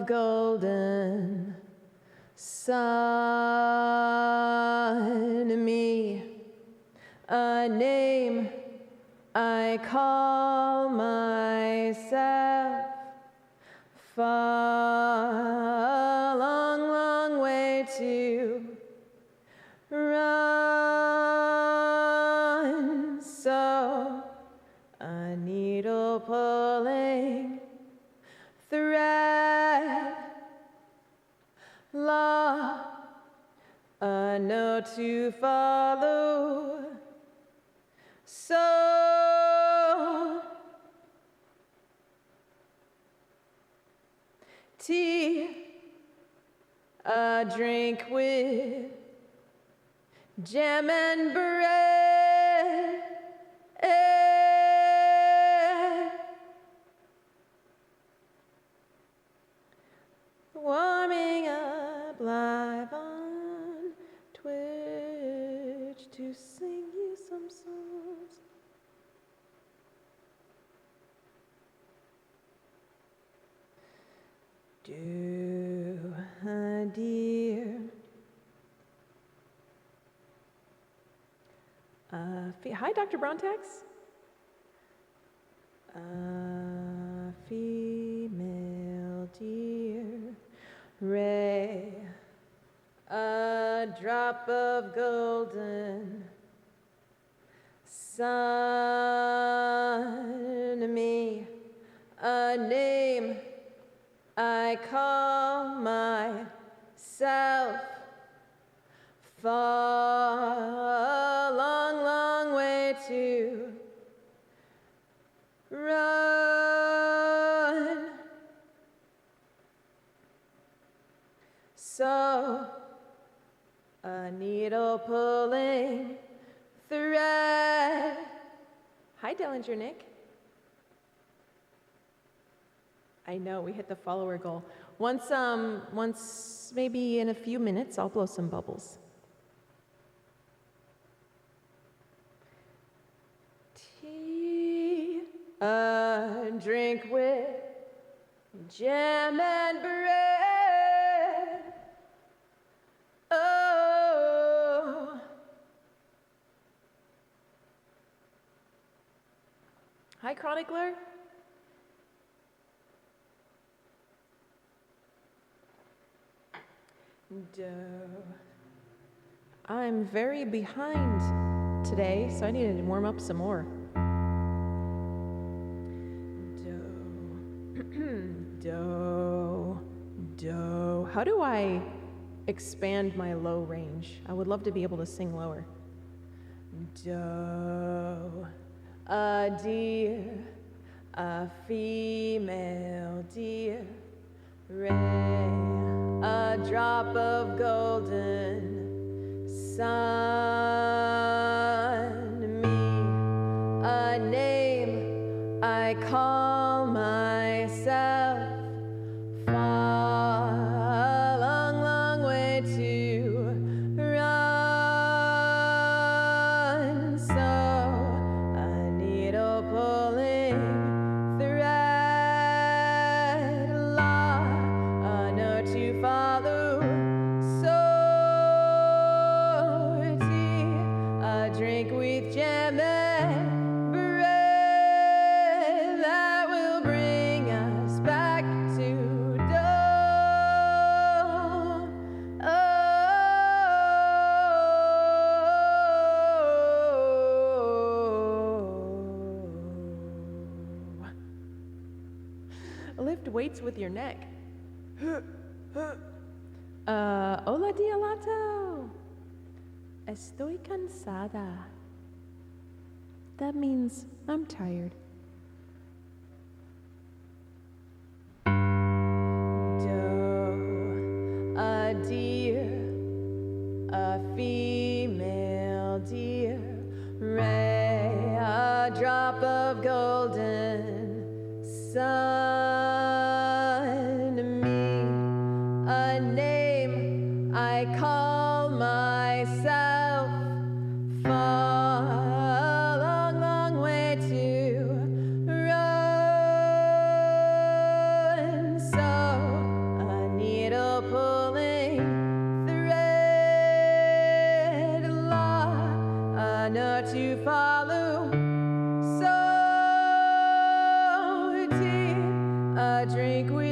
of golden sun, me a name I call myself, far, long, long way to run. So a needle pulling thread, law, a note to follow. So tea, a drink with jam and bread. Warming up live on Twitch to sing you some songs. Do a dear hi, Dr. Brontex. A female deer, ray, a drop of golden sun, me a name I call myself, far, long, long way to run. So a needle pulling thread. Hi, Dellinger Nick. I know, we hit the follower goal. Once maybe in a few minutes, I'll blow some bubbles. Tea, a drink with jam and bread. Oh. Hi, Chronicler. I'm very behind today, so I need to warm up some more. Do. How do I expand my low range? I would love to be able to sing lower. Do. A deer, a female deer, ray, a drop of golden sun, me a name I call myself, far, long, long way to run. So a needle pulling thread, law, a note to follow. So tea, a drink with jam and bread that will bring us back to dawn. Oh. Lift weights with your neck. Hola, Dialato. Estoy cansada. That means I'm tired. Do, a deer, a female deer, ray, a drop of golden sun, me a name I call myself, far, long, long way to run. So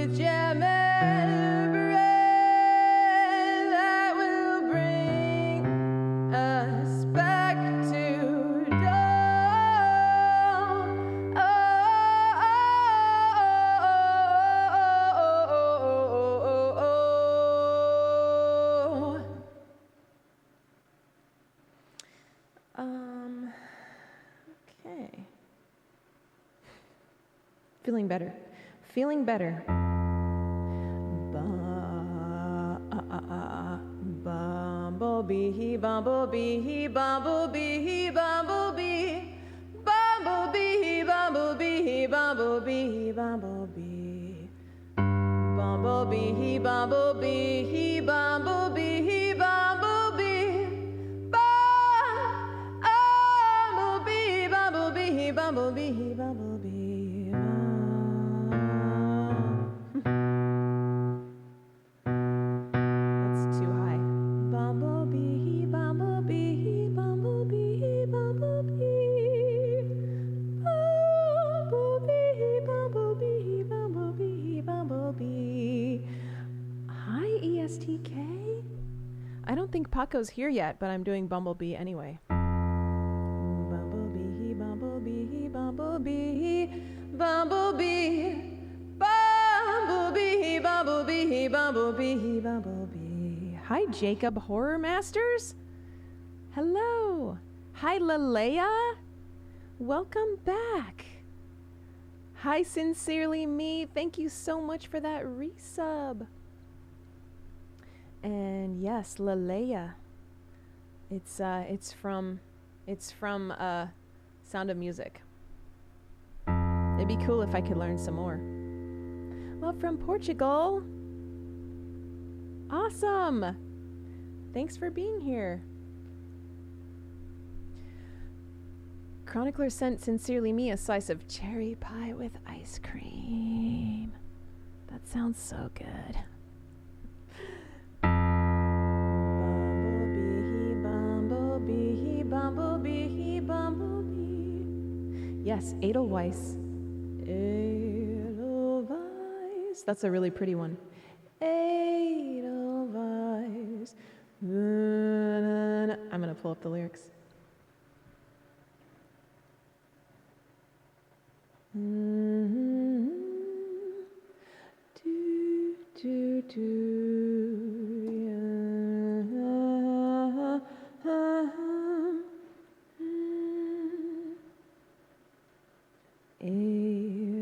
with jam and bread that will bring us back to dawn. Okay. Feeling better. Feeling better. Bumblebee, bumblebee, bumblebee, bumblebee, bumblebee, bumblebee, bumblebee, bumblebee, bumblebee, bumblebee, bumblebee, bumblebee, bumblebee, bumblebee, bumblebee. That's too high. Bumblebee, bumblebee, bumblebee, bumblebee, bumblebee, bumblebee, bumblebee, bumblebee. Hi, ESTK. I don't think Paco's here yet, but I'm doing Bumblebee anyway. Bumblebee, bumblebee, bumblebee, bumblebee, bumblebee, bumblebee, bumblebee, bumblebee. Hi, Jacob Horror Masters. Hello. Hi, Lalea. Welcome back. Hi, Sincerely Me. Thank you so much for that resub. And yes, Lalea. It's from Sound of Music. It'd be cool if I could learn some more. Love from Portugal. Awesome. Thanks for being here. Chronicler sent Sincerely Me a slice of cherry pie with ice cream. That sounds so good. Bumblebee, bumblebee, bumblebee. Yes, Edelweiss. Edelweiss. That's a really pretty one. Edelweiss. I'm going to pull up the lyrics. Do, do, do.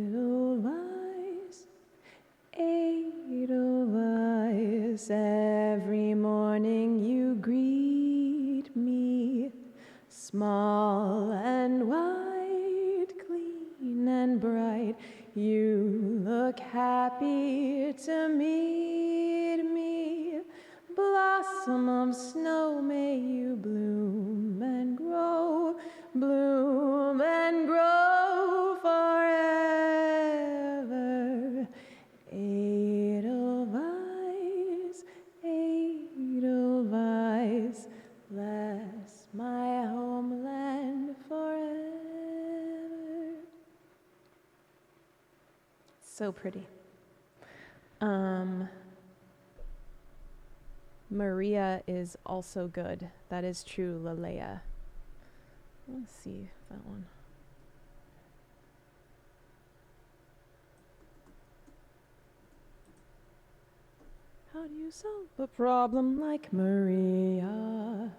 Edelweiss, Edelweiss, every morning you greet me, small and white, clean and bright, you look happy to meet me, blossom of snow, may you bloom and grow forever. Edelweiss, Edelweiss, bless my homeland forever. So pretty. Maria is also good. That is true, Lalea. Let's see that one. How do you solve a problem like Maria?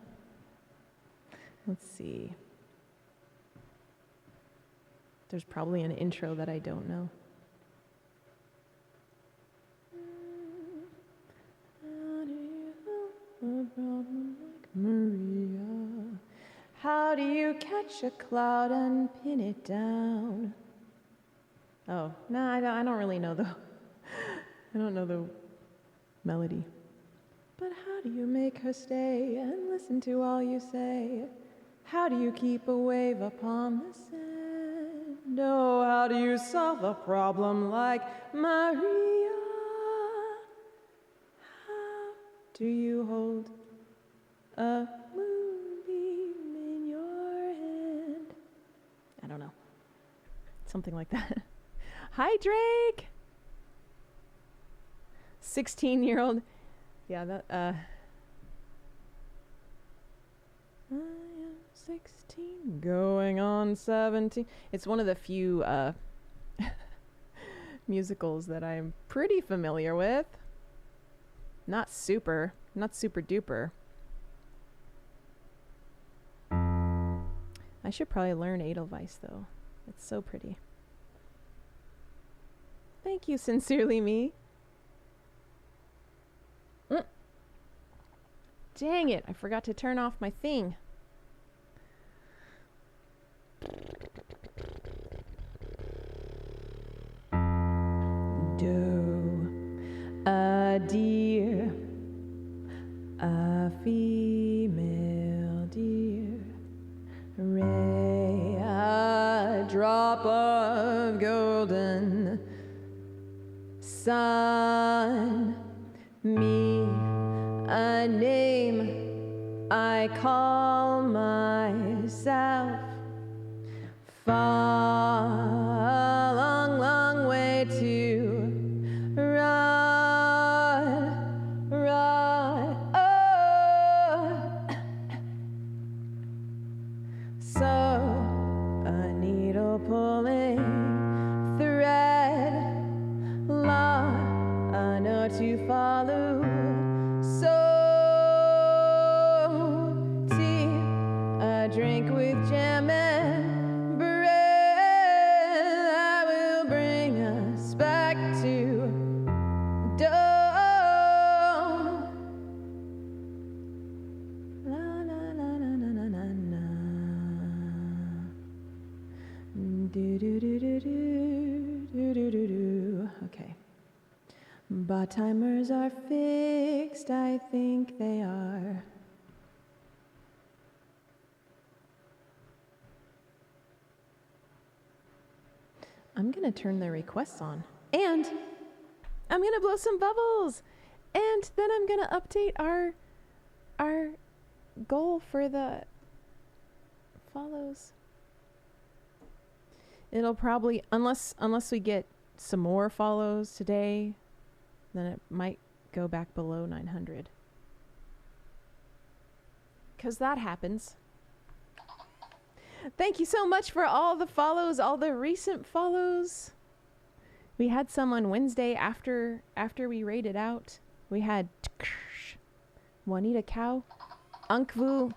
Let's see. There's probably an intro that I don't know. How do you solve a problem like Maria? How do you catch a cloud and pin it down? Oh, no, I don't really know I don't know the melody. But how do you make her stay and listen to all you say? How do you keep a wave upon the sand? Oh, how do you solve a problem like Maria? How do you hold a moonbeam in your hand? I don't know. Something like that. Hi, Drake! 16-year-old. Yeah, that, I am 16, going on 17. It's one of the few, musicals that I'm pretty familiar with. Not super duper. I should probably learn Edelweiss though. It's so pretty. Thank you, sincerely me. Dang it, I forgot to turn off my thing. Doe, a deer, a female deer, ray, a drop of golden sun, me, a name I call myself, far, long, long way to run, run, oh. So, a needle pulling thread, law, a note to follow, so tea, a drink with jam and bread that will bring us back to dawn. La la la la la la la la. Do do do do do do do do do. Okay. But timers are fixed, I think they are. I'm gonna turn the requests on. And I'm gonna blow some bubbles. And then I'm gonna update our goal for the follows. It'll probably, unless we get some more follows today, then it might go back below 900. 'Cause that happens. Thank you so much for all the follows, all the recent follows. We had some on Wednesday after we raided out. We had Juanita Cow, Unkvu,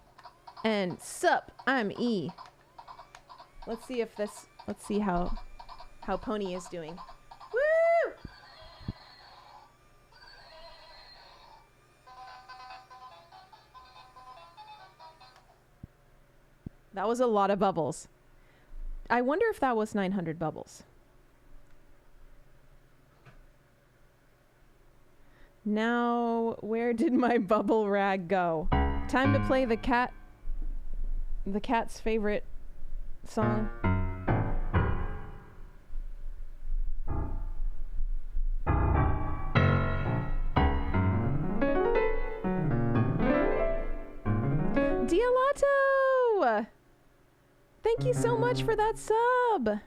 and Sup, I'm E. Let's see how Pony is doing. Woo! That was a lot of bubbles. I wonder if that was 900 bubbles. Now, where did my bubble rag go? Time to play the cat's favorite song. Dialato! Thank you so much for that sub.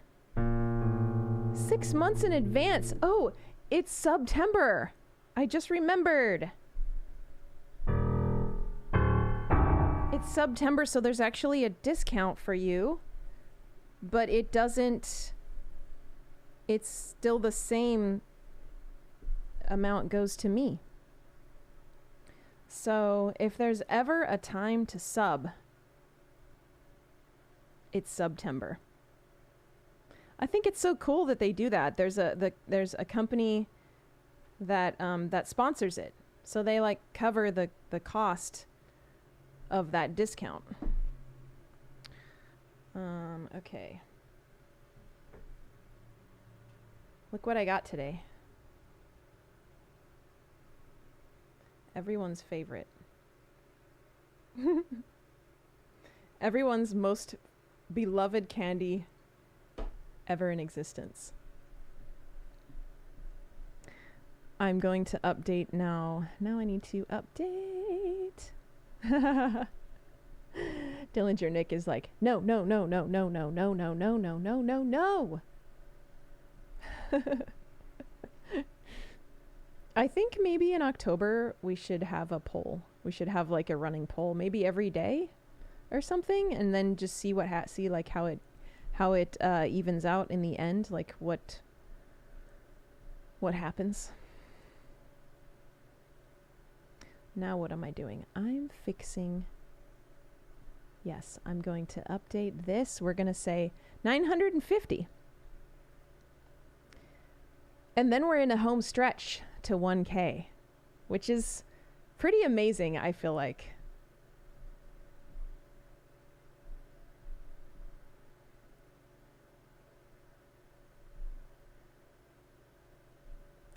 6 months in advance. Oh, it's September. I just remembered. It's September, so there's actually a discount for you. But it doesn't... It's still the same amount goes to me. So if there's ever a time to sub, it's September. I think it's so cool that they do that. There's a company that that sponsors it, so they like cover the cost of that discount. Okay. Look what I got today. Everyone's favorite. Everyone's most beloved candy ever in existence. I'm going to update now. Now I need to update. Dillinger Nick is like, no. I think maybe in October we should have a poll. We should have like a running poll, maybe every day or something, and then just see what see like how it evens out in the end, like what happens. Now what am I doing? I'm fixing. Yes, I'm going to update this. We're going to say 950. And then we're in a home stretch to 1K, which is pretty amazing, I feel like.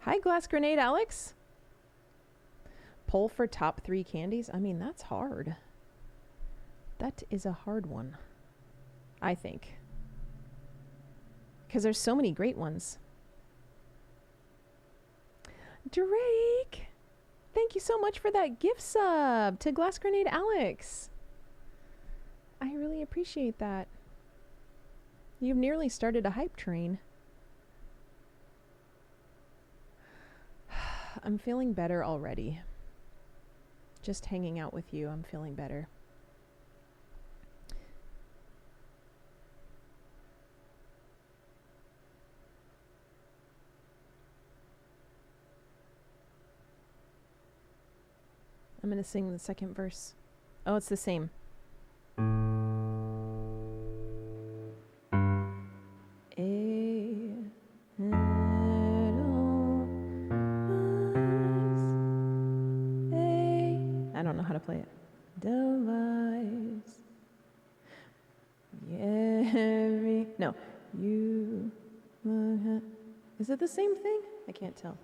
Hi, Glass Grenade Alex. Poll for top 3 candies. I mean, that's hard. That is a hard one, I think. Because there's so many great ones. Drake, thank you so much for that gift sub to Glass Grenade Alex. I really appreciate that. You've nearly started a hype train. I'm feeling better already. Just hanging out with you, I'm feeling better. I'm going to sing the second verse. Oh, it's the same. I don't know how to play it. Device. No. You. Is it the same thing? I can't tell.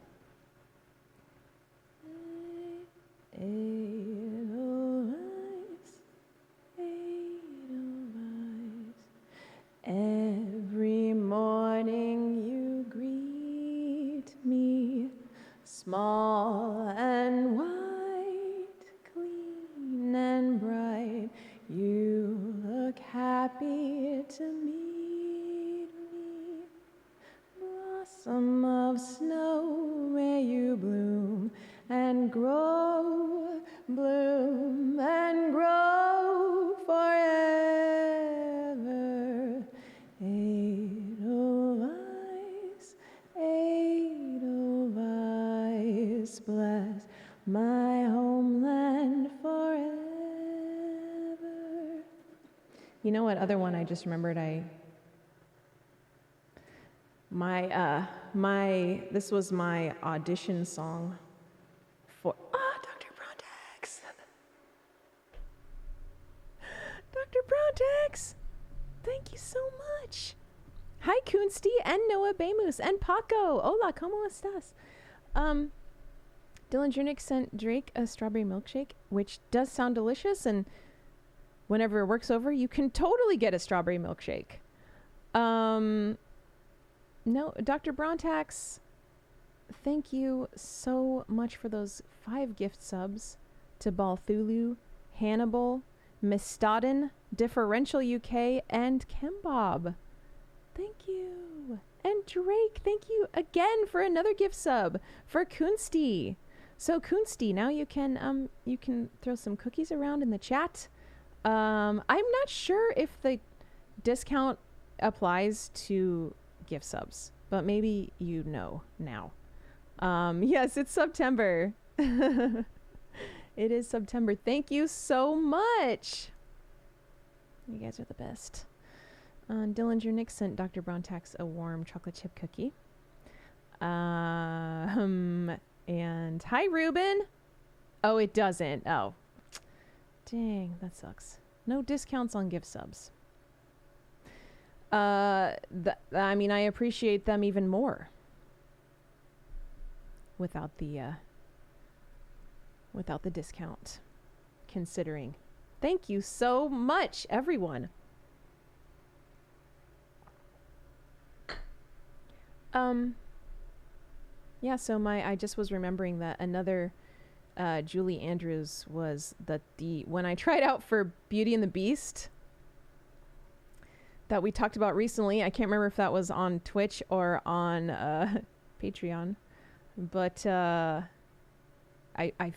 Every morning you greet me, small and white, clean and bright. You look happy to meet me. Blossom of snow, may you bloom and grow, bloom and grow forever. Edelweiss, bless my homeland forever. You know what other one I just remembered? This was my audition song for Dr. Brontex. Dr. Brontex, thank you so much. Hi, Kunsty and Noah Bamus and Paco. Hola, ¿cómo estás? Dylan Jurnick sent Drake a strawberry milkshake, which does sound delicious, and whenever work's over, you can totally get a strawberry milkshake. No, Dr. Brontax, thank you so much for those 5 gift subs to Balthulu, Hannibal, Mistodden, Differential UK, and Kembob. Thank you. And Drake, thank you again for another gift sub for Kunsty. So Kunsty, now you can throw some cookies around in the chat. I'm not sure if the discount applies to gift subs, but maybe you know now. Yes, it's September. It is September. Thank you so much. You guys are the best. Dillinger Nick sent Dr. Brontax a warm chocolate chip cookie. And hi, Ruben. Oh, it doesn't. Oh, dang, that sucks. No discounts on gift subs. I mean, I appreciate them even more without the discount, considering. Thank you so much, everyone. Yeah, so I just was remembering that another Julie Andrews was when I tried out for Beauty and the Beast that we talked about recently. I can't remember if that was on Twitch or on Patreon. but I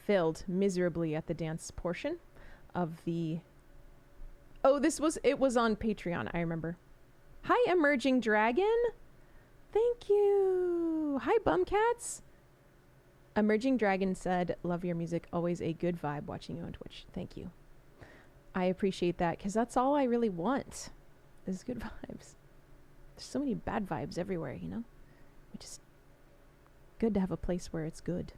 failed miserably at the dance portion of the... Oh, it was on Patreon, I remember. Hi, Emerging Dragon. Thank you. Hi, Bumcats. Emerging Dragon said, love your music, always a good vibe watching you on Twitch. Thank you. I appreciate that, because that's all I really want, is good vibes. There's so many bad vibes everywhere, you know? It's just good to have a place where it's good.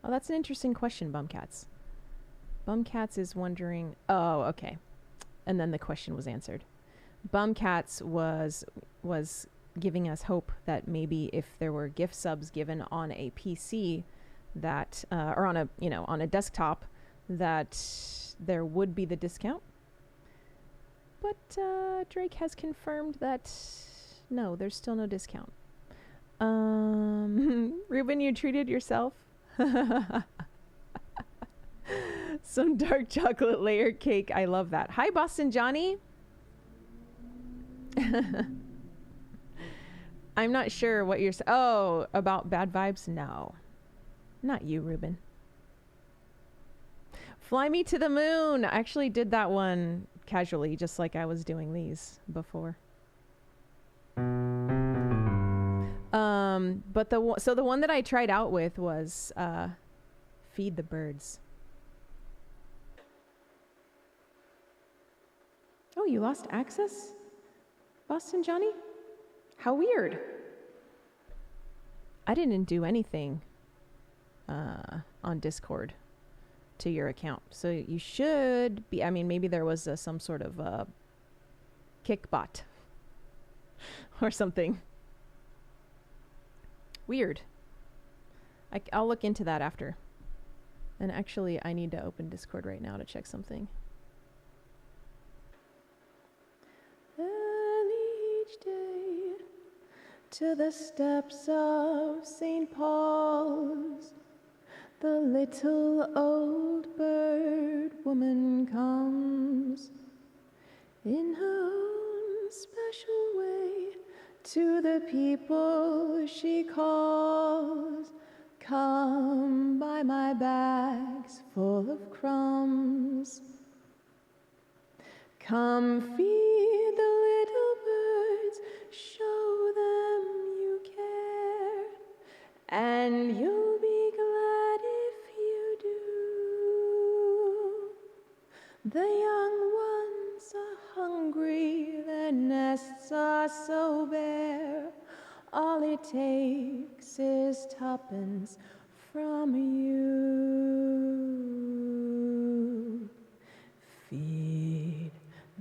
Oh, that's an interesting question, Bumcats. Bumcats is wondering... Oh, okay. And then the question was answered. Bumcats was giving us hope that maybe if there were gift subs given on a PC that or on a desktop, that there would be the discount. But Drake has confirmed that no, there's still no discount. Ruben, you treated yourself. Some dark chocolate layer cake. I love that. Hi, Boston Johnny. I'm not sure what you're... Oh, about bad vibes? No. Not you, Ruben. Fly Me to the Moon. I actually did that one casually, just like I was doing these before. But the one that I tried out with was Feed the Birds. Oh, you lost access? Boston Johnny? How weird. I didn't do anything on Discord to your account. So you should be... I mean, maybe there was some sort of kickbot or something. Weird. I'll look into that after. And actually, I need to open Discord right now to check something. Each day to the steps of St. Paul's, the little old bird woman comes in her own special way to the people she calls. Come buy my bags full of crumbs. Come feed the little birds, show them you care, and you'll be glad if you do. The young ones are hungry, their nests are so bare. All it takes is tuppence from you. Feed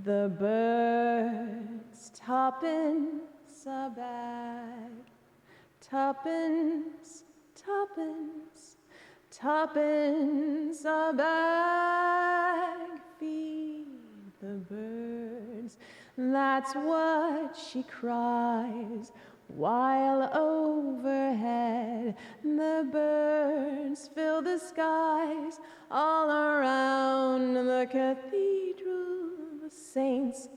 the birds, tuppence a bag, tuppence, tuppence, tuppence a bag. Feed the birds, that's what she cries, while overhead the birds fill the skies. All around the cathedral, the saints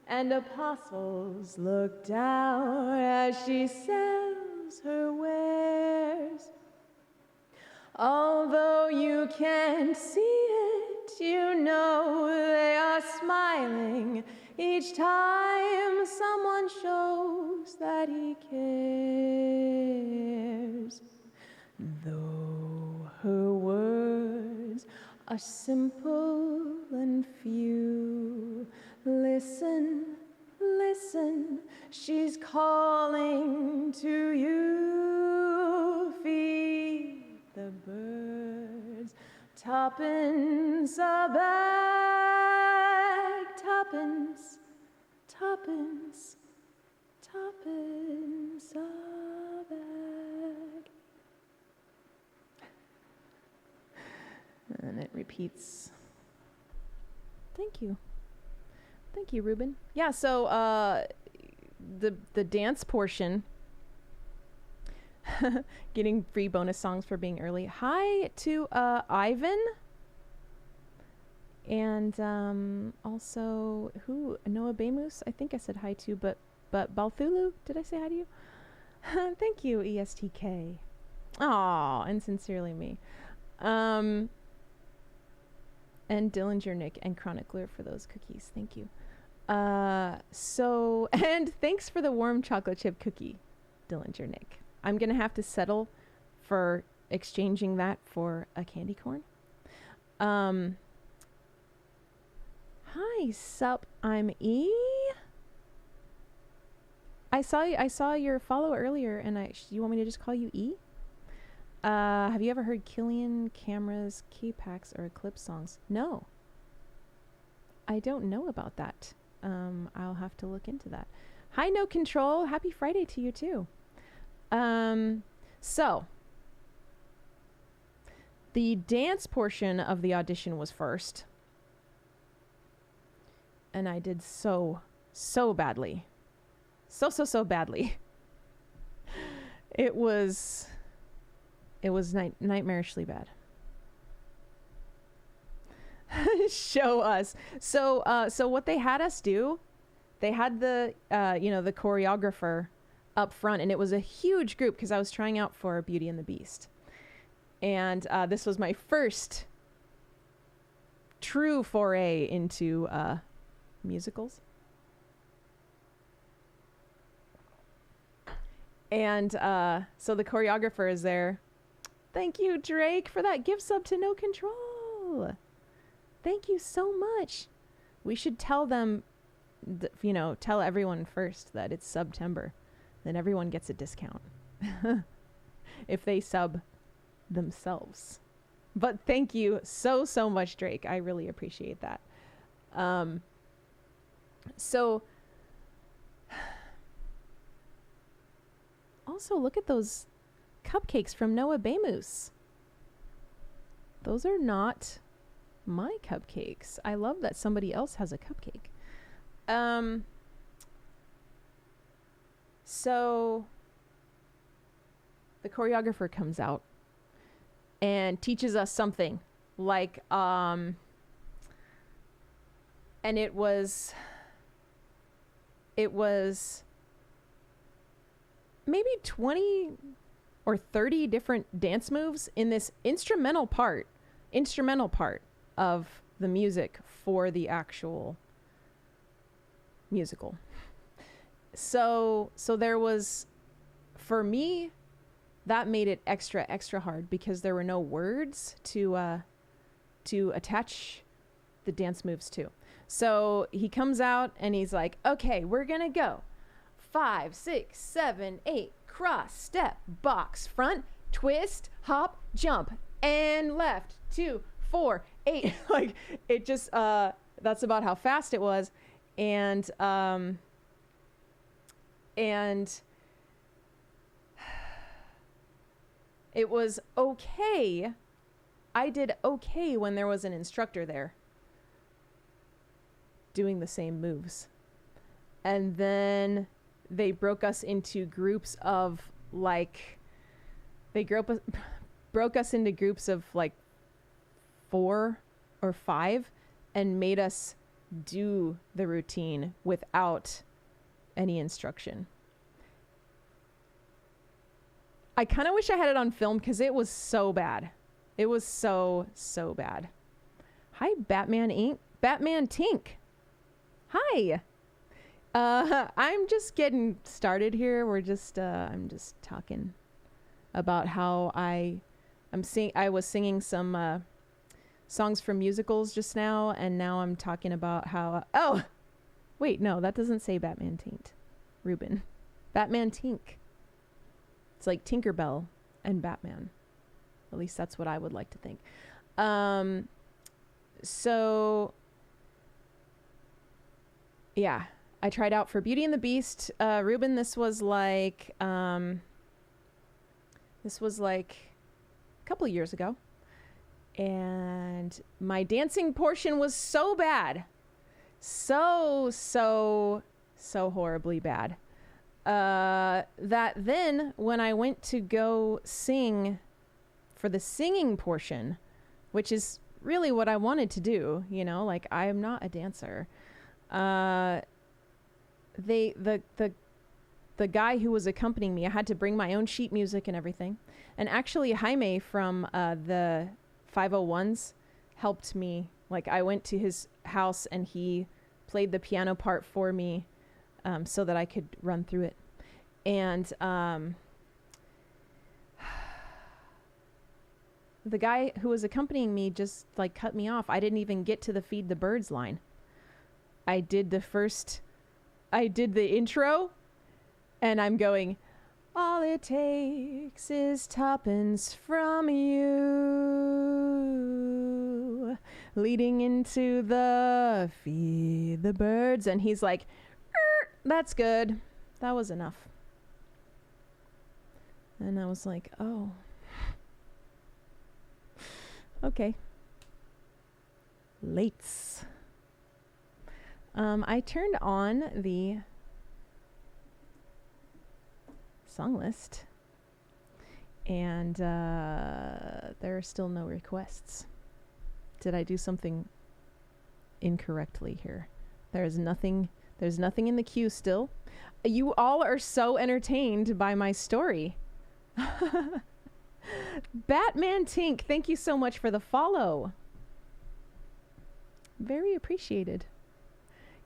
and apostles look down as she sells her wares. Although you can't see it, you know they are smiling each time someone shows that he cares. Though her words are simple and few, listen, listen, she's calling to you. Feed the birds, tuppence a bag, tuppence, tuppence, tuppence a bag. And it repeats. Thank you. Thank you, Ruben. Yeah, so the dance portion, getting free bonus songs for being early. Hi to Ivan And also, Noah Bamus, I think I said hi to, but Balthulu, did I say hi to you? Thank you, ESTK. Aw, and sincerely me. And Dillinger Nick and Chronicler for those cookies. Thank you. And thanks for the warm chocolate chip cookie, Dillinger Nick. I'm going to have to settle for exchanging that for a candy corn. Hi, sup, I'm E. I saw your follow earlier, and you want me to just call you E? Have you ever heard Killian Cameras, K-Pax, or Eclipse songs? No. I don't know about that. I'll have to look into that. Hi, No Control. Happy Friday to you, too. So, the dance portion of the audition was first. And I did so badly. So badly. It was nightmarishly bad. Show us. So what they had us do, they had the the choreographer up front, and it was a huge group because I was trying out for Beauty and the Beast. And this was my first true foray into musicals. And so the choreographer is there. Thank you, Drake, for that gift sub to No Control. Thank you so much. We should tell them, tell everyone first that it's September. Then everyone gets a discount if they sub themselves. But thank you so much, Drake. I really appreciate that. So also look at those cupcakes from Noah Bamus. Those are not my cupcakes. I love that somebody else has a cupcake. So the choreographer comes out and teaches us something like and it was maybe 20 or 30 different dance moves in this instrumental part of the music for the actual musical. So there was, for me, that made it extra hard because there were no words to attach the dance moves to. So he comes out and he's like, okay, we're gonna go 5, 6, 7, 8, cross, step, box, front, twist, hop, jump, and left, 2, 4, 8. Like, it just, that's about how fast it was. And it was okay. I did okay when there was an instructor there doing the same moves. And then they broke us into groups of broke us into groups of 4 or 5 and made us do the routine without any instruction. I kind of wish I had it on film because it was so bad. It was so bad. Hi, Batman Inc. Batman Tink. Hi. I'm just getting started here. I'm just talking about how I was singing some songs from musicals just now, and now I'm talking about how oh wait, no, that doesn't say Batman Taint. Ruben. Batman Tink. It's like Tinkerbell and Batman. At least that's what I would like to think. So yeah, I tried out for Beauty and the Beast. Ruben, this was like a couple of years ago. And my dancing portion was so bad. So horribly bad. That then when I went to go sing for the singing portion, which is really what I wanted to do, you know, like I am not a dancer. The guy who was accompanying me, I had to bring my own sheet music and everything. And actually Jaime from the 501s helped me. Like I went to his house and he played the piano part for me so that I could run through it. And the guy who was accompanying me just like cut me off. I didn't even get to the Feed the Birds line. I did the intro and I'm going, all it takes is tuppence from you, leading into the Feed the Birds. And he's like, that's good. That was enough. And I was like, oh, okay. Lates. I turned on the song list and there are still no requests. Did I do something incorrectly here? There's nothing in the queue still. You all are so entertained by my story. Batman Tink, thank you so much for the follow. Very appreciated.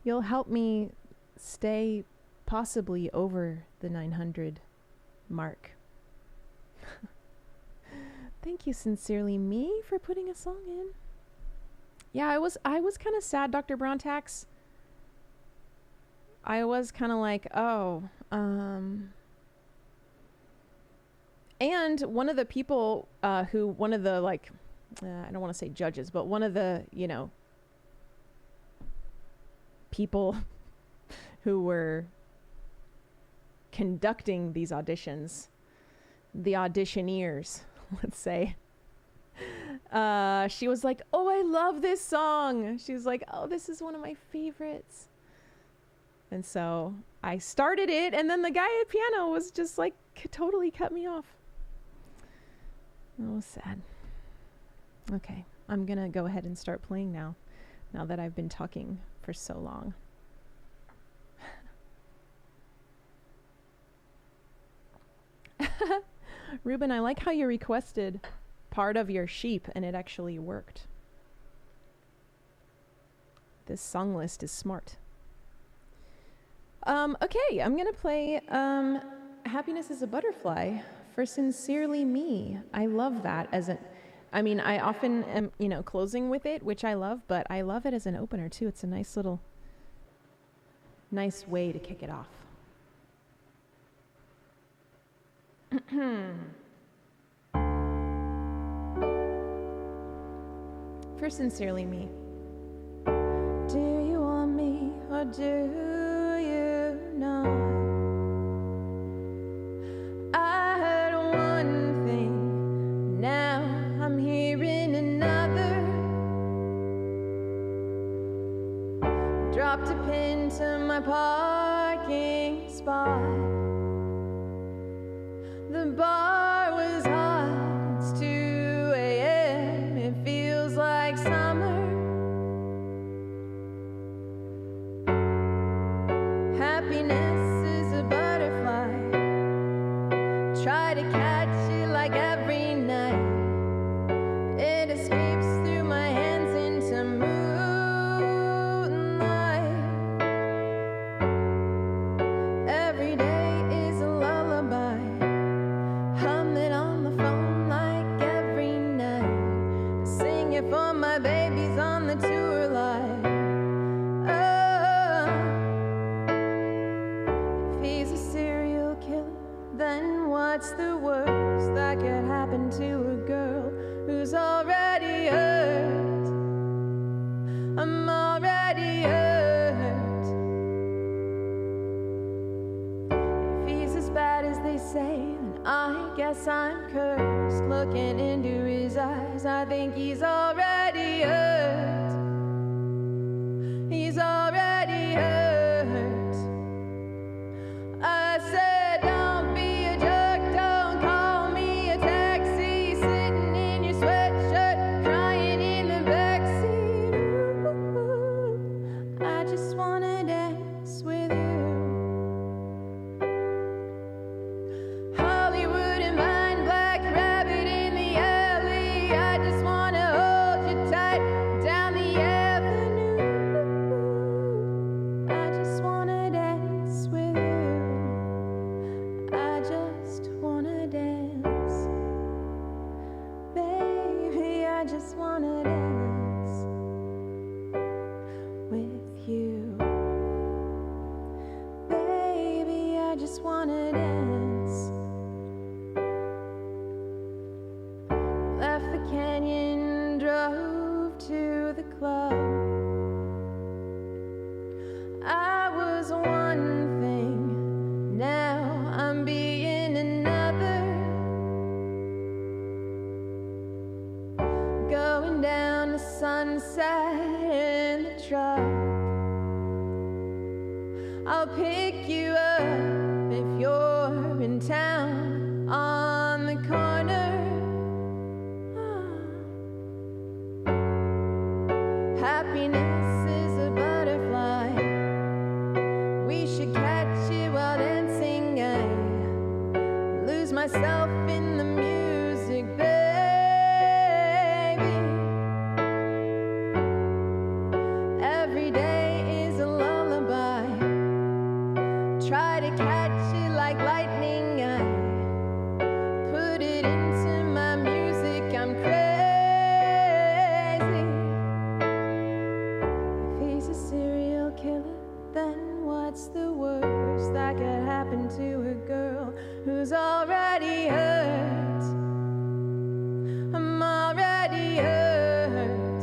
You'll help me stay possibly over the 900 mark. Thank you sincerely, me, for putting a song in. Yeah, I was kind of sad, Dr. Brontax. I was kind of like, oh, and one of the people one of the like, I don't want to say judges, but one of the, you know, people who were conducting these auditions, the auditioneers, let's say, she was like, oh, I love this song. She was like, oh, this is one of my favorites. And so I started it, and then the guy at piano was just like, totally cut me off. That was sad. Okay, I'm gonna go ahead and start playing now that I've been talking for so long. Ruben, I like how you requested part of your sheep and it actually worked. This song list is smart. Okay, I'm gonna play Happiness is a Butterfly for Sincerely Me. I love that I often am, you know, closing with it, which I love, but I love it as an opener too. It's a nice way to kick it off. For Sincerely Me. Do you want me or do you not? I heard one thing, now I'm hearing another. Dropped a pin to my parking spot. The bar was hot, it's 2 a.m. It feels like summer. Happiness is a butterfly. Try to catch it like every night. It escapes through my hands into moonlight. Every day is a lullaby. Hum it on the phone like every night. Sing it for my babies on the tour line. Oh, if he's a serial killer, then what's the worst that could happen to a girl who's already hurt? I'm already hurt. If he's as bad as they say, then I guess I'm cursed. Looking into his eyes, I think he's already hurt. He's already hurt. I said, don't be a jerk, don't call me a taxi. Sitting in your sweatshirt, crying in the bed. just wanna dance. Left the canyon, drove to the club. I was one thing, now I'm being another. Going down to Sunset in the truck. I'll pick you up if you're in town on the corner. Happiness is a butterfly. We should catch it while dancing. I lose myself in the music, baby. Every day is a lullaby. Try to catch it like lightning. I put it into my music. I'm crazy. If he's a serial killer, then what's the worst that could happen to a girl who's already hurt? I'm already hurt.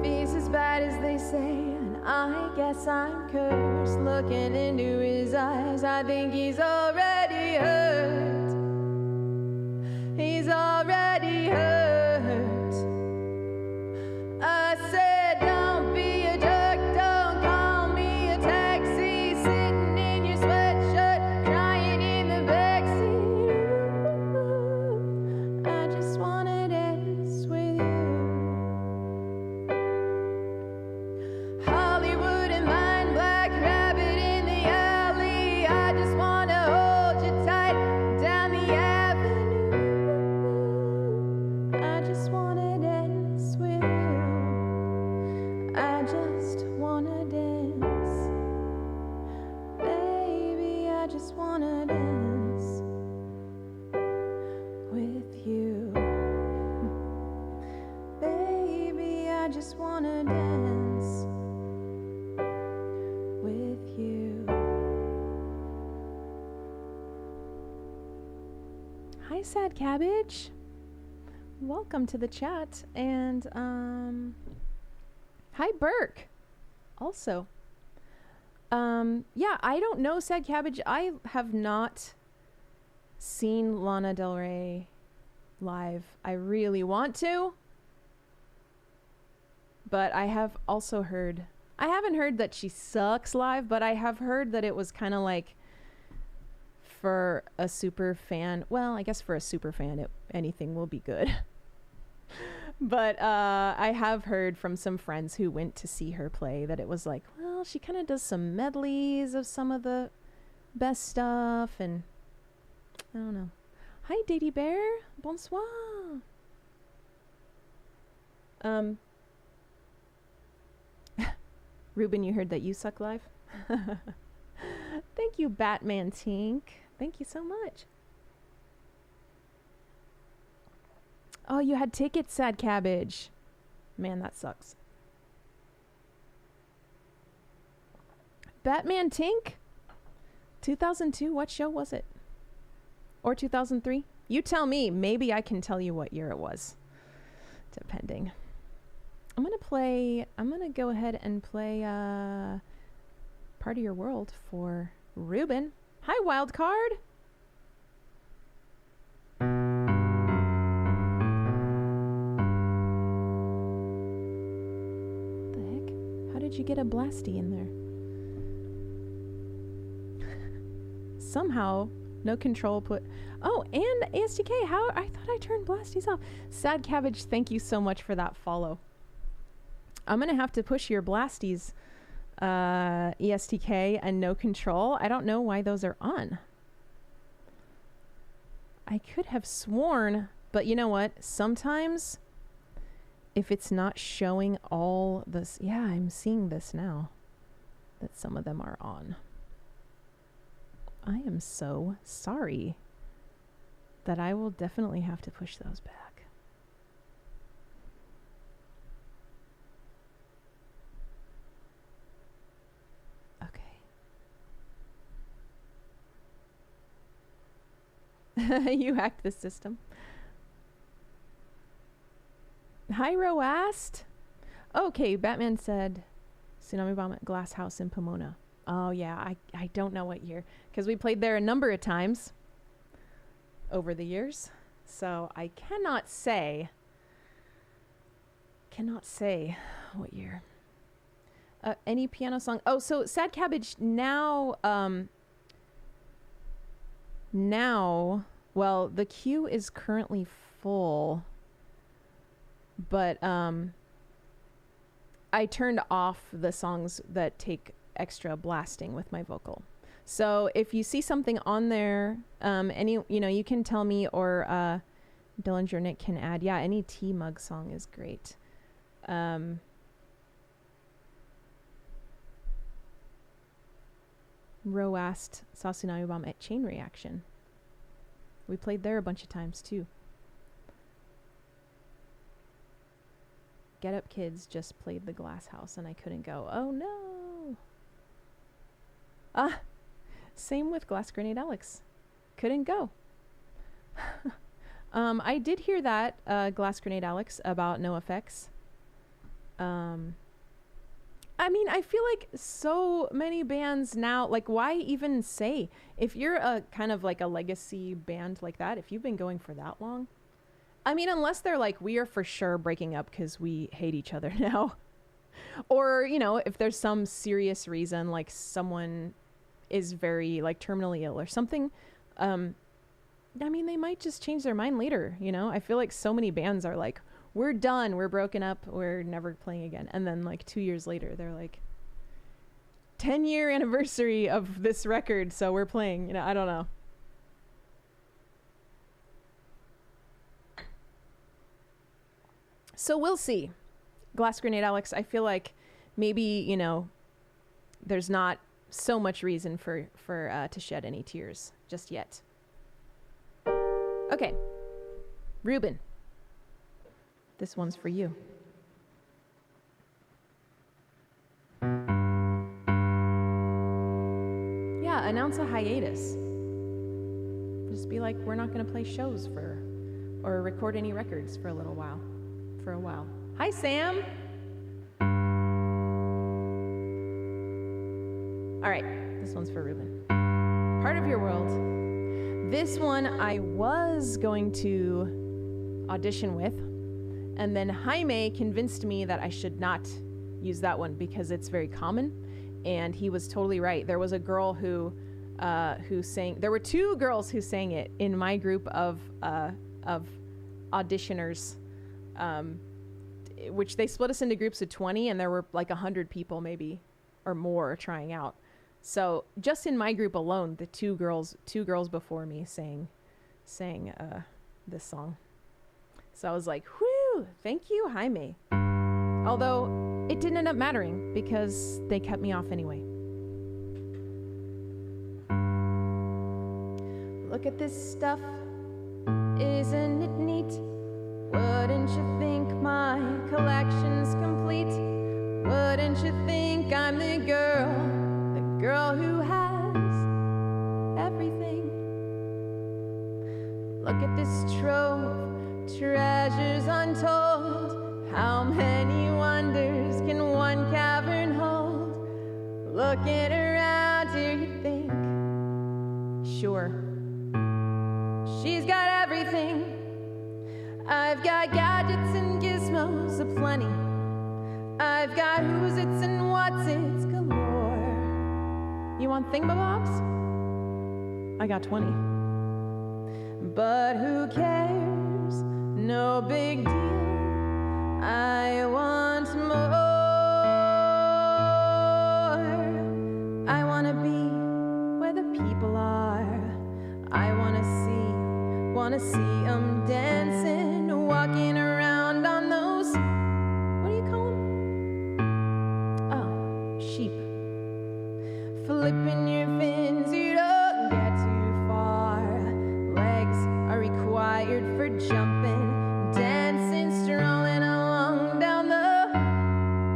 If he's as bad as they say, I guess I'm cursed. Looking into his eyes, I think he's already hurt. He's already hurt. I said, don't be a jerk, don't call me a taxi. Sitting in your sweatshirt, crying in the backseat. Ooh, I just wanna dance with you. Hollywood and mine, black rabbit in the alley. I just wanna hold you tight down the avenue. I just wanna dance with you. I just wanna dance. Baby, I just wanna dance with you. Baby, I just wanna dance with you. Hi, Sad Cabbage. Welcome to the chat. And hi, Burke. Also. Yeah, I don't know, Sad Cabbage. I have not seen Lana Del Rey live. I really want to. But I have also heard, I haven't heard that she sucks live, but I have heard that it was kind of like for a super fan. Well, I guess for a super fan, anything will be good. But I have heard from some friends who went to see her play that it was like, well, she kind of does some medleys of some of the best stuff, and I don't know. Hi, Daddy Bear. Bonsoir. Ruben, you heard that you suck live? Thank you, Batman Tink. Thank you so much. Oh, you had tickets, Sad Cabbage. Man, that sucks. Batman Tink? 2002, what show was it? Or 2003? You tell me. Maybe I can tell you what year it was. Depending. I'm going to go ahead and play Part of Your World for Ruben. Hi, Wildcard. The heck? How did you get a blasty in there? Somehow, No Control put... Oh, and ASTK, how... I thought I turned blasties off. Sad Cabbage, thank you so much for that follow. I'm going to have to push your blasties, ESTK and No Control. I don't know why those are on. I could have sworn, but you know what? Sometimes if it's not showing all this... Yeah, I'm seeing this now, that some of them are on. I am so sorry that I will definitely have to push those back. Okay. You hacked the system. Hyro asked. Okay, Batman said Tsunami Bomb at Glass House in Pomona. Oh yeah, I don't know what year, because we played there a number of times over the years, so I cannot say what year. Any piano song? Oh, so Sad Cabbage now, well, the queue is currently full, but I turned off the songs that take extra blasting with my vocal. So if you see something on there, you can tell me, or Dillinger Nick can add. Yeah, any T-Mug song is great. Ro asked, saw Tsunami Bomb at Chain Reaction. We played there a bunch of times too. Get Up Kids just played the Glass House and I couldn't go. Oh no. Same with Glass Grenade Alex. Couldn't go. I did hear that, Glass Grenade Alex, about NoFX. I mean, I feel like so many bands now, like, why even say? If you're a kind of like a legacy band like that, if you've been going for that long, I mean, unless they're like, we are for sure breaking up because we hate each other now. Or, if there's some serious reason, like someone is very like terminally ill or something, I mean, they might just change their mind later, I feel like so many bands are like, we're done, we're broken up, we're never playing again. And then like 2 years later, they're like, 10-year anniversary of this record, so we're playing, I don't know. So we'll see. Glass Grenade Alex, I feel like maybe, there's not so much reason for to shed any tears just yet. Okay. Ruben. This one's for you. Yeah, announce a hiatus. Just be like, we're not going to play shows or record any records for a while. Hi, Sam. All right, this one's for Ruben. Part of Your World. This one I was going to audition with, and then Jaime convinced me that I should not use that one because it's very common, and he was totally right. There was a girl who sang. There were two girls who sang it in my group of auditioners, which they split us into groups of 20, and there were like 100 people maybe or more trying out. So just in my group alone, the two girls before me sang this song. So I was like, whew, thank you, Jaime. Although it didn't end up mattering because they cut me off anyway. Look at this stuff, isn't it neat? Wouldn't you think my collection's complete? Wouldn't you think I'm the girl who has everything? Look at this trove, treasures untold. How many wonders can one cavern hold? Looking around here, you think, sure, she's got everything. I've got gadgets and gizmos aplenty. I've got who's its and what's its galore. You want thingamabobs? I got 20. But who cares? No big deal. I want more. I want to be where the people are. I want to see them dancing, walking around on those, what do you call them? Oh, sheep. Flipping your fins, you don't get too far. Legs are required for jumping, dancing, strolling along down the,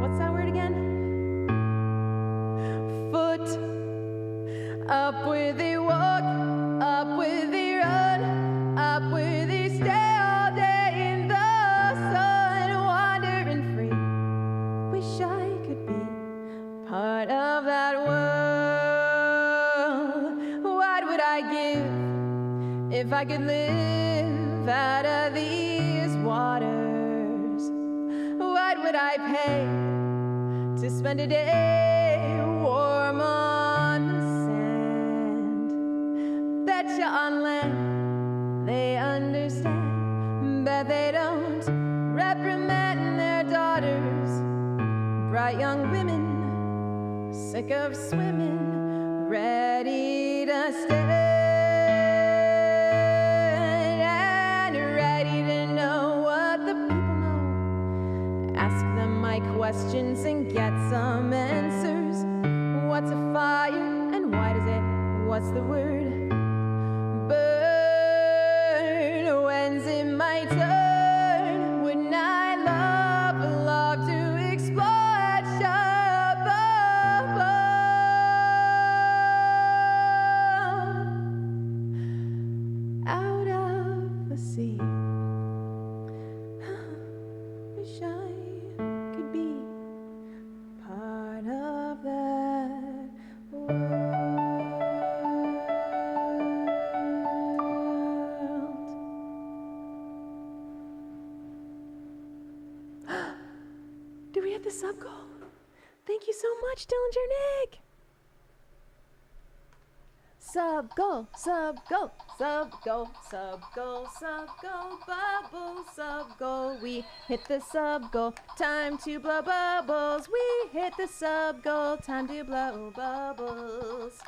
what's that word again? Foot. Up with a walk, up with a run. part of that world. What would I give if I could live out of these waters? What would I pay to spend a day warm on the sand? Betcha on land they understand, but they don't reprimand their daughters. Bright young women, sick of swimming, ready to stand and ready to know what the people know. Ask them my questions and get some answers. What's a fire and why does it? What's the word? Burn. When's it my turn? Wouldn't I love to explore out of the sea? Wish I could be part of that world. Did we hit the sub goal? Thank you so much, Dillinger Nick. Sub goal, sub goal, sub goal, sub goal, sub goal, bubble, sub goal. We hit the sub goal, time to blow bubbles. We hit the sub goal, time to blow bubbles.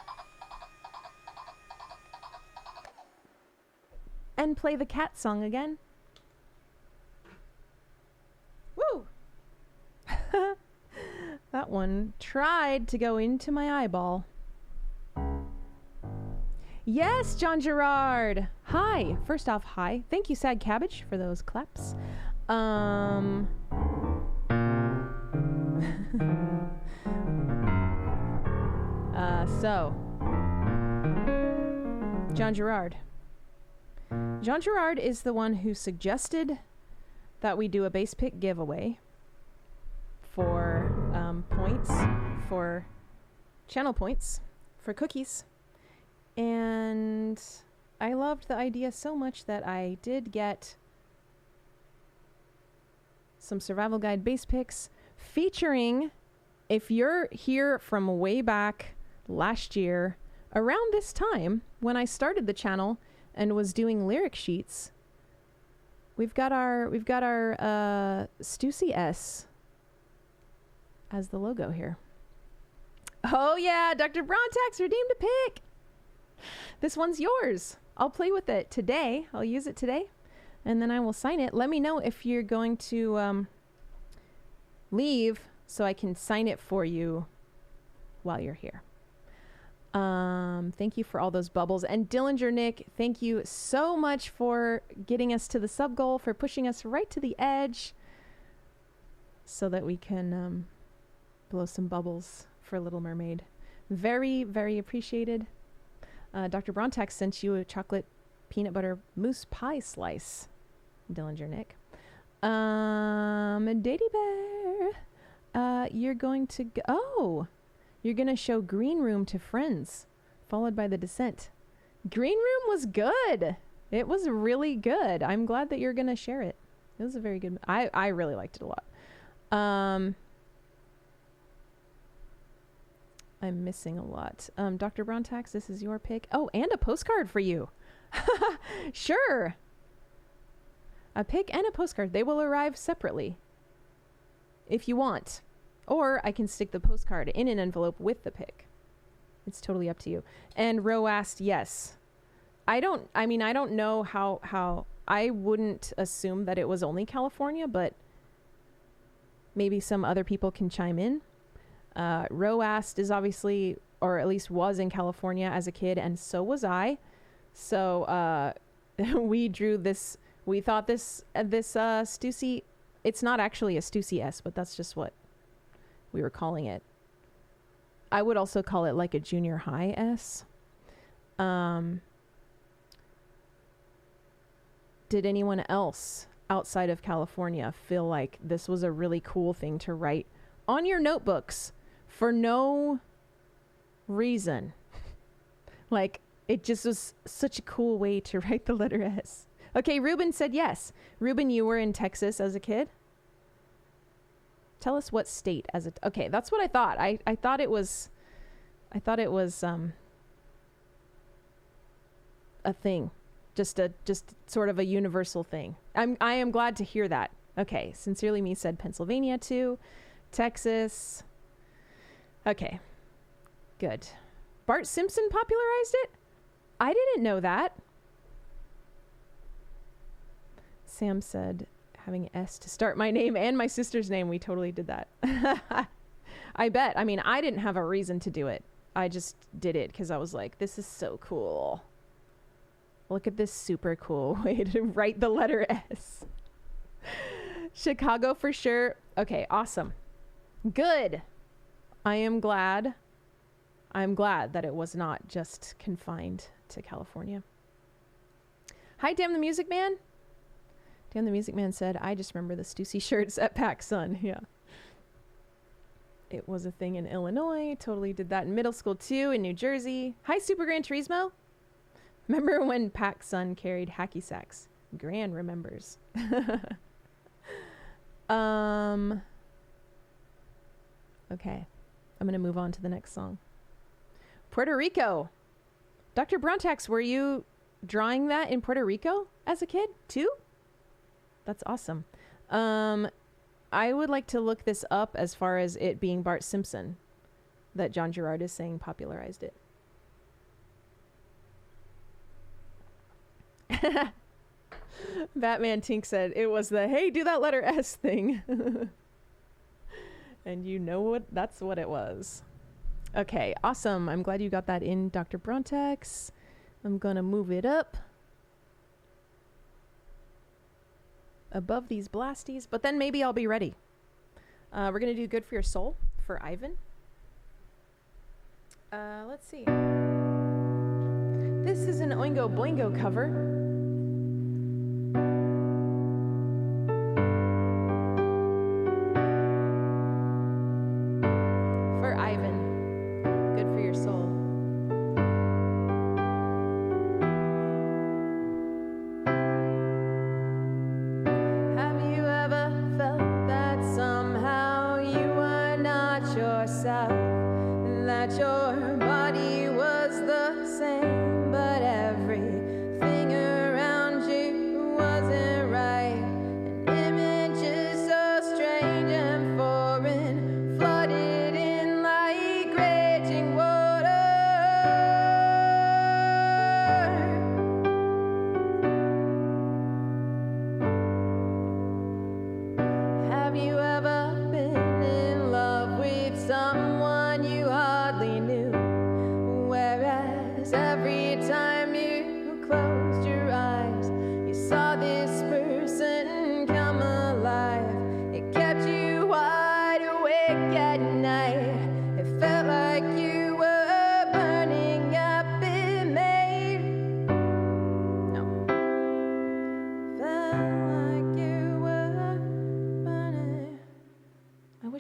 And play the cat song again. Woo! That one tried to go into my eyeball. Yes, John Gerard. Hi. First off, hi. Thank you, Sad Cabbage, for those claps. So, John Gerard. John Gerard is the one who suggested that we do a base pick giveaway for points, for channel points, for cookies. And I loved the idea so much that I did get some survival guide base picks featuring, if you're here from way back last year, around this time when I started the channel and was doing lyric sheets, we've got our Stussy S as the logo here. Oh yeah, Dr. Brontax redeemed a pick. This one's yours. I'll play with it today. I'll use it today, and then I will sign it. Let me know if you're going to leave so I can sign it for you while you're here. Thank you for all those bubbles. And Dillinger Nick, thank you so much for getting us to the sub goal, for pushing us right to the edge so that we can blow some bubbles for Little Mermaid. Very, very appreciated. Dr. Brontax sent you a chocolate peanut butter mousse pie slice, Dillinger Nick. Daddy Bear, you're going to you're going to show Green Room to friends, followed by The Descent. Green Room was good. It was really good. I'm glad that you're going to share it. It was a very good. I really liked it a lot. I'm missing a lot. Dr. Brontax, this is your pick. Oh, and a postcard for you. Sure. A pick and a postcard. They will arrive separately if you want. Or I can stick the postcard in an envelope with the pick. It's totally up to you. And Ro asked, yes. I don't know how I wouldn't assume that it was only California, but maybe some other people can chime in. Roast is obviously, or at least was in California as a kid, and so was I. So we drew this. We thought this Stussy. It's not actually a Stussy S, but that's just what we were calling it. I would also call it like a junior high S. Did anyone else outside of California feel like this was a really cool thing to write on your notebooks for no reason. Like, it just was such a cool way to write the letter S. Okay, Ruben said yes. Ruben, you were in Texas as a kid? Tell us what state as a... Okay, that's what I thought. I thought it was... a thing. Just sort of a universal thing. I am glad to hear that. Okay, Sincerely Me said Pennsylvania too. Texas. Okay, good. Bart Simpson popularized it? I didn't know that. Sam said, having S to start my name and my sister's name. We totally did that. I bet. I mean, I didn't have a reason to do it. I just did it because I was like, this is so cool. Look at this super cool way to write the letter S. Chicago for sure. Okay, awesome. Good. I'm glad that it was not just confined to California. Hi, Damn the Music Man. Damn the Music Man said, I just remember the Stussy shirts at PacSun. Yeah. It was a thing in Illinois. Totally did that in middle school too, in New Jersey. Hi, Super Gran Turismo. Remember when PacSun carried hacky sacks? Gran remembers. Okay. I'm going to move on to the next song. Puerto Rico. Dr. Brontax, were you drawing that in Puerto Rico as a kid too? That's awesome. I would like to look this up as far as it being Bart Simpson that John Gerard is saying popularized it. Batman Tink said it was the hey, do that letter S thing. And you know what? That's what it was. Okay, awesome. I'm glad you got that in, Dr. Brontax. I'm going to move it up above these blasties, but then maybe I'll be ready. We're going to do Good for Your Soul for Ivan. Let's see. This is an Oingo Boingo cover.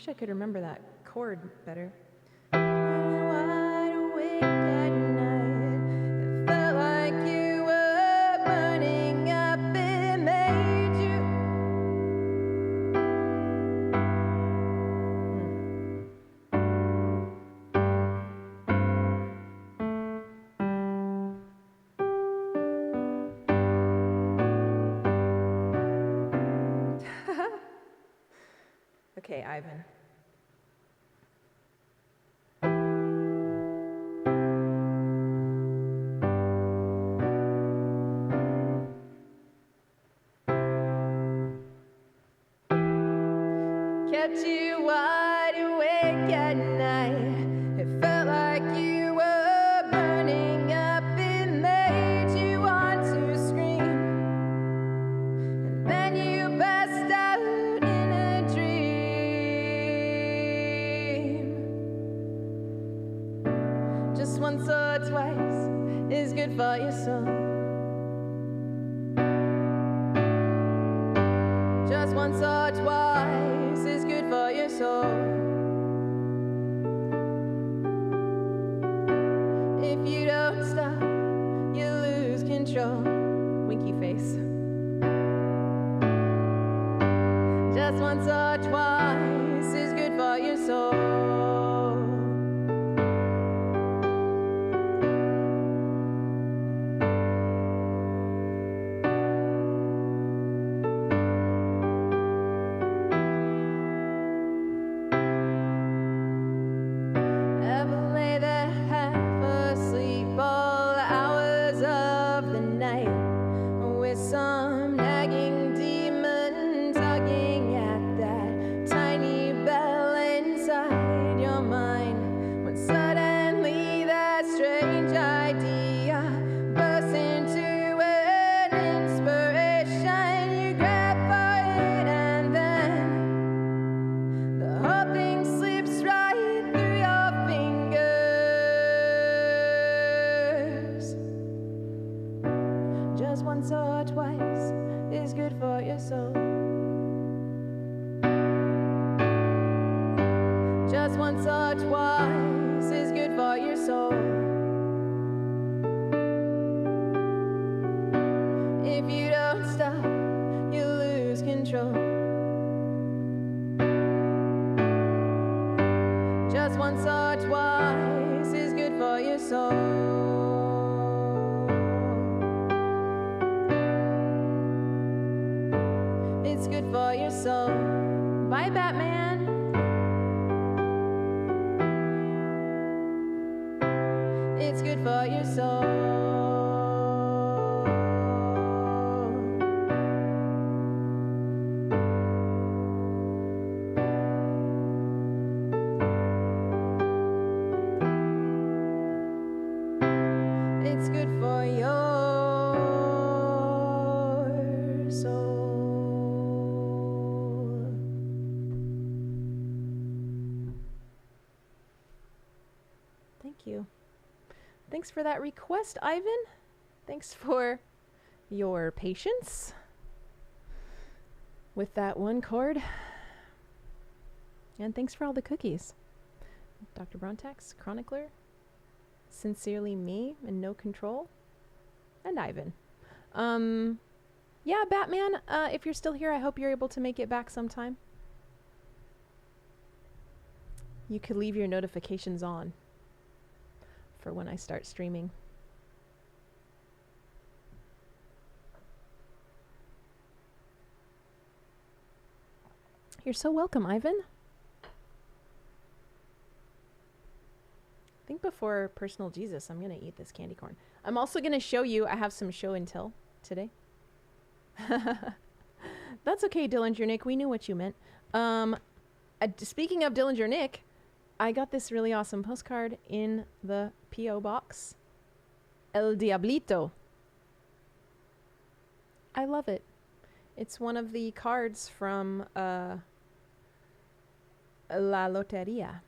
I could remember that chord better. Wide awake at night, it felt like you were burning up, it made you. Okay, Ivan. Kept you wide awake at night. It felt like you were burning up. It made you want to scream. And then you burst out in a dream. Just once or twice is good for your soul. Just once or twice is good for your soul. If you don't stop, you lose control. Winky face. Just once or twice is good for your soul. Ever lay there half asleep all hours of the night with some nagging demon tugging at that tiny bell inside your mind, when suddenly that strange idea bursts into an inspiration. You grab for it and then the whole thing slips right through your fingers. Just once or twice is good for your soul. Just once or twice is good for your soul. If you don't stop, you lose control. Just once or twice is good for your soul. It's good for your soul. Bye, Batman. It's good for your soul. It's good for your soul. Thank you. Thanks for that request, Ivan. Thanks for your patience with that one chord. And thanks for all the cookies. Dr. Brontax, Chronicler, Sincerely Me, and No Control, and Ivan. Yeah, Batman, if you're still here, I hope you're able to make it back sometime. You could leave your notifications on for when I start streaming. You're so welcome, Ivan. I think before Personal Jesus, I'm going to eat this candy corn. I'm also going to show you, I have some show and tell today. That's okay, Dillinger Nick. We knew what you meant. Speaking of Dillinger Nick, I got this really awesome postcard in the P.O. box. El Diablito. I love it. It's one of the cards from La Loteria.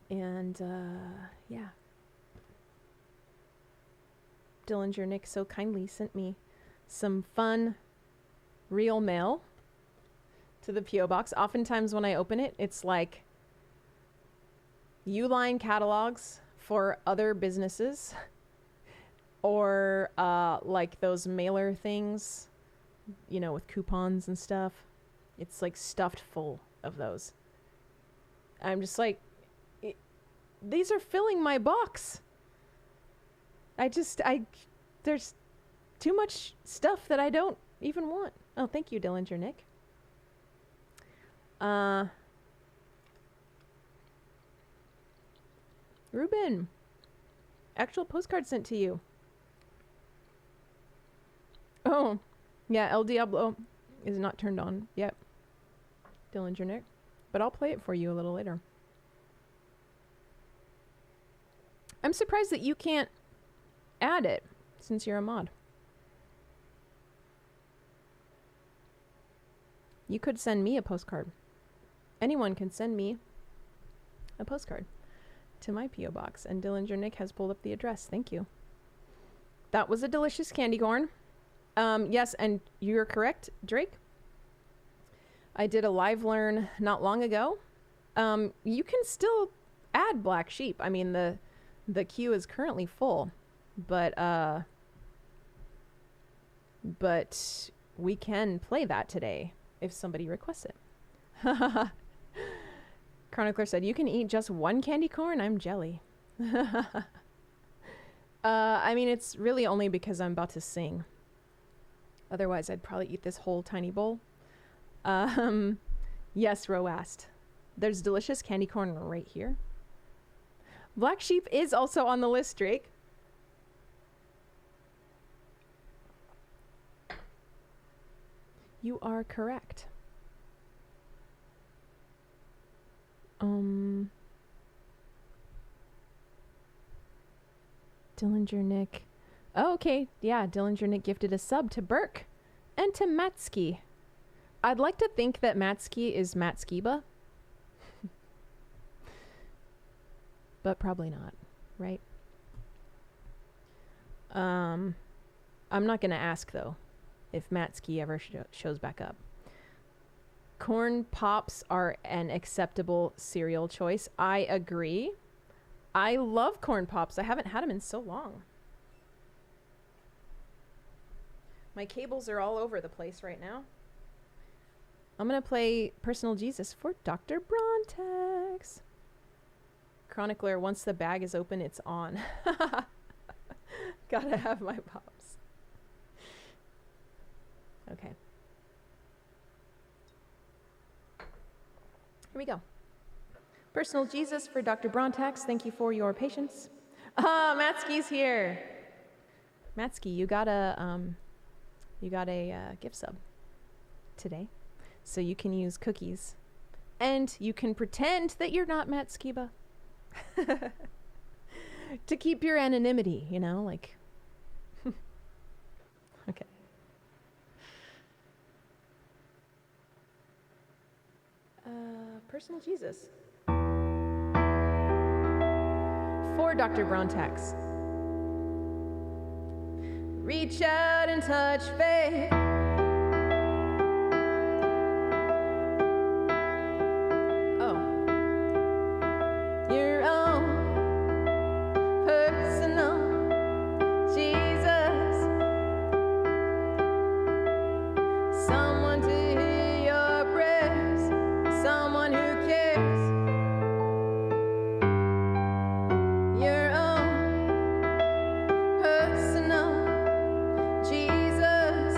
And, yeah. Dillinger Nick so kindly sent me some fun real mail to the P.O. box. Oftentimes when I open it, it's like Uline catalogs for other businesses or like those mailer things, you know, with coupons and stuff. It's like stuffed full of those. I'm just like, these are filling my box. There's too much stuff that I don't even want. Oh, thank you, Dillinger Nick. Ruben, actual postcard sent to you. Oh, yeah, El Diablo is not turned on yet, Dillinger Nick, but I'll play it for you a little later. I'm surprised that you can't add it since you're a mod. You could send me a postcard. Anyone can send me a postcard to my P.O. box. And Dillinger Nick has pulled up the address. Thank you. That was a delicious candy corn. Yes, and you're correct, Drake. I did a live learn not long ago. You can still add Black Sheep. I mean, the The queue is currently full, but we can play that today if somebody requests it. Chronicler said, you can eat just one candy corn? I'm jelly. I mean, it's really only because I'm about to sing. Otherwise, I'd probably eat this whole tiny bowl. Yes, Ro asked. There's delicious candy corn right here. Black sheep is also on the list, Drake. You are correct. Dillinger Nick. Oh, okay. Yeah, Dillinger Nick gifted a sub to Burke and to Matski. I'd like to think that Matski is Matt Skiba. But probably not, right? I'm not going to ask, though, if Matski ever shows back up. Corn Pops are an acceptable cereal choice. I agree. I love Corn Pops. I haven't had them in so long. My cables are all over the place right now. I'm going to play Personal Jesus for Dr. Brontex. Chronicler, once the bag is open, it's on. Gotta have my pops. Okay. Here we go. Personal Jesus for Dr. Brontex. Thank you for your patience. Matski's here. Matski, you got a gift sub today, so you can use cookies, and you can pretend that you're not Matt Skiba to keep your anonymity. You know, like. Okay. Personal Jesus. For Dr. Brontex. Reach out and touch faith. Oh. Your own personal Jesus. Someone to hear your prayers. Someone who cares. Your own personal Jesus.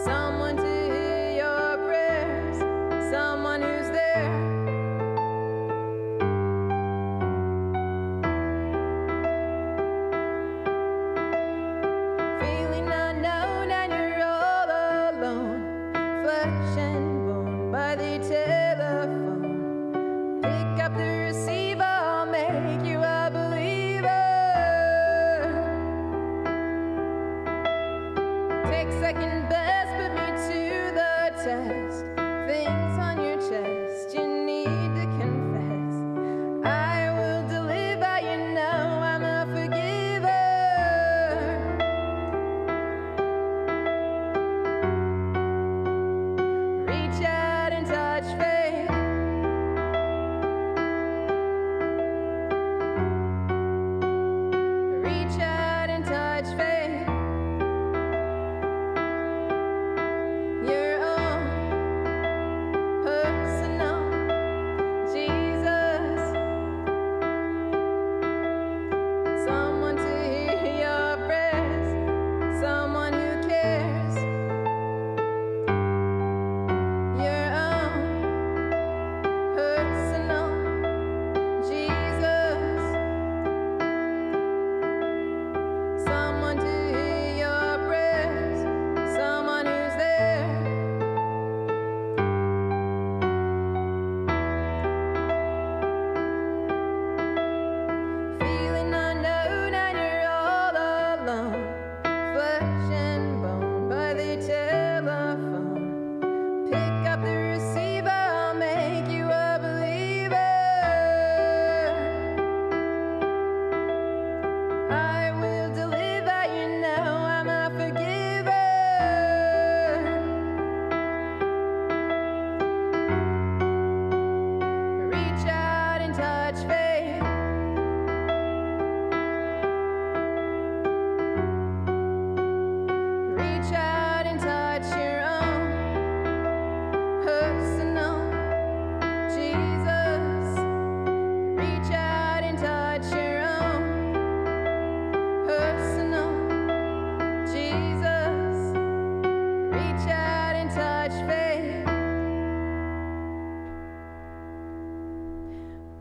Someone to hear your prayers. Someone who's there. Feeling unknown and you're all alone. Flesh and bone by the telephone. Pick up the receiver, I'll make you a believer. Take second best, put me to the test. Things on your chest you need to confess. I will deliver, you know I'm a forgiver. Reach out and touch faith. Reach out and touch faith.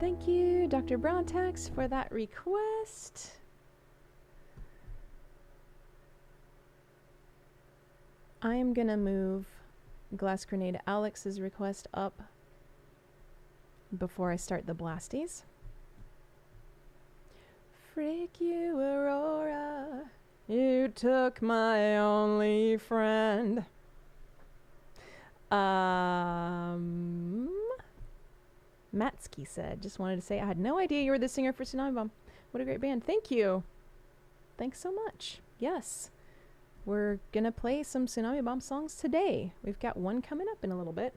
Thank you, Dr. Browntax, for that request. I am gonna move Glass Grenade Alex's request up before I start the blasties. Freak you, Aurora, you took my only friend. Matsky said, just wanted to say, I had no idea you were the singer for Tsunami Bomb. What a great band. Thank you. Thanks so much. Yes. We're going to play some Tsunami Bomb songs today. We've got one coming up in a little bit.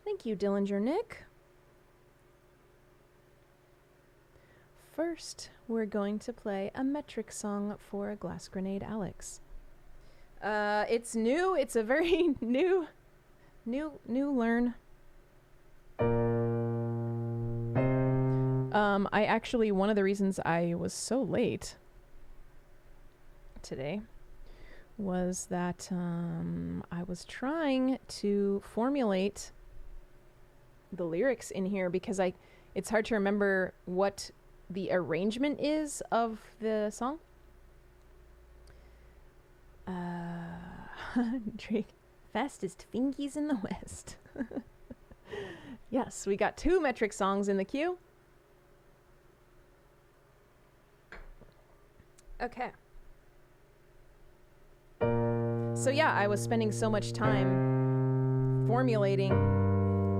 Thank you, Dillinger Nick. First, we're going to play a metric song for Glass Grenade Alex. It's new. It's a very new learn. I actually, one of the reasons I was so late today was that I was trying to formulate the lyrics in here because it's hard to remember what the arrangement is of the song. Drake, fastest fingies in the West. Yes, we got 2 metric songs in the queue. Okay. So yeah, I was spending so much time formulating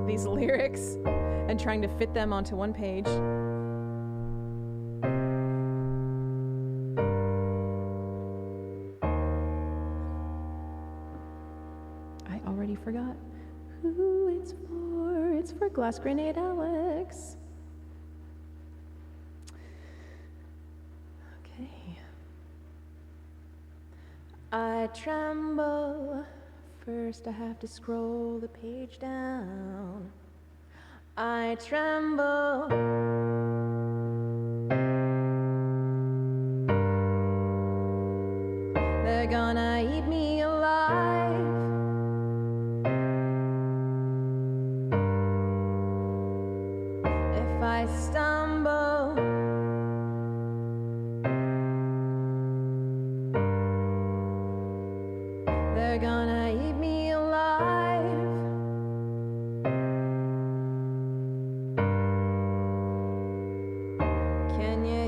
these lyrics and trying to fit them onto one page. Forgot who it's for. It's for Glass Grenade Alex. Okay. I tremble. First I have to scroll the page down. I tremble. They're gonna eat me alive. I stumble. They're gonna eat me alive. Can you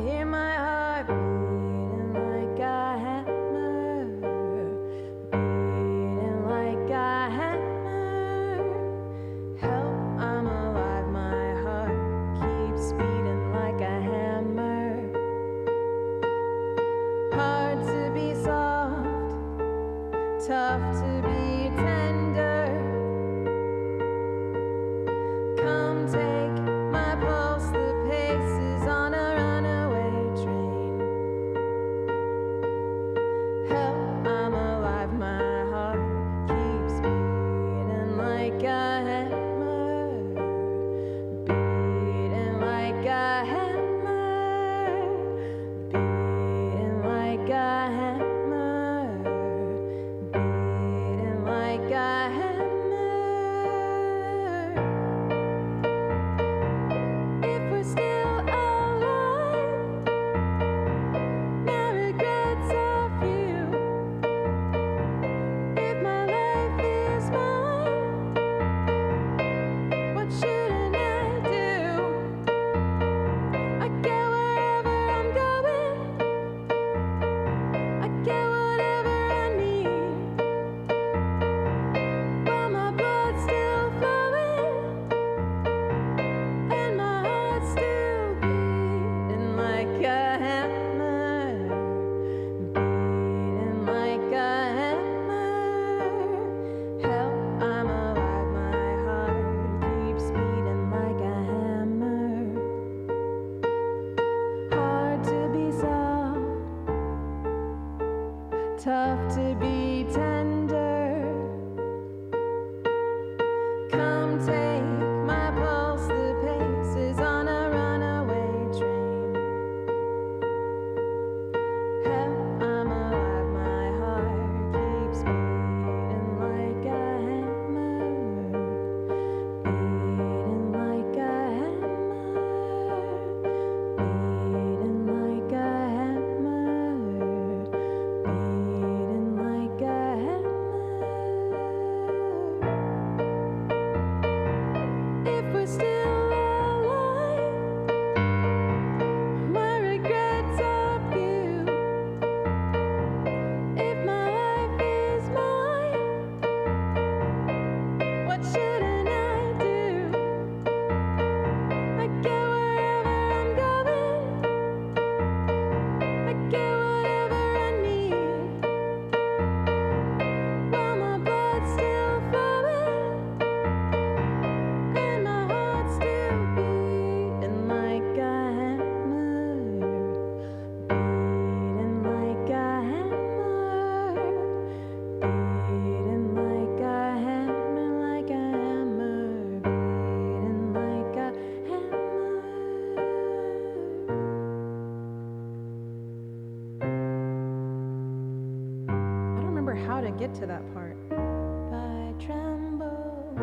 to that part. I tremble.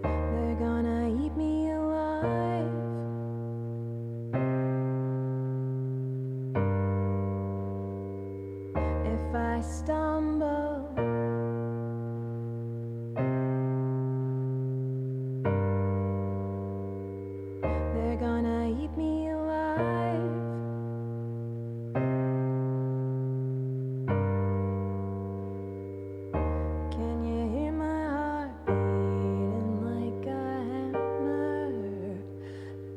They're gonna eat me alive. If I stumble, they're gonna eat me alive. Can you hear my heart beating like a hammer?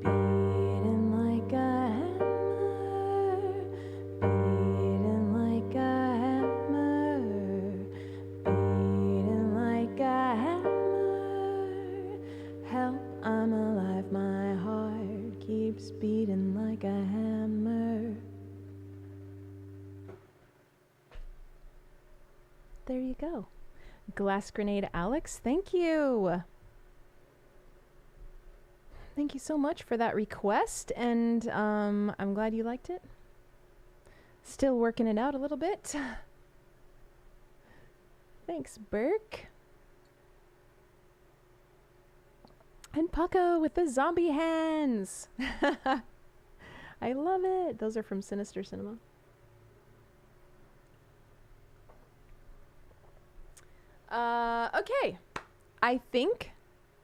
Beating like a hammer. Beating like a hammer. Beating like a hammer. Help, I'm alive, my heart keeps beating like a hammer. There you go. Glass Grenade Alex, thank you. Thank you so much for that request, and I'm glad you liked it. Still working it out a little bit. Thanks, Burke. And Paco with the zombie hands. I love it. Those are from Sinister Cinema. Okay. I think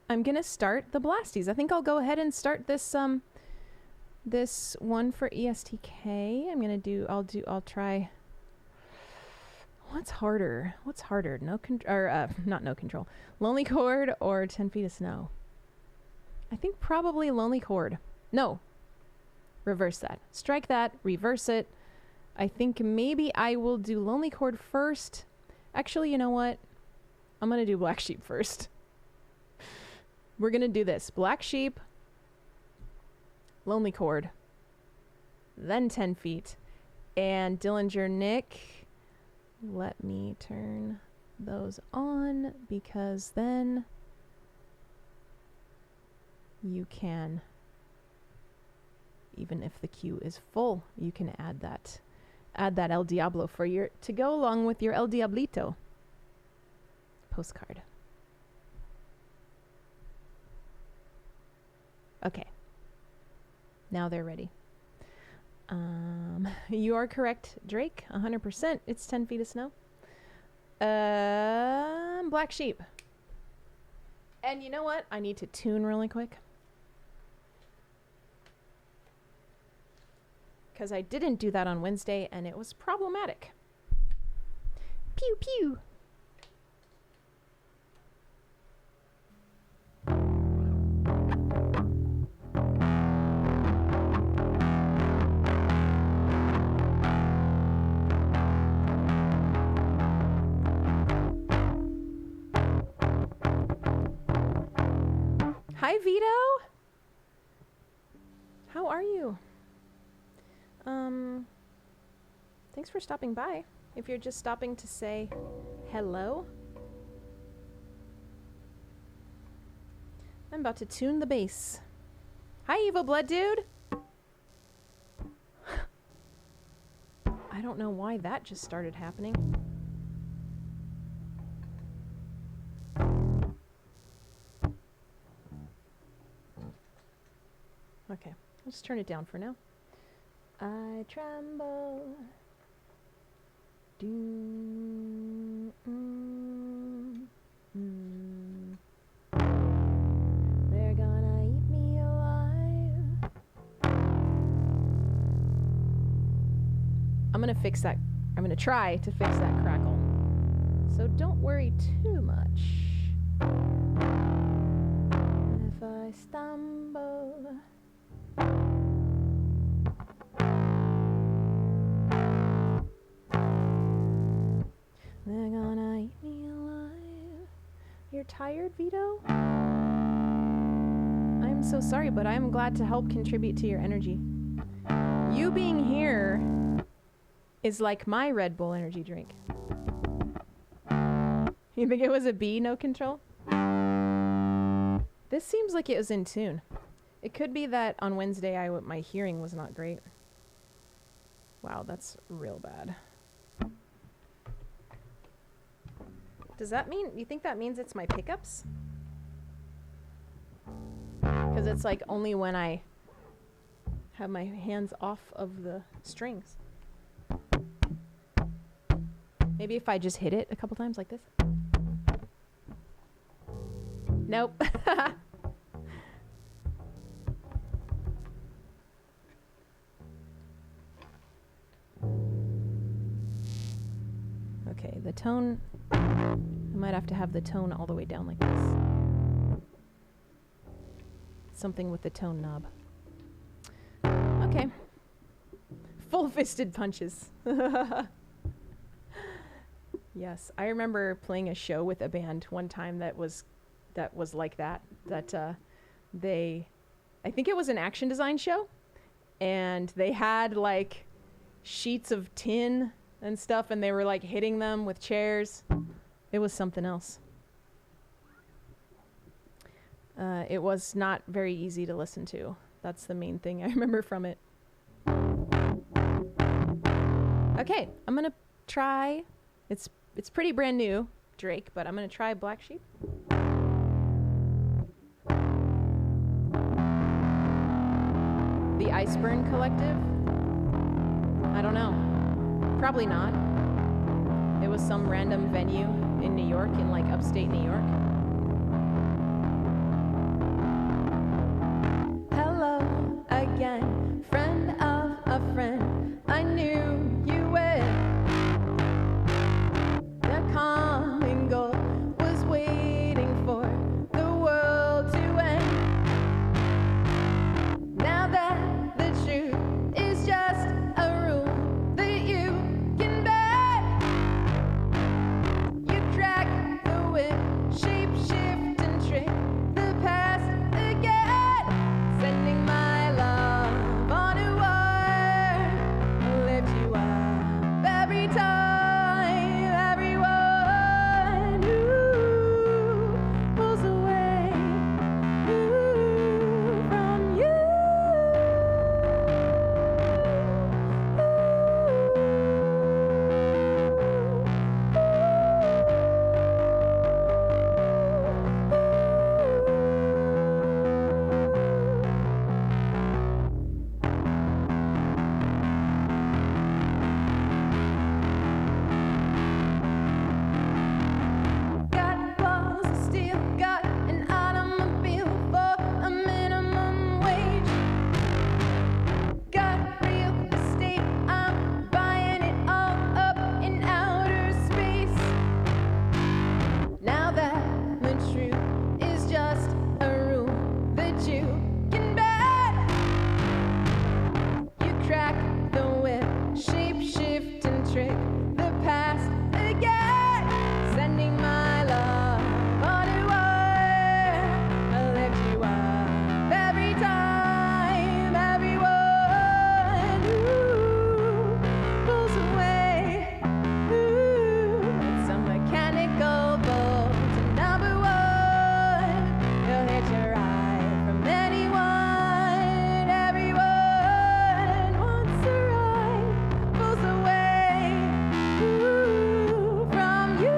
I'm gonna start the Blasties. I think I'll go ahead and start this this one for ESTK. I'll try. What's harder? Not No Control. Lonely Chord or 10 Feet of Snow? I think probably Lonely Chord. No. Reverse that. Strike that, reverse it. I think maybe I will do Lonely Chord first. Actually, you know what? I'm going to do Black Sheep first. We're going to do this. Black Sheep, Lonely Chord, then 10 Feet. And Dillinger Nick, let me turn those on, because then you can, even if the queue is full, you can add that El Diablo to go along with your El Diablito postcard. Okay. Now they're ready. You are correct, Drake. 100%. It's 10 Feet of Snow. Black Sheep. And you know what? I need to tune really quick. Because I didn't do that on Wednesday, and it was problematic. Pew, pew. Hi, Vito. How are you? Thanks for stopping by. If you're just stopping to say hello. I'm about to tune the bass. Hi, Evil Blood Dude. I don't know why that just started happening. Okay, I'll just turn it down for now. I tremble. They're gonna eat me alive. I'm gonna fix that. I'm gonna try to fix that crackle. So don't worry too much. If I stumble, they're gonna eat me alive. You're tired, Vito? I'm so sorry, but I'm glad to help contribute to your energy. You being here is like my Red Bull energy drink. You think it was a B, No Control? This seems like it was in tune. It could be that on Wednesday my hearing was not great. Wow, that's real bad. Does that mean, you think that means it's my pickups? Because it's like only when I have my hands off of the strings. Maybe if I just hit it a couple times like this. Nope. Okay, the tone, I might have to have the tone all the way down like this. Something with the tone knob. Okay. Full-fisted punches. Yes, I remember playing a show with a band one time that was like that. I think it was an action design show, and they had like sheets of tin and stuff, and they were like hitting them with chairs. It was something else. It was not very easy to listen to. That's the main thing I remember from it. Okay, I'm gonna try. It's pretty brand new, Drake, but I'm gonna try Black Sheep. The Iceburn Collective? I don't know. Probably not. It was some random venue in New York, in like upstate New York. Hello again, friend of a friend. I knew you would. The common goal was waiting for the world to end. Now that the truth is just a rule that you can bend, you crack the whip, shape shift and trick the past again, sending my love on a wire, lift you up every time, everyone who pulls away from you. Got balls of steel, got an automobile for a minimum wage. Got real estate, I'm buying it all up in outer space. Now that the truth is just a rule that you can bend, you crack the whip, shape shift and trick the past again, sending my love on a wire. I lift you up every time, everyone who pulls away. It's a mechanical bolt to number one. You'll hit your ride from anyone. Everyone wants a ride, pulls away from you.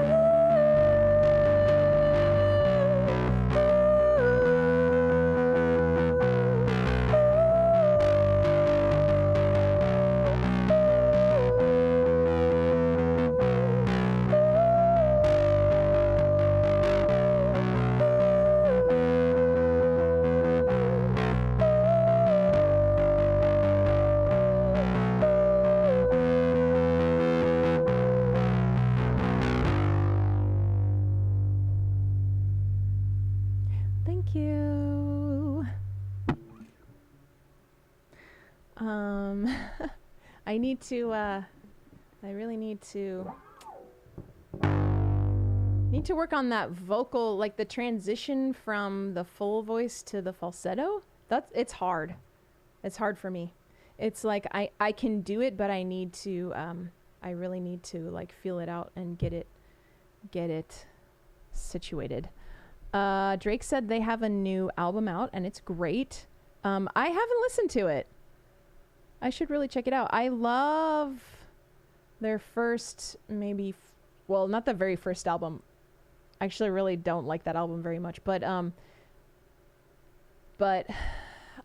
Thank you. I need to, I really need to work on that vocal, like the transition from the full voice to the falsetto. It's hard. It's hard for me. It's like, I can do it, but I need to, I really need to like feel it out and get it situated. Drake said they have a new album out and it's great. I haven't listened to it. I should really check it out. I love their first, well, not the very first album. I actually really don't like that album very much, but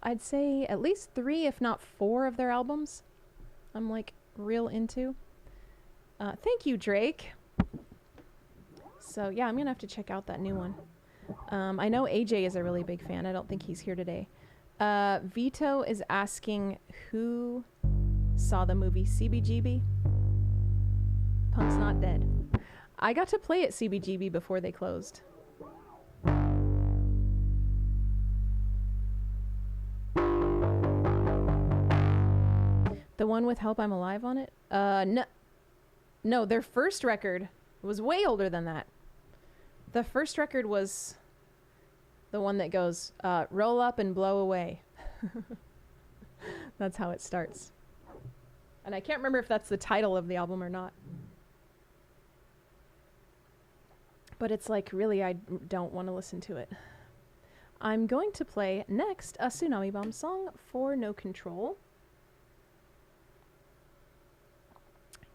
I'd say at least 3, if not 4 of their albums I'm like real into. Thank you, Drake. So yeah, I'm gonna have to check out that new one. I know AJ is a really big fan. I don't think he's here today. Vito is asking who saw the movie CBGB. Punk's Not Dead. I got to play at CBGB before they closed. The one with Help I'm Alive on it? No, their first record was way older than that. The first record was the one that goes, roll up and blow away. That's how it starts. And I can't remember if that's the title of the album or not. But it's like, really, I don't want to listen to it. I'm going to play next a Tsunami Bomb song for No Control.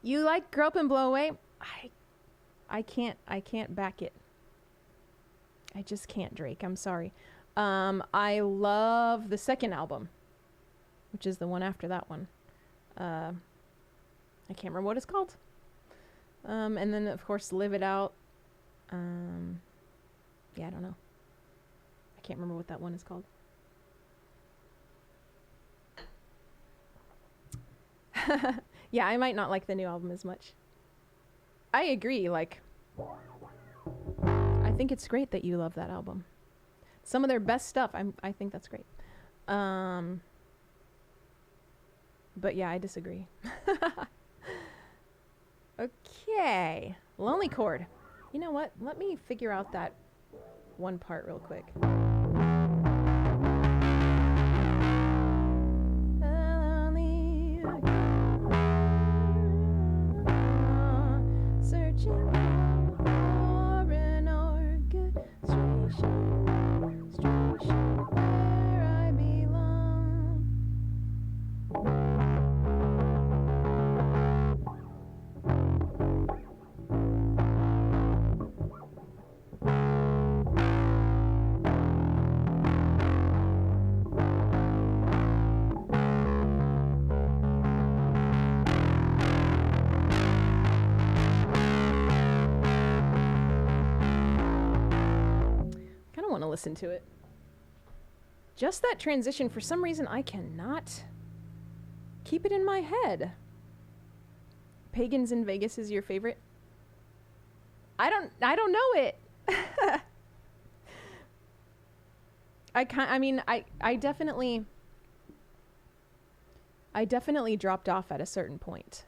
You like Grow Up and Blow Away? I can't back it. I just can't, Drake. I'm sorry. I love the second album, which is the one after that one. I can't remember what it's called. And then, of course, Live It Out. Yeah, I don't know. I can't remember what that one is called. Yeah, I might not like the new album as much. I agree, like, I think it's great that you love that album. Some of their best stuff, I think that's great. But yeah, I disagree. Okay, Lonely Chord. You know what? Let me figure out that one part real quick. Searching for an orchestration where I belong. Listen to it. Just that transition, for some reason I cannot keep it in my head. Pagans in Vegas is your favorite? I don't know it. I definitely dropped off at a certain point.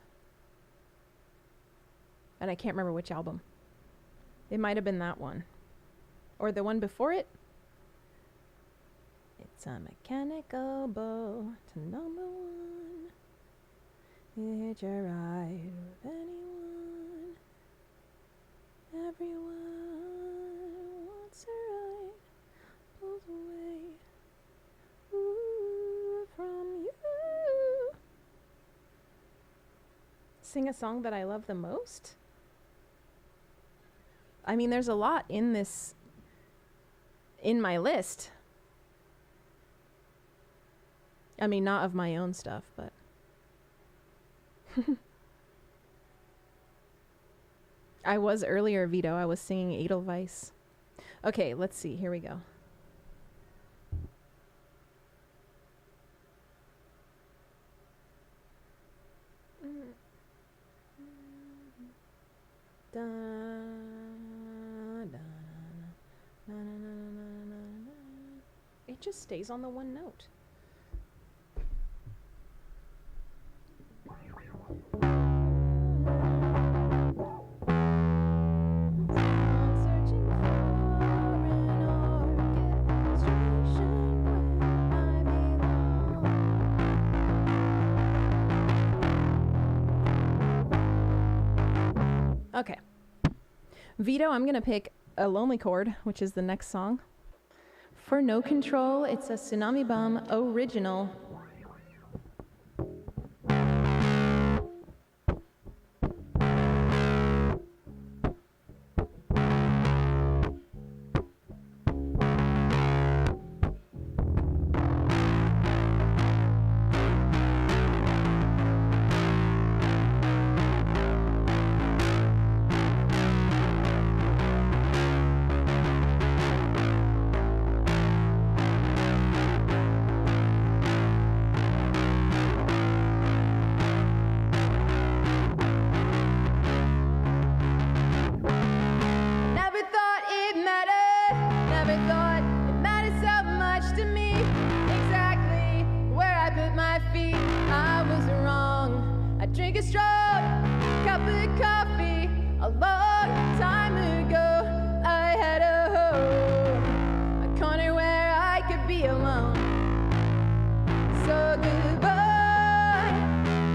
And I can't remember which album. It might have been that one. Or the one before it. It's a mechanical bow to number 1. Hitch a ride with anyone. Everyone wants a ride. Pulls away. Ooh, from you. Sing a song that I love the most? I mean, there's a lot in this, in my list. I mean, not of my own stuff, but I was earlier, Vito. I was singing Edelweiss. Okay, let's see. Here we go. Da, da, na, na, na, na, na, na. It just stays on the one note. Okay. Vito, I'm going to pick a Lonely Chord, which is the next song. For No Control, it's a Tsunami Bomb original. strong cup of coffee a long time ago. I had a home, a corner where I could be alone. So goodbye,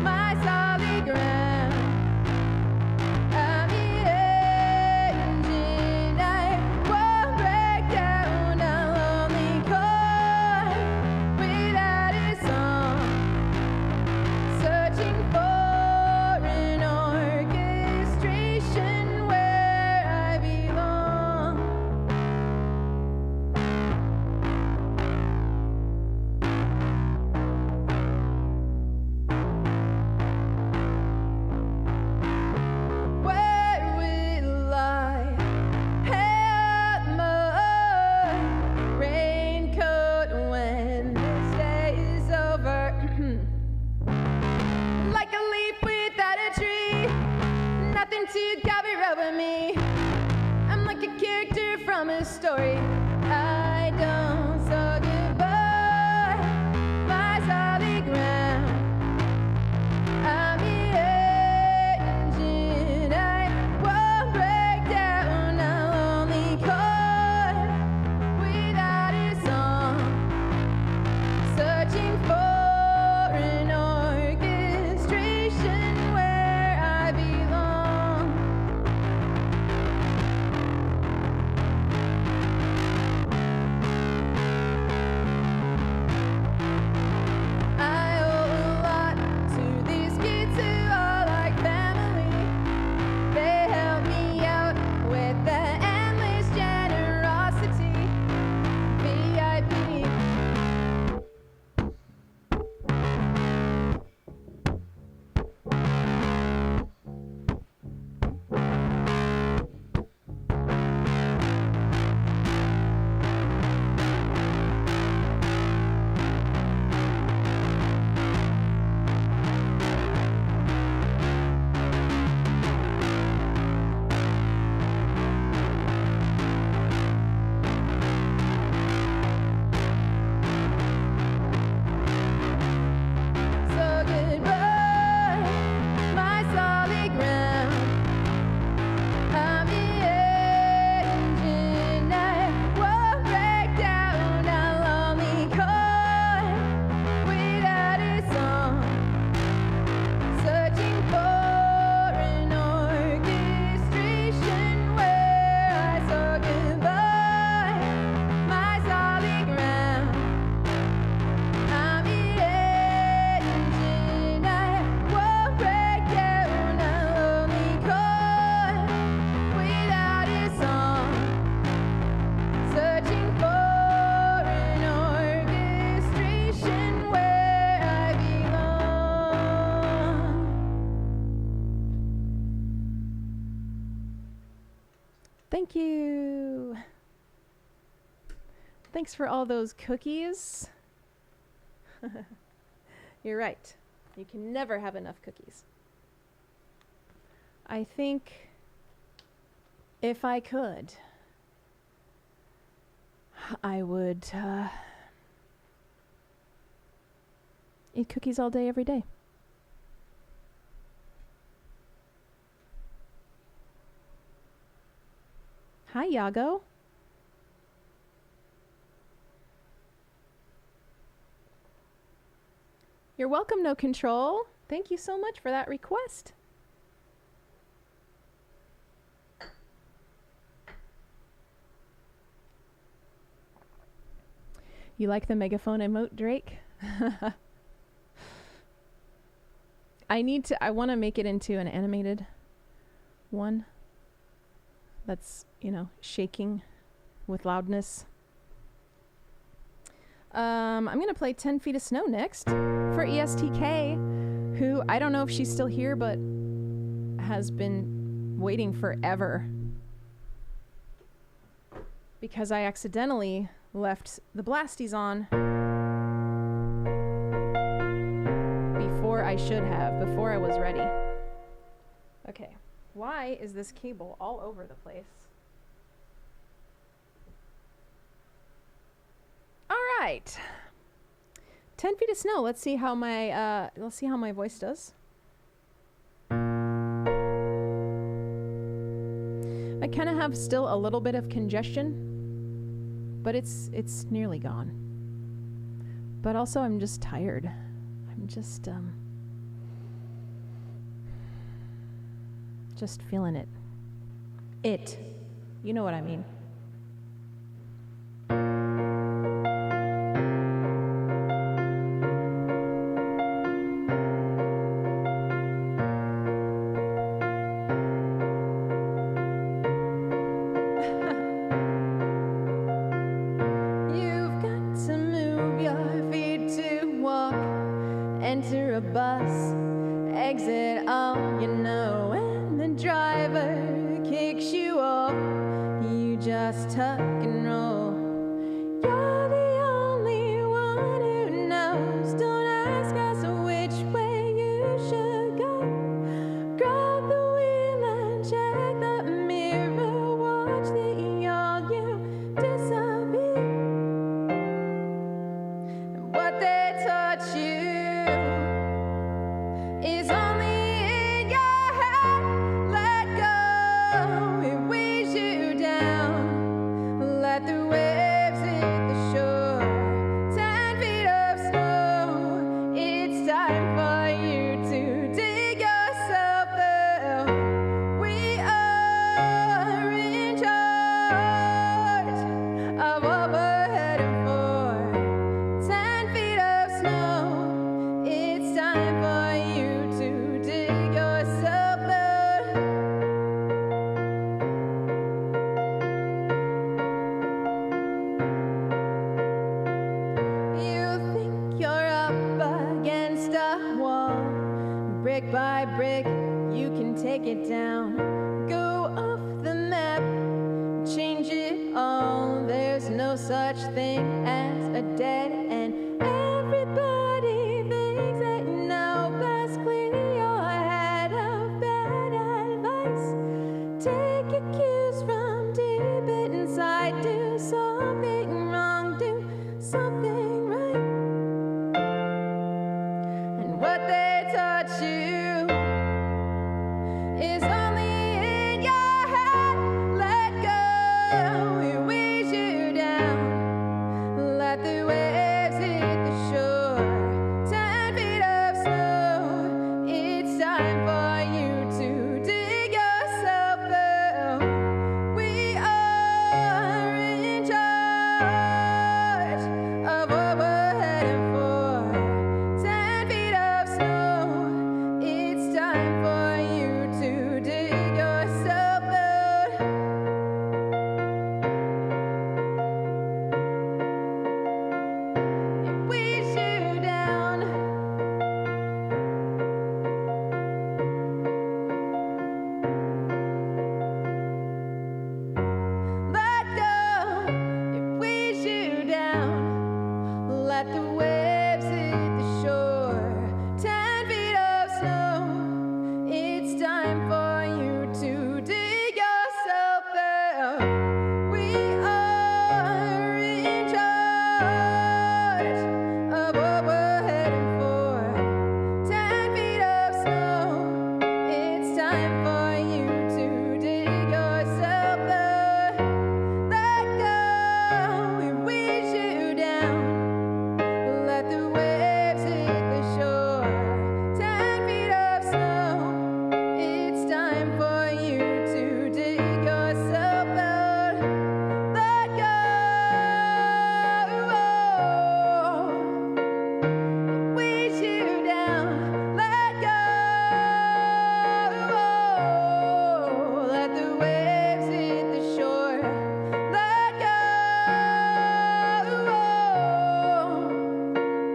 my solid ground. I'm the engine, I won't break down. A lonely car without a song, searching for an orchestration where I belong. Where will I have my raincoat when this day is over? Like a leaf without a tree, nothing to cover over me. I'm like a character from a story I don't. So goodbye, my solid ground. I'm the engine, I won't break down. A lonely car without a song, searching for an orchestration where I belong. I owe a lot to these kids who are like family. They help me out with the endless generosity. VIP. So goodbye, my solid ground. I'm the engine, I won't break down. A lonely car without a song, searching for an orchestration where I saw goodbye, my solid ground. I'm the engine, I won't break down. A lonely car without a song, searching for an orchestration where I belong. Thank you. Thanks for all those cookies. You're right. You can never have enough cookies. I think if I could, I would eat cookies all day, every day. Hi, Yago. You're welcome, No Control. Thank you so much for that request. You like the megaphone emote, Drake? I want to make it into an animated one that's, shaking with loudness. I'm going to play 10 Feet of Snow next for ESTK, who I don't know if she's still here, but has been waiting forever because I accidentally left the Blasties on before I should have, before I was ready. Okay, why is this cable all over the place? All right. 10 Feet of Snow. Let's see how my voice does. I kind of have still a little bit of congestion, but it's nearly gone. But also I'm just tired. I'm just feeling it. You know what I mean. You've got to move your feet to walk, enter a bus, exit all you know, and the driver kicks you off. You just tuck and roll. You're the only one who knows. Don't ask us which way you should go. Grab the wheel and check the mirror. Watch the all you disappear. And what they taught you is only in your head. Let go, it weighs you down. Let the waves hit the shore. 10 feet of snow. It's time for you to dig yourself out. We are in charge of what we're heading for. 10 feet of snow. It's time for you to dig yourself out. You think you're up against a wall. Brick by brick, you can take it down. Go off the map, change it all. There's no such thing as a dead end. Everybody thinks that you know best. Clear your head of bad advice. Take your cues from deep inside. Do something wrong, do something right. And what they taught you is only in your head. Let go, it weighs you down. Let the waves hit the shore. 10 feet of snow. It's time for you to dig yourself out. We are in charge of what we're heading for. 10 feet of snow. It's time for you to dig yourself out. It weighs you down. Let go, it weighs you down. Let the waves hit the shore. 10 feet of snow. It's time for you to dig yourself out. We are in charge of what we're heading for. 10 feet of snow. It's time for you to dig yourself out. Let go, it weighs you down. Let the waves hit the shore. 10 feet of snow. It's time for you to dig yourself out. Let go, it weighs you down. Let go, let the waves hit the shore. Let go,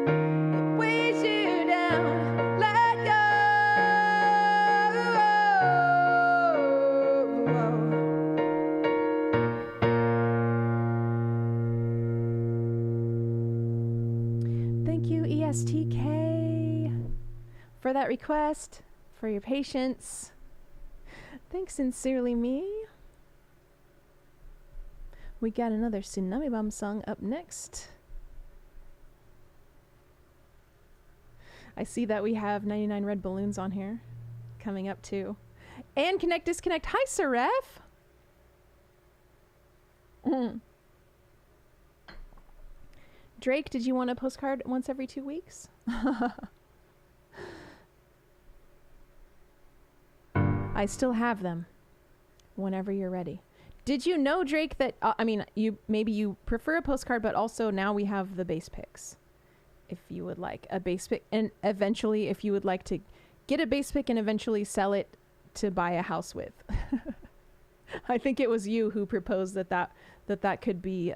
it weighs you down. Let go. Thank you, ESTK, for that request, for your patience. Thanks sincerely, me. We got another Tsunami Bomb song up next. I see that we have 99 Red Balloons on here coming up too. And Connect Disconnect. Hi, Seraph. Drake, did you want a postcard once every 2 weeks? I still have them whenever you're ready. Did you know, Drake, that, you prefer a postcard, but also now we have the base picks. If you would like a base pick, and eventually if you would like to get a base pick and eventually sell it to buy a house with. I think it was you who proposed that could be,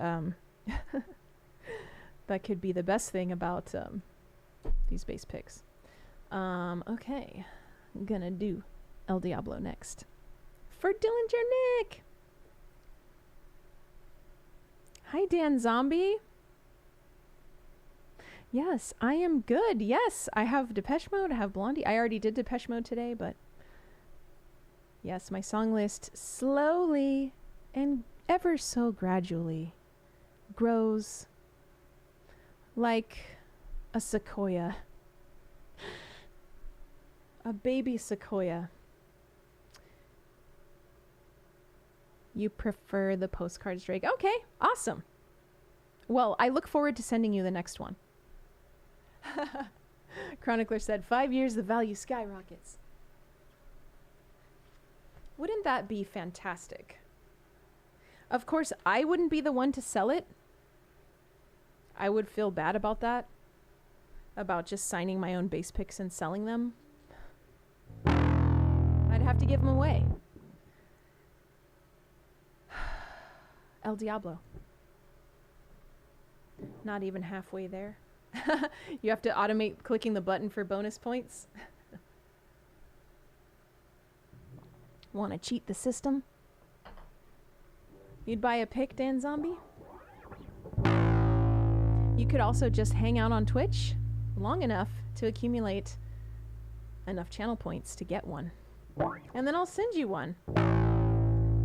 that could be the best thing about these base picks. Okay, I'm gonna do El Diablo next. For Dillinger Nick! Hi, Dan Zombie. Yes, I am good. Yes, I have Depeche Mode. I have Blondie. I already did Depeche Mode today, but yes, my song list slowly and ever so gradually grows like a sequoia. A baby sequoia. You prefer the postcards, Drake? Okay, awesome. Well, I look forward to sending you the next one. Chronicler said, 5 years, the value skyrockets. Wouldn't that be fantastic? Of course, I wouldn't be the one to sell it. I would feel bad about that. About just signing my own base picks and selling them. I'd have to give them away. El Diablo. Not even halfway there. You have to automate clicking the button for bonus points. Want to cheat the system? You'd buy a pick, Dan Zombie? You could also just hang out on Twitch long enough to accumulate enough channel points to get one. And then I'll send you one.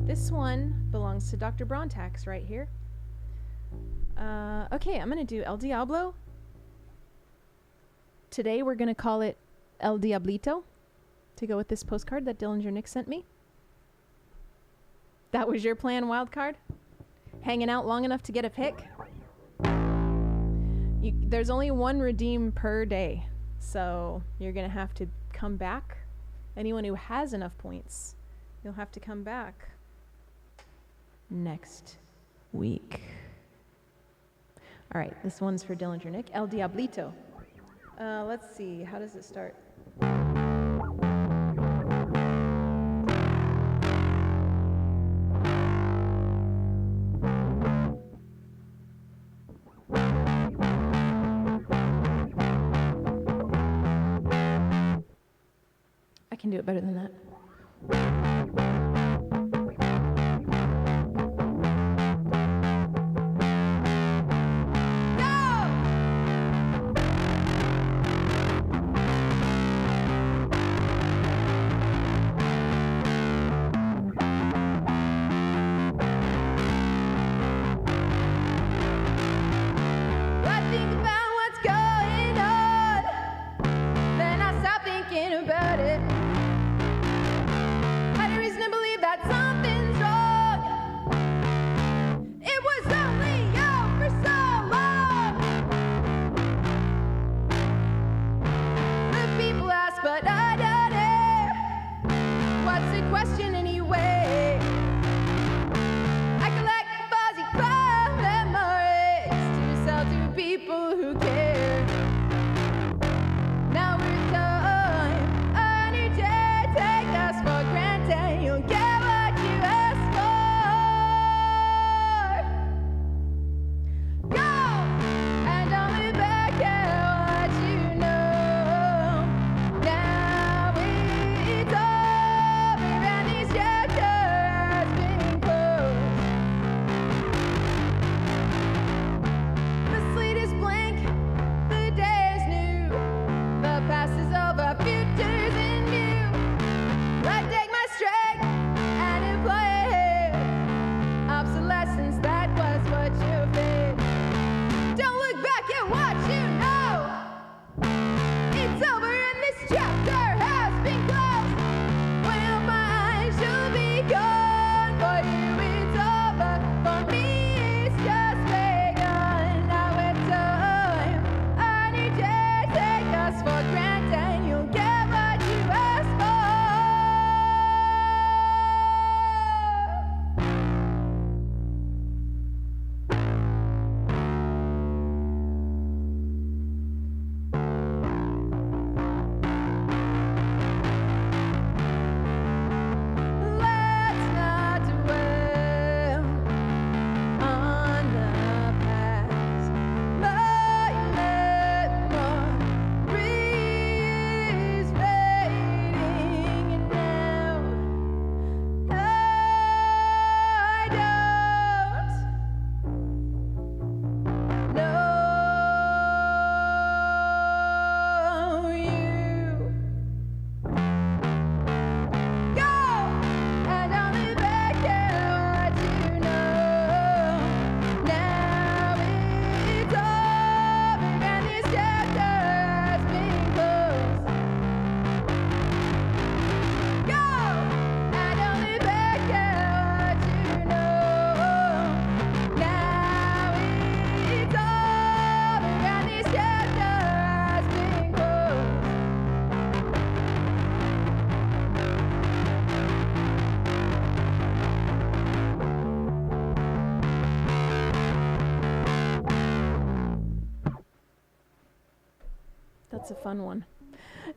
This one belongs to Dr. Brontax right here. Okay, I'm going to do El Diablo. Today we're going to call it El Diablito to go with this postcard that Dillinger Nick sent me. That was your plan, Wildcard? Hanging out long enough to get a pick? There's only one redeem per day, so you're going to have to come back. Anyone who has enough points, you'll have to come back next week. All right, this one's for Dillinger Nick. El Diablito. Let's see, how does it start? I can do it better than that. That's a fun one.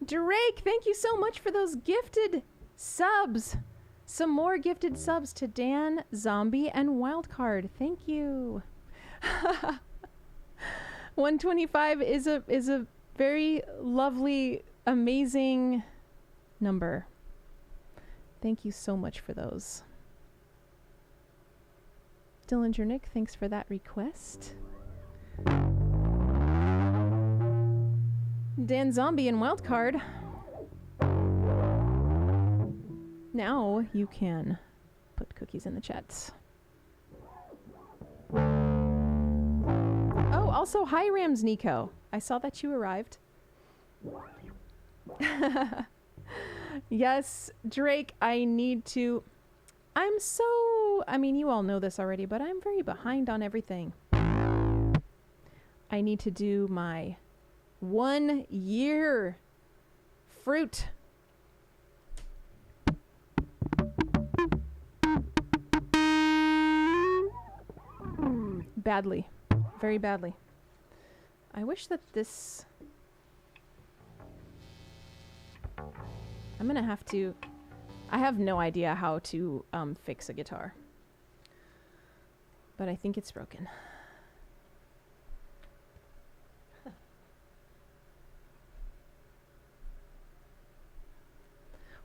Drake, thank you so much for those gifted subs. Some more gifted subs to Dan, Zombie, and Wildcard. Thank you. 125 is a very lovely, amazing number. Thank you so much for those. Dillinger Nick, thanks for that request. Dan Zombie and Wildcard. Now you can put cookies in the chats. Oh, also, hi Rams Nico. I saw that you arrived. Yes, Drake, I need to... I mean, you all know this already, but I'm very behind on everything. I need to do my 1 year fruit. Badly. Very badly. I wish that this... I'm gonna have to... I have no idea how to fix a guitar. But I think it's broken.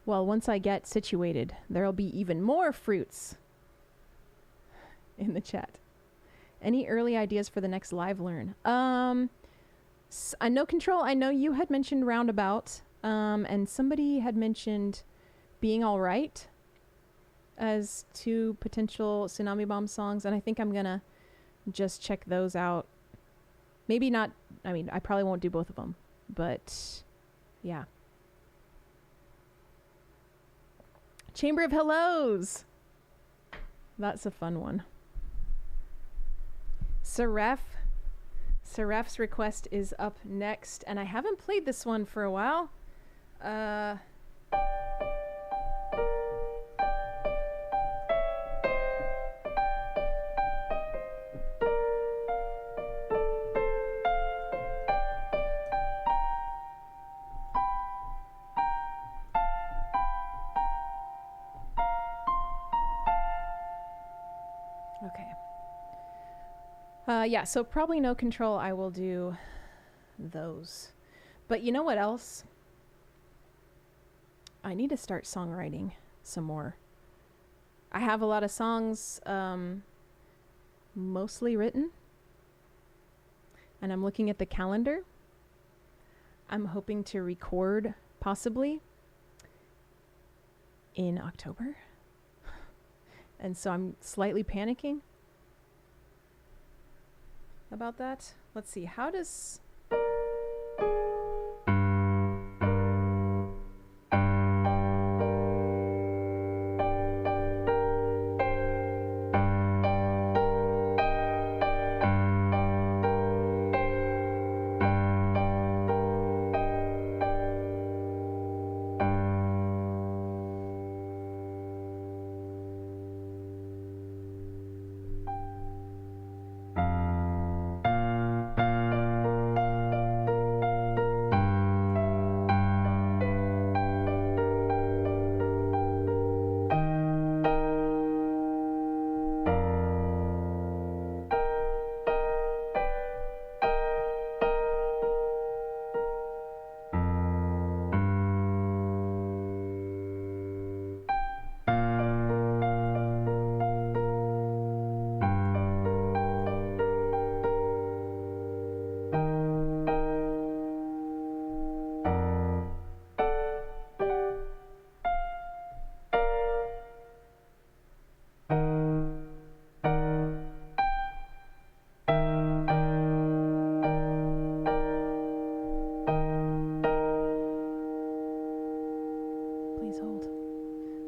Well, once I get situated, there'll be even more fruits in the chat. Any early ideas for the next live learn? No Control, I know you had mentioned Roundabout, and somebody had mentioned Being Alright as 2 potential Tsunami Bomb songs, and I think I'm gonna just check those out. Maybe not, I mean, I probably won't do both of them, but yeah. Chamber of Hellos! That's a fun one. Seraph's request is up next, and I haven't played this one for a while. Yeah, so probably No Control, I will do those. But you know what else? I need to start songwriting some more. I have a lot of songs mostly written. And I'm looking at the calendar. I'm hoping to record possibly in October. And so I'm slightly panicking about that. Let's see, how does...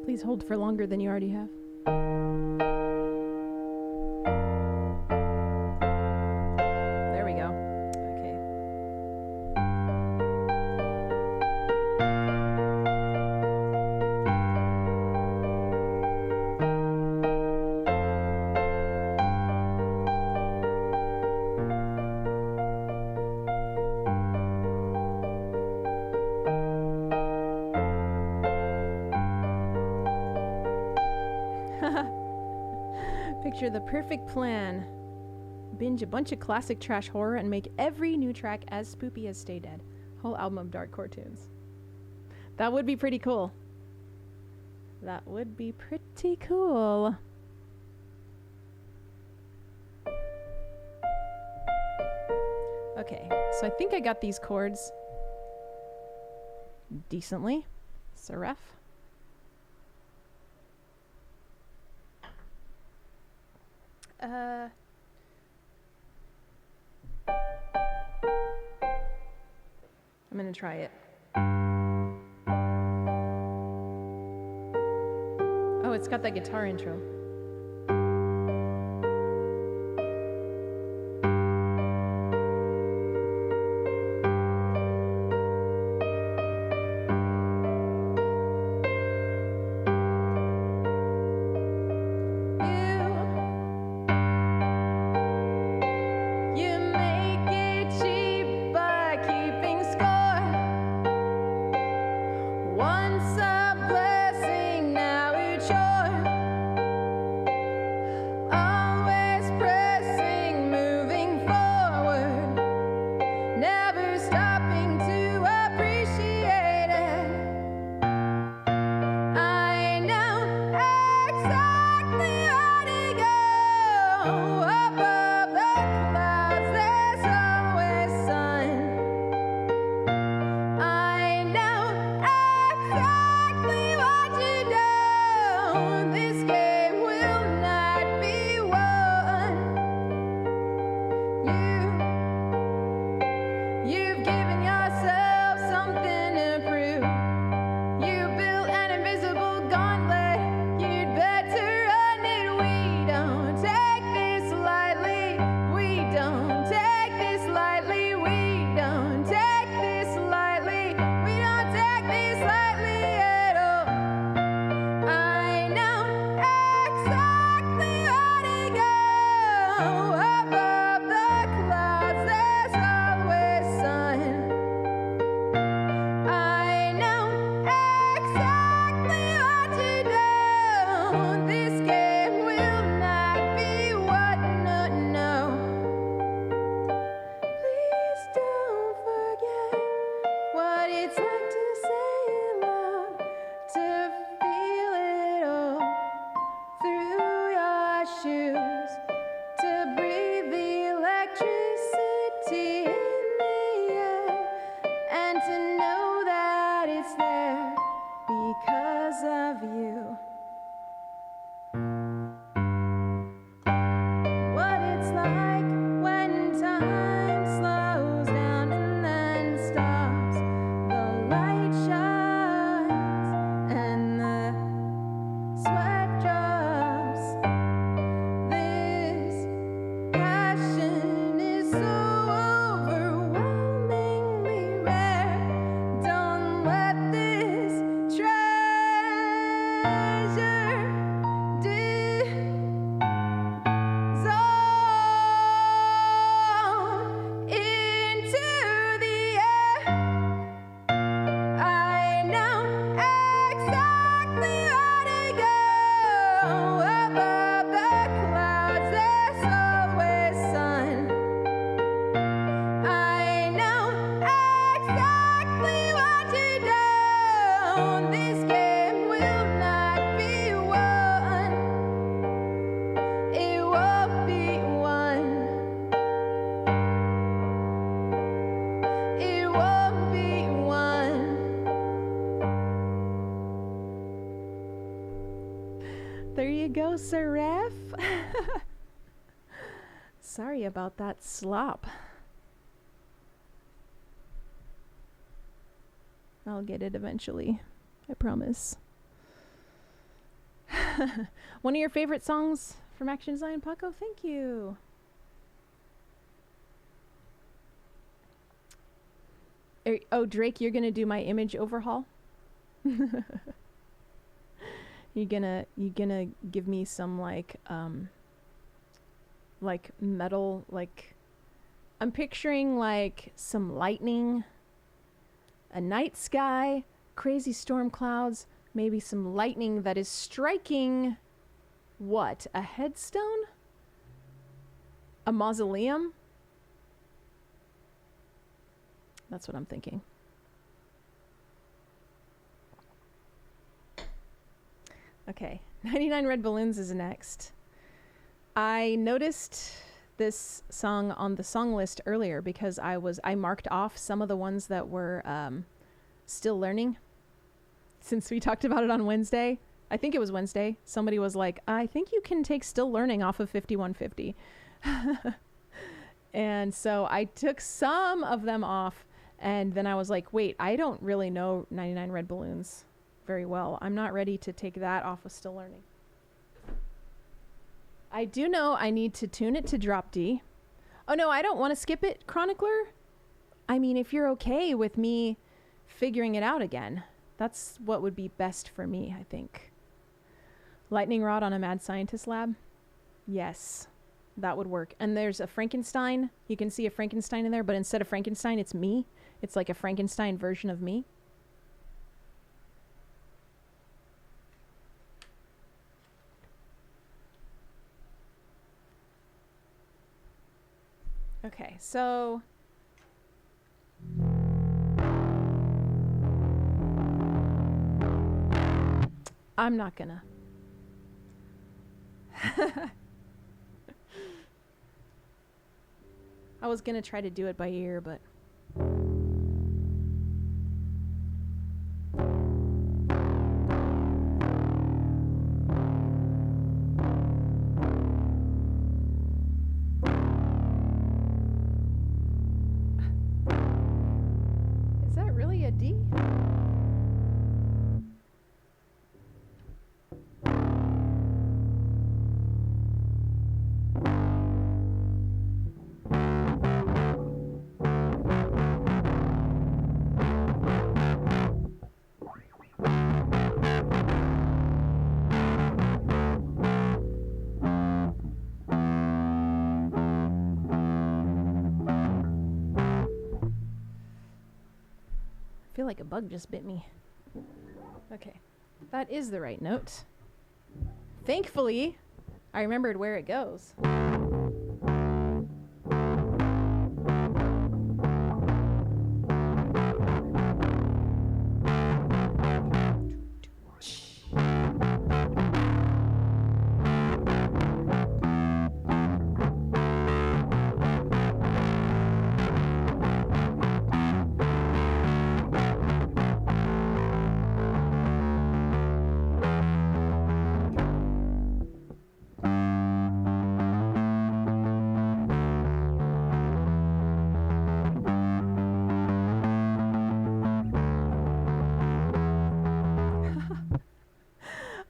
Please hold for longer than you already have. There we go. Okay. Picture the perfect plan. Binge a bunch of classic trash horror and make every new track as spoopy as Stay Dead. Whole album of darkcore tunes. That would be pretty cool. That would be pretty cool. Okay, so I think I got these chords decently. Seraph. I'm gonna try it. Oh, it's got that guitar intro. There you go, Seraph. Sorry about that slop. I'll get it eventually. I promise. One of your favorite songs from Action Design, Paco? Thank you. Oh, Drake, you're gonna do my image overhaul? You gonna give me some like metal, like I'm picturing like some lightning, a night sky, crazy storm clouds, maybe some lightning that is striking What? A headstone? A mausoleum? That's what I'm thinking. Okay, 99 Red Balloons is next. I noticed this song on the song list earlier because I marked off some of the ones that were still learning. Since we talked about it on Wednesday, I think it was Wednesday, somebody was like, I think you can take still learning off of 5150. And so I took some of them off, and then I was like, wait, I don't really know 99 Red Balloons very well. I'm not ready to take that off of still learning. I do know I need to tune it to drop D. Oh no, I don't want to skip it, Chronicler. I mean, if you're okay with me figuring it out again, that's what would be best for me, I think. Lightning rod on a mad scientist lab? Yes, that would work. And there's a Frankenstein. You can see a Frankenstein in there, but instead of Frankenstein, it's me. It's like a Frankenstein version of me. Okay, so I'm not gonna. I was gonna try to do it by ear, but is that really a D? I feel like a bug just bit me. Okay, that is the right note. Thankfully, I remembered where it goes.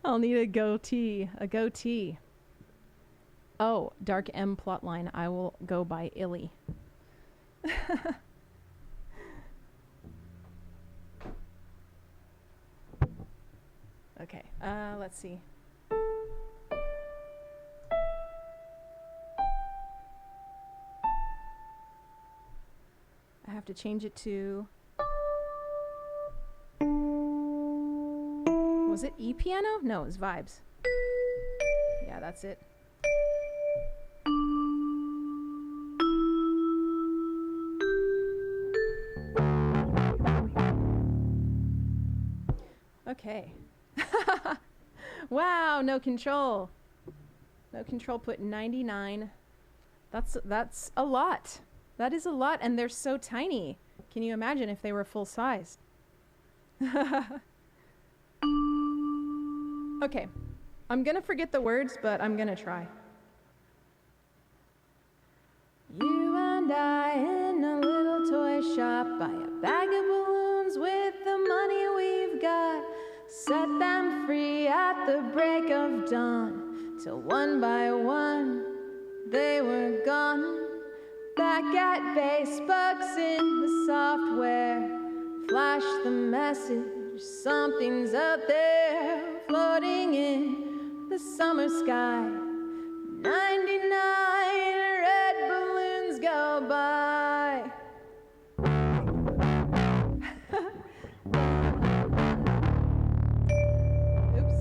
I'll need a goatee. A goatee. Oh, Dark M plotline. I will go by Illy. Okay, let's see. I have to change it to... Was it E piano? No, it was vibes. Yeah, that's it. Okay. Wow, no control. No control put 99. That's a lot. That is a lot, and they're so tiny. Can you imagine if they were full size? Okay, I'm gonna forget the words, but I'm gonna try. You and I in a little toy shop, buy a bag of balloons with the money we've got, set them free at the break of dawn, till one by one they were gone. Back at base, bugs in the software, flash the message, something's out there, floating in the summer sky. 99 red balloons go by. Oops.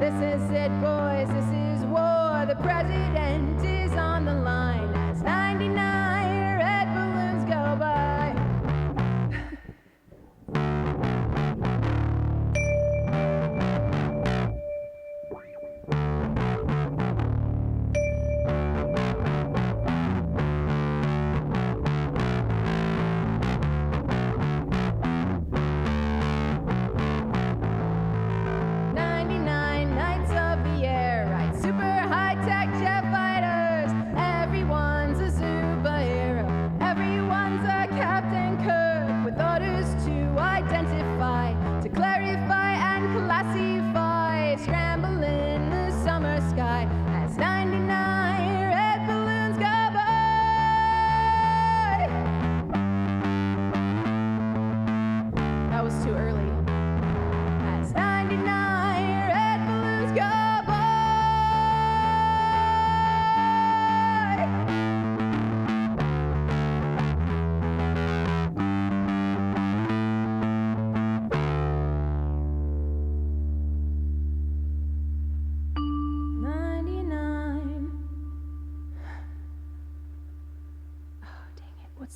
This is it, boys, this is war. The president is on the line as 99 red balloons go by.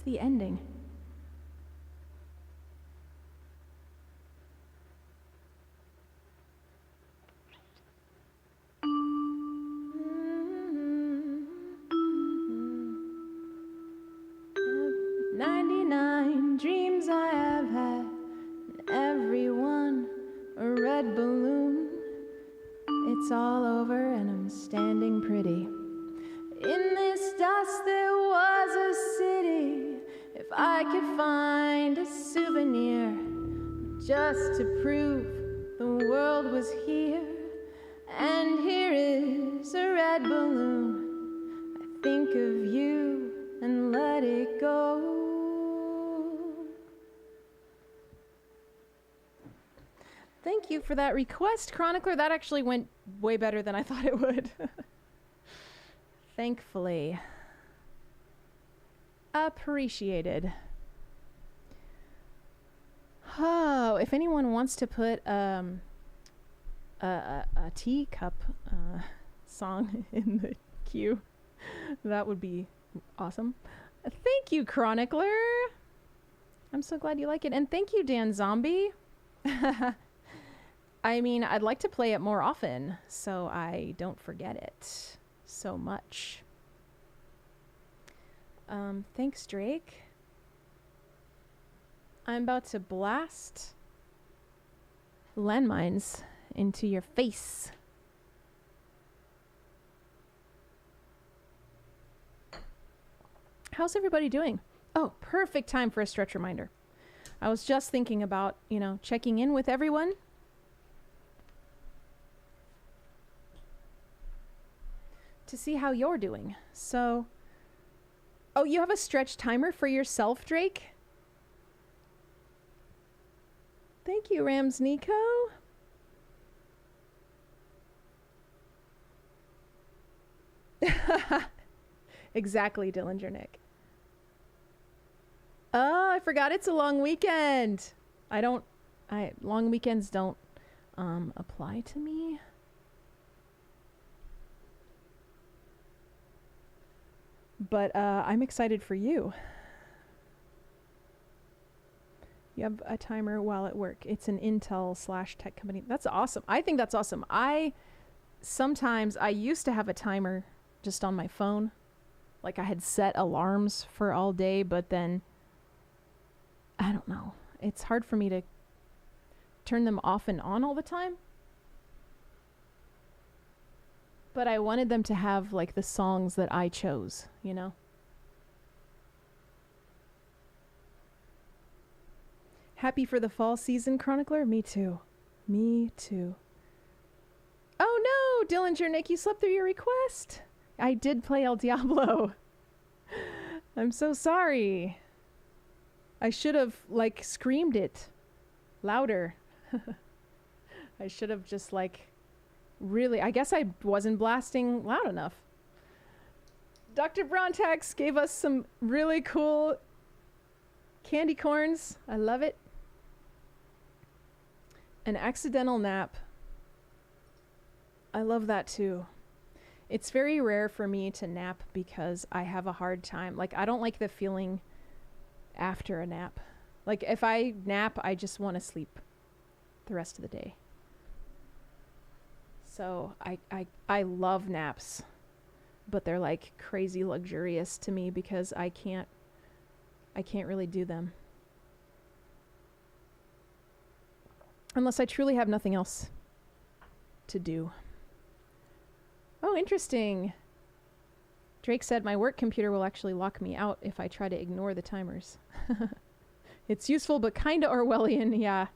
The ending. Dreams I have had, and every one a red balloon. It's all over and I'm standing pretty. In this dust there was a city. If I could find a souvenir just to prove the world was here. And here is a red balloon. I think of you and let it go. Thank you for that request, Chronicler. That actually went way better than I thought it would. Thankfully. Appreciated. Oh, if anyone wants to put a teacup song in the queue, that would be awesome. Thank you, Chronicler. I'm so glad you like it. And thank you, Dan Zombie. I mean, I'd like to play it more often so I don't forget it so much. Thanks, Drake. I'm about to blast landmines into your face. How's everybody doing? Oh, perfect time for a stretch reminder. I was just thinking about, checking in with everyone. To see how you're doing. So, oh, you have a stretch timer for yourself, Drake? Thank you, Rams Nico. Exactly, Dillinger Nick. Oh, I forgot it's a long weekend. Long weekends don't apply to me. But I'm excited for you. You have a timer while at work. It's an Intel/tech company. That's awesome. I think that's awesome. I used to have a timer just on my phone. Like I had set alarms for all day, but then I don't know. It's hard for me to turn them off and on all the time. But I wanted them to have like the songs that I chose, Happy for the fall season, Chronicler? Me too. Me too. Oh no, Dillinger Nick, you slept through your request. I did play El Diablo. I'm so sorry. I should have screamed it louder. I should have just really, I guess I wasn't blasting loud enough. Dr. Brontax gave us some really cool candy corns. I love it. An accidental nap. I love that too. It's very rare for me to nap because I have a hard time. Like, I don't like the feeling after a nap. Like, if I nap, I just want to sleep the rest of the day. So I love naps, but they're like crazy luxurious to me because I can't really do them. Unless I truly have nothing else to do. Oh, interesting. Drake said my work computer will actually lock me out if I try to ignore the timers. It's useful, but kind of Orwellian. Yeah.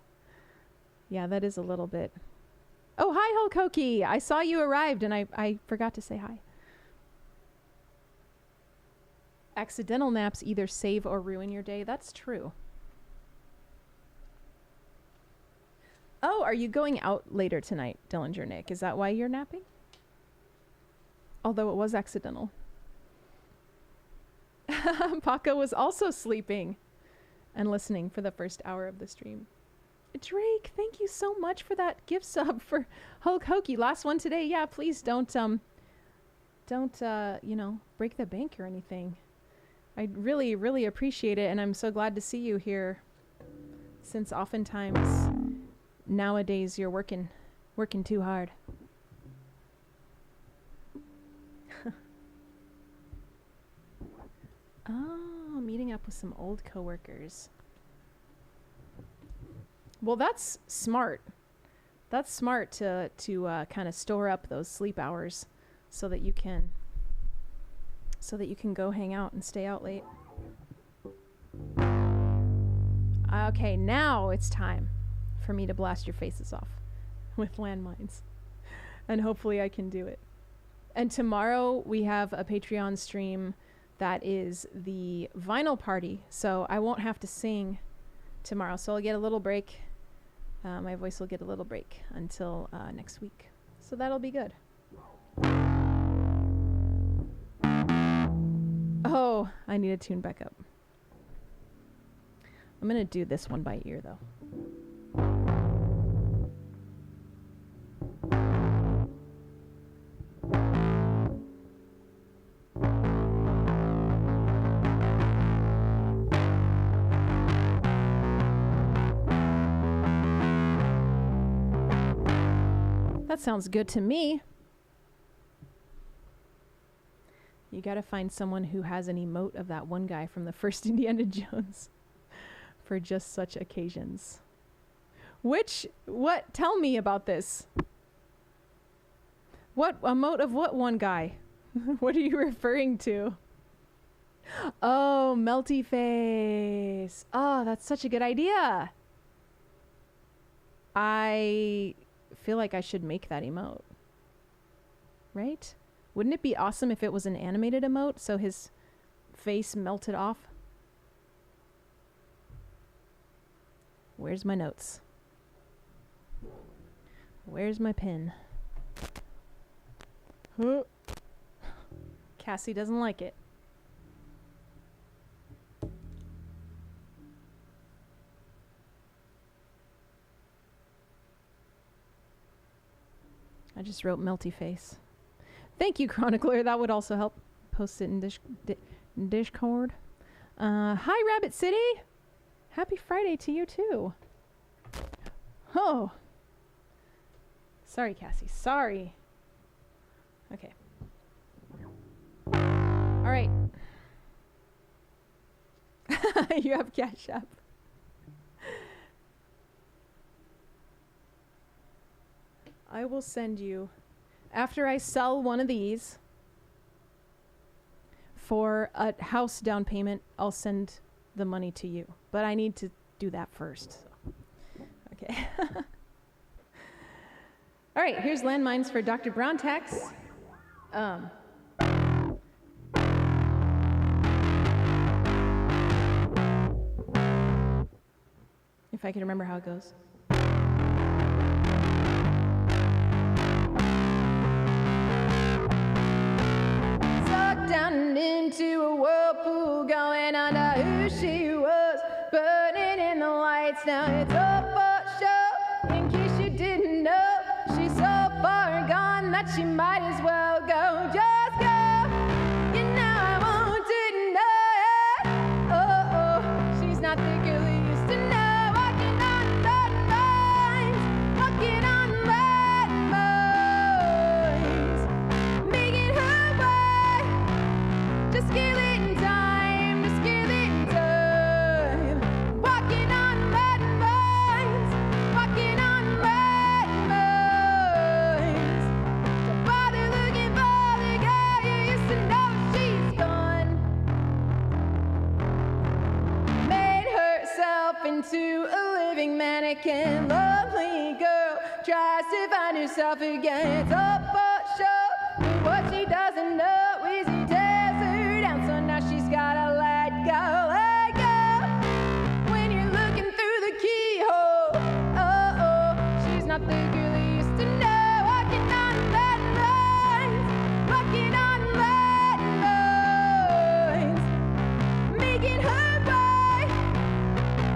Yeah, that is a little bit. Oh, hi, Hulk Hokie. I saw you arrived and I forgot to say hi. Accidental naps either save or ruin your day. That's true. Oh, are you going out later tonight, Dillinger Nick? Is that why you're napping? Although it was accidental. Paco was also sleeping and listening for the first hour of the stream. Drake, thank you so much for that gift sub for Hulk Hokie. Last one today. Yeah, please don't break the bank or anything. I really, really appreciate it, and I'm so glad to see you here, since oftentimes nowadays you're working too hard. Oh, meeting up with some old coworkers. Well, that's smart. That's smart to kind of store up those sleep hours so that you can go hang out and stay out late. Okay, now it's time for me to blast your faces off with landmines. And hopefully I can do it. And tomorrow we have a Patreon stream that is the vinyl party, so I won't have to sing tomorrow. So I'll get a little break. My voice will get a little break until next week. So that'll be good. Oh, I need to tune back up. I'm going to do this one by ear, though. That sounds good to me. You gotta find someone who has an emote of that one guy from the first Indiana Jones for just such occasions. What? Tell me about this. What emote of what one guy? What are you referring to? Oh, melty face. Oh, that's such a good idea. I feel like I should make that emote. Right? Wouldn't it be awesome if it was an animated emote so his face melted off? Where's my notes? Where's my pen? Huh. Cassie doesn't like it. I just wrote melty face. Thank you, Chronicler. That would also help. Post it in Discord. Hi, Rabbit City. Happy Friday to you, too. Oh. Sorry, Cassie. Sorry. Okay. All right. You have Cash App. I will send you, after I sell one of these for a house down payment, I'll send the money to you. But I need to do that first. So. Okay. All right, here's landmines for Dr. Brown Tax. If I can remember how it goes. Down into a whirlpool, going under who she was, burning in the lights. Now it's all for show, in case you didn't know. She's so far gone she might as well go. Just go. You know I won't deny it. Oh, oh, she's not the girl who used to know. Walking on lead mines, walking on lead mines, making her way. Just give it time, just give it time. Walking on lead mines, walking on lead mines. Don't bother looking for the girl you used to know. She's gone. Made herself into a living mannequin. Lovely girl tries to find herself again. It's up for show, but what she doesn't know is he tears her down. So now she's gotta let go, let go. When you're looking through the keyhole, oh, oh, she's not the girl you used to know. Walking on lead lines, walking on lead lines, making her way.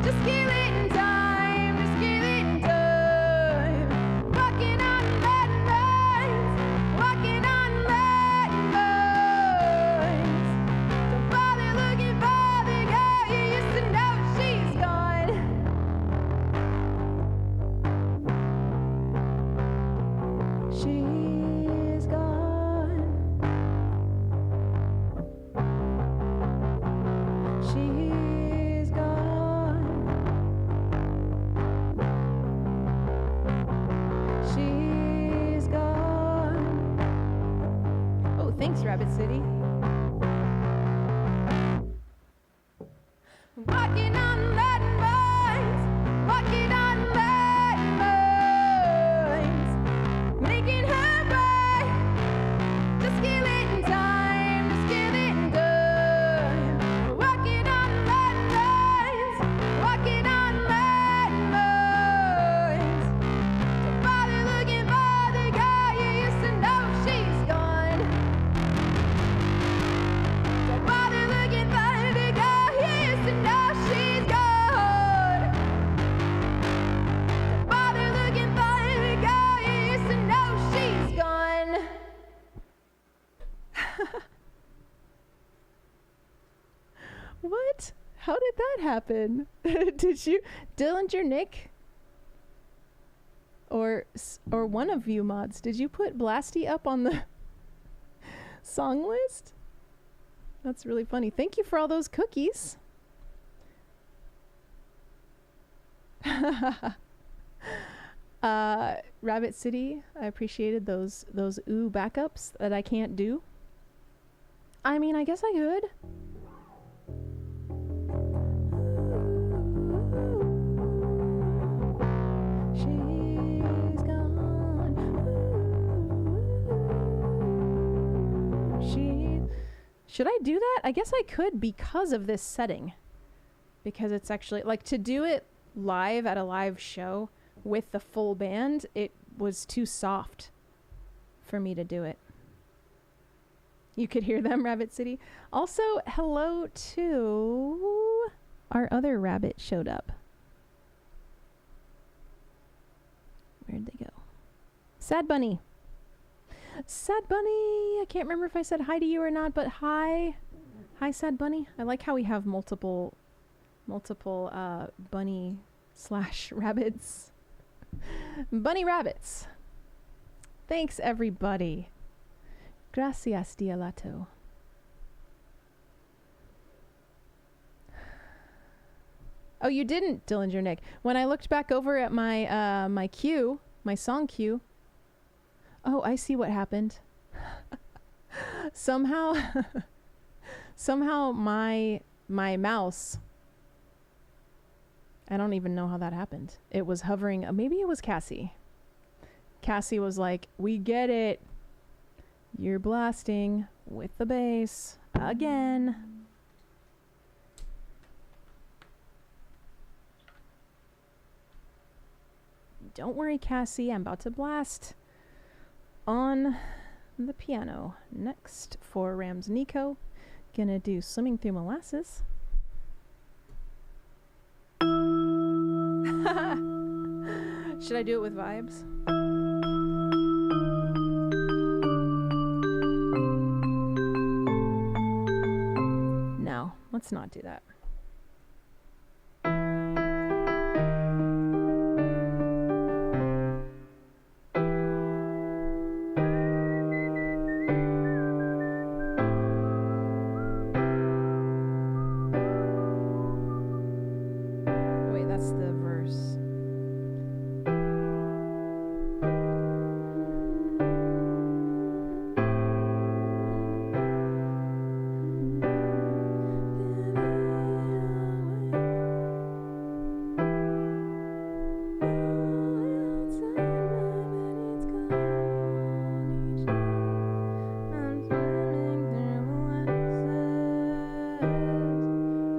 Just give it time, just give it time. Walking on lead lines, walking on lead lines. Don't bother looking for the girl you used to know. She's gone. She's gone. She's gone. She's gone. Oh, thanks, Rabbit City. Walking on lead mines, walking on lead mines, making her way. Just give it time, just give it time. Walking on lead lines, walking on lead lines. Don't bother looking for the girl you used to know. She's gone. Don't bother looking for the girl you used to know. She's gone. Don't bother looking for the girl you used to know. She's gone. What? How did that happen? Did you, Dillinger Nick, or one of you mods, did you put Blasty up on the song list? That's really funny. Thank you for all those cookies. Rabbit City, I appreciated those ooh backups that I can't do. I mean, I guess I could. She's gone. Should I do that? I guess I could because of this setting. Because it's actually, like, to do it live at a live show with the full band, it was too soft for me to do it. You could hear them, Rabbit City. Also, hello to our other rabbit showed up. Where'd they go? Sad Bunny. Sad Bunny. I can't remember if I said hi to you or not, but hi. Hi, Sad Bunny. I like how we have multiple bunny / rabbits. Bunny rabbits. Thanks, everybody. Gracias, Dialato. Oh, you didn't, Dillinger Nick. When I looked back over at my my queue, my song queue. Oh, I see what happened. somehow my mouse, I don't even know how that happened. It was hovering. Maybe it was Cassie. Cassie was like, "We get it. You're blasting with the bass again." Don't worry, Cassie. I'm about to blast on the piano. Next for Rams Nico. Gonna do Swimming Through Molasses. Should I do it with vibes? Let's not do that. Wait, that's the verse.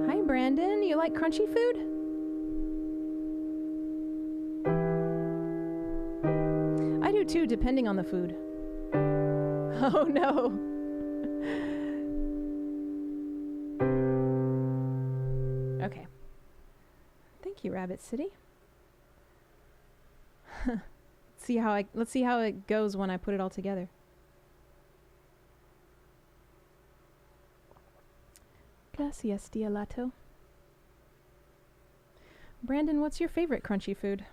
Hi, Brandon. You like crunchy food? I do too, depending on the food. Oh no. Okay. Thank you, Rabbit City. Let's see how it goes when I put it all together. Gracias, Dialato. Brandon, what's your favorite crunchy food?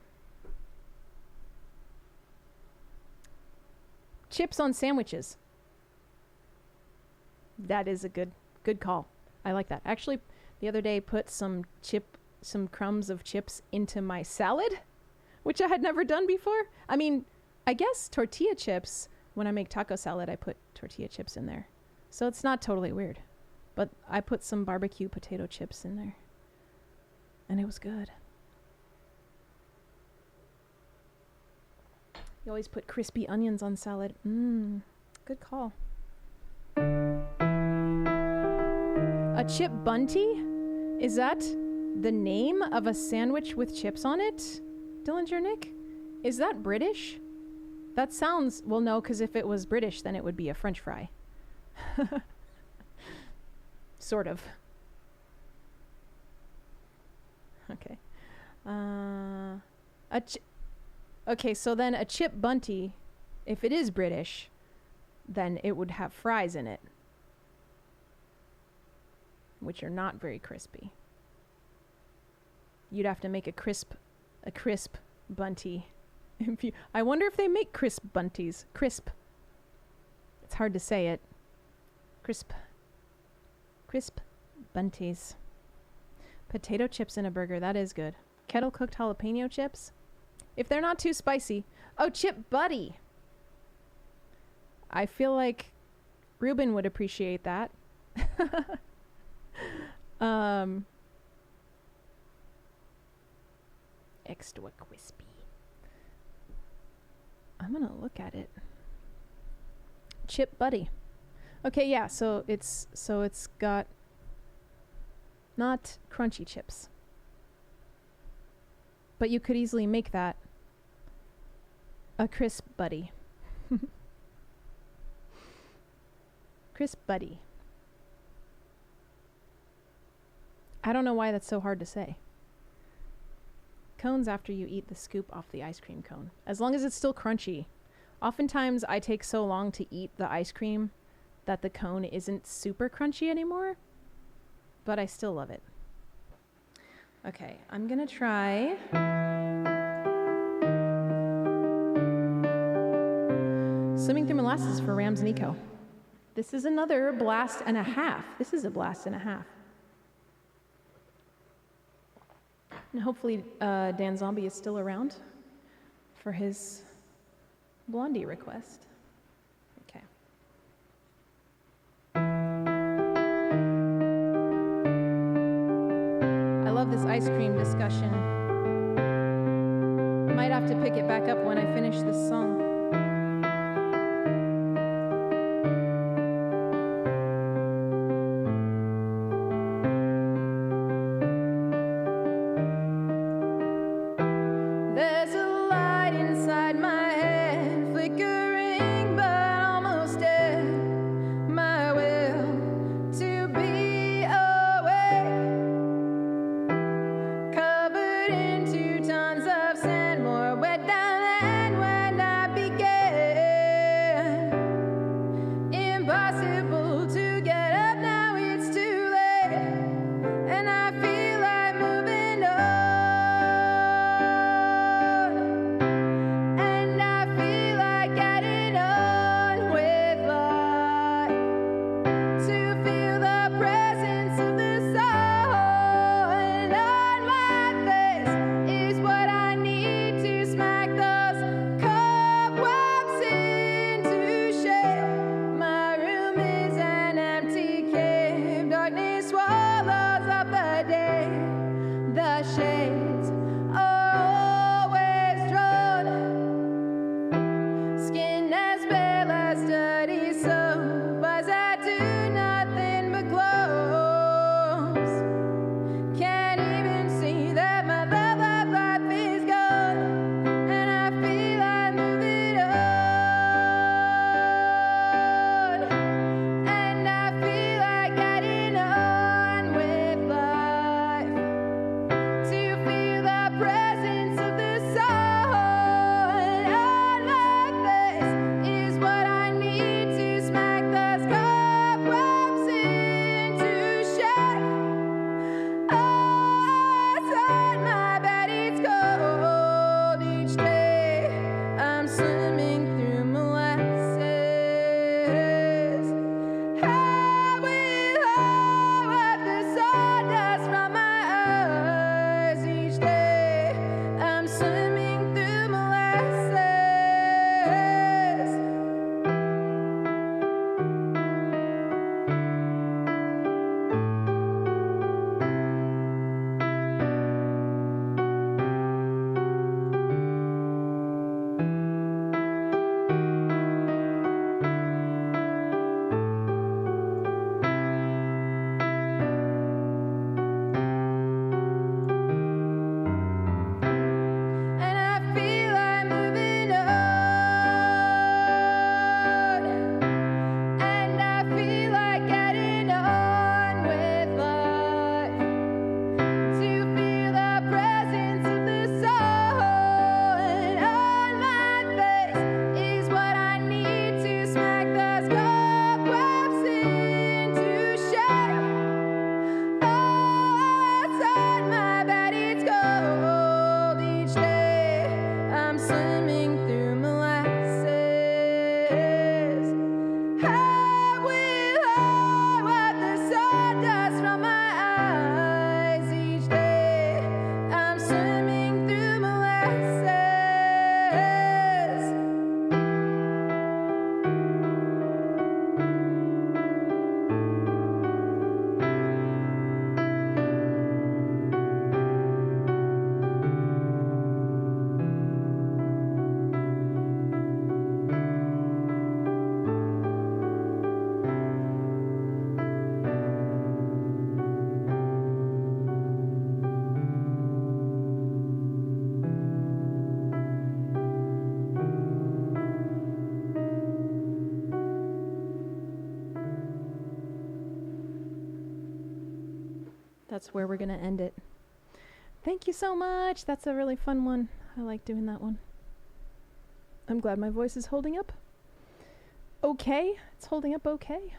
Chips on sandwiches. That is a good call. I like that. Actually, the other day put some crumbs of chips into my salad, which I had never done before. I mean, I guess tortilla chips, when I make taco salad, I put tortilla chips in there. So it's not totally weird. But I put some barbecue potato chips in there. And it was good. You always put crispy onions on salad. Good call. A chip bunty? Is that the name of a sandwich with chips on it? Dillinger Nick? Is that British? That sounds... Well, no, because if it was British, then it would be a French fry. Sort of. Okay. Okay, so then a chip bunty, if it is British, then it would have fries in it, which are not very crispy. You'd have to make a crisp bunty. I wonder if they make crisp bunties. Crisp. It's hard to say it. Crisp bunties. Potato chips in a burger, that is good. Kettle cooked jalapeno chips. If they're not too spicy. Oh, Chip Buddy. I feel like Ruben would appreciate that. Extra crispy. I'm gonna look at it. Chip Buddy. Okay, yeah, so it's got not crunchy chips. But you could easily make that a crisp buddy. Crisp buddy. I don't know why that's so hard to say. Cones after you eat the scoop off the ice cream cone. As long as it's still crunchy. Oftentimes I take so long to eat the ice cream that the cone isn't super crunchy anymore. But I still love it. Okay, I'm gonna try Swimming Through Molasses for Rams Nico. This is another blast and a half. This is a blast and a half. And hopefully Dan Zombie is still around for his Blondie request. Okay. I love this ice cream discussion. Might have to pick it back up when I finish this song. There's a light inside my head, flickering but almost dead. My will to be awake, covered in 2 tons of sand, more wet than land when I began. That's where we're going to end it. Thank you so much. That's a really fun one. I like doing that one. I'm glad my voice is holding up. Okay. It's holding up okay.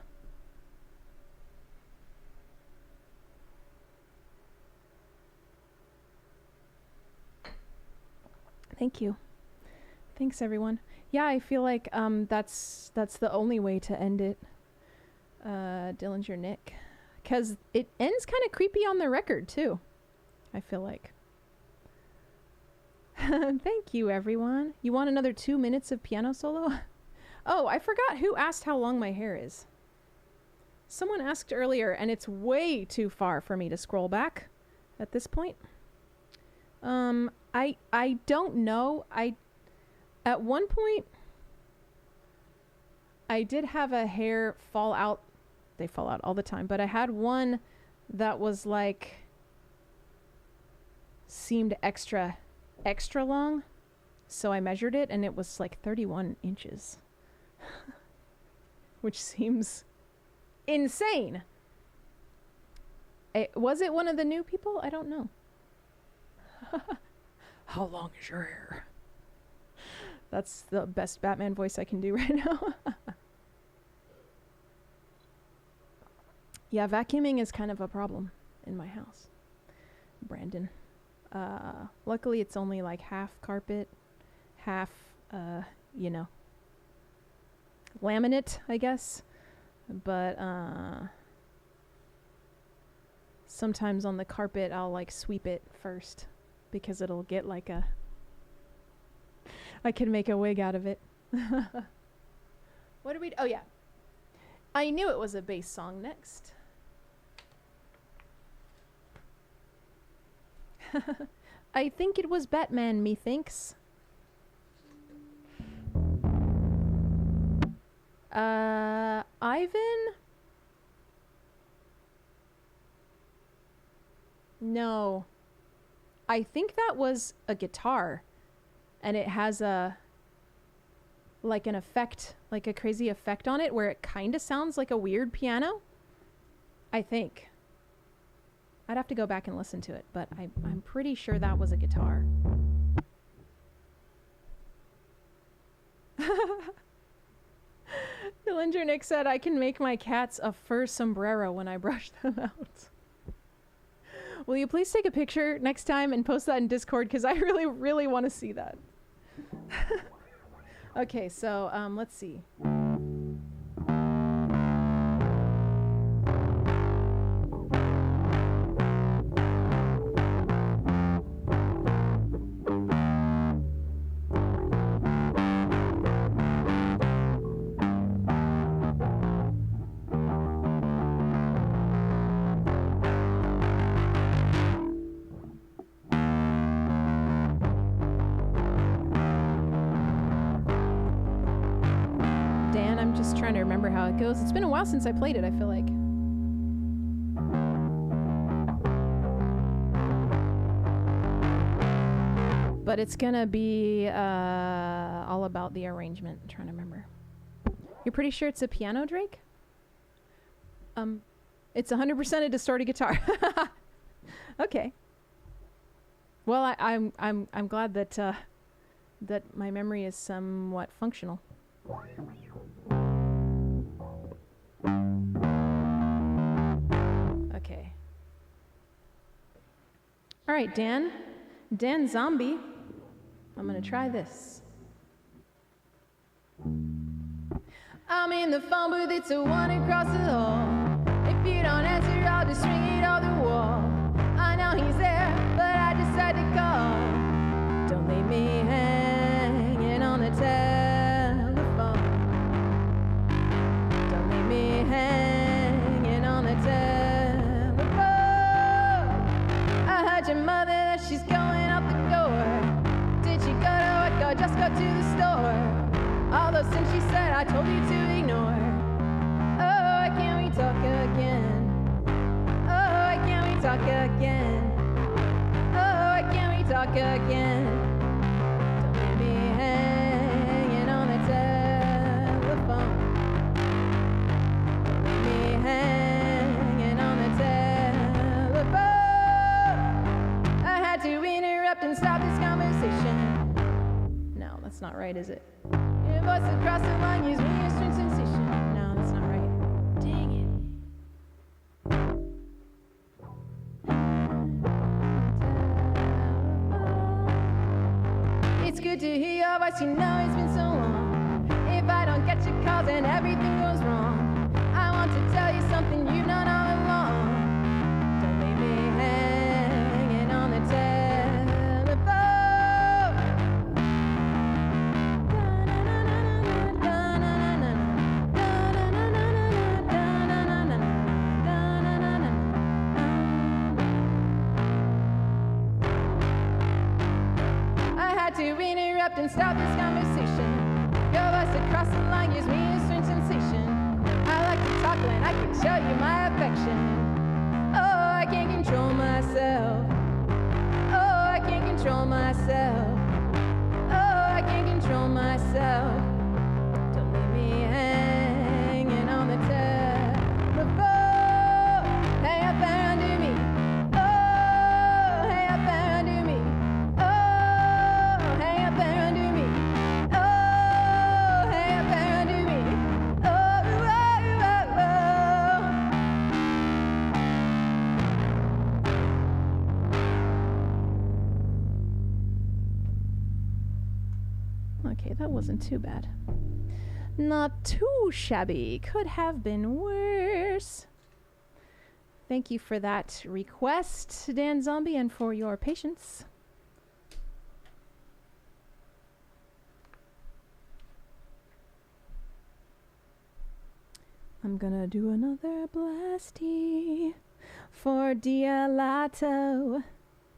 Thank you. Thanks, everyone. Yeah, I feel like that's the only way to end it. Dillinger Nick. Because it ends kind of creepy on the record, too. I feel like. Thank you, everyone. You want another 2 minutes of piano solo? Oh, I forgot who asked how long my hair is. Someone asked earlier, and it's way too far for me to scroll back at this point. I don't know. At one point, I did have a hair fall out. They fall out all the time, but I had one that was like, seemed extra long. So I measured it and it was like 31 inches, which seems insane. Was it one of the new people? I don't know. How long is your hair? That's the best Batman voice I can do right now. Yeah, vacuuming is kind of a problem in my house, Brandon. Luckily, it's only like half carpet, half, laminate, I guess. But sometimes on the carpet, I'll like sweep it first because it'll get like I can make a wig out of it. What do we... Oh, yeah. I knew it was a bass song next. I think it was Batman, methinks. Ivan? No. I think that was a guitar. And it has an effect, like a crazy effect on it where it kind of sounds like a weird piano. I think. I'd have to go back and listen to it, but I'm pretty sure that was a guitar. Dillinger Nick said, I can make my cats a fur sombrero when I brush them out. Will you please take a picture next time and post that in Discord? Because I really, really want to see that. Okay, so let's see. Trying to remember how it goes. It's been a while since I played it, I feel like. But it's gonna be all about the arrangement. I'm trying to remember. You're pretty sure it's a piano, Drake? It's 100% a distorted guitar. Okay. Well, I'm glad that that my memory is somewhat functional. Okay. All right, Dan Zombie. I'm gonna try this. I'm in the phone booth, it's a one across the hall. If you don't answer, I'll just swing it off the wall. I know he's there, but I decide to call. Don't leave me hanging on the telephone. Don't leave me hanging on the telephone. I heard your mother that she's going out the door. Did she go to work or just go to the store? All those things she said I told you to ignore. Oh, why can't we talk again? Oh, why can't we talk again? Oh, why can't we talk again? Don't leave me hanging on the telephone. Don't leave me hanging on the telephone. not right, is it? Your voice across the line gives me a strange sensation. No, that's not right. Dang it. It's good to hear your voice, you know it's been so long. If I don't get your calls and everything goes wrong, I want to tell you something you've known all along. Don't leave me hanging on the telephone. I had to interrupt and stop this conversation. Your voice across the line gives me a strange sensation. I like to talk when I can show you my affection. Oh, I can't control myself. Oh, I can't control myself. Oh, I can't control myself. Don't leave me hanging on the telephone. Hey, up there under me. Oh, hey, up there under me. Oh, hey, up there under me. Oh, hey, up there under me. Oh, okay, that wasn't too bad. Not too shabby. Could have been worse. Thank you for that request, Dan Zombie, and for your patience. I'm gonna do another blasty for Dialato.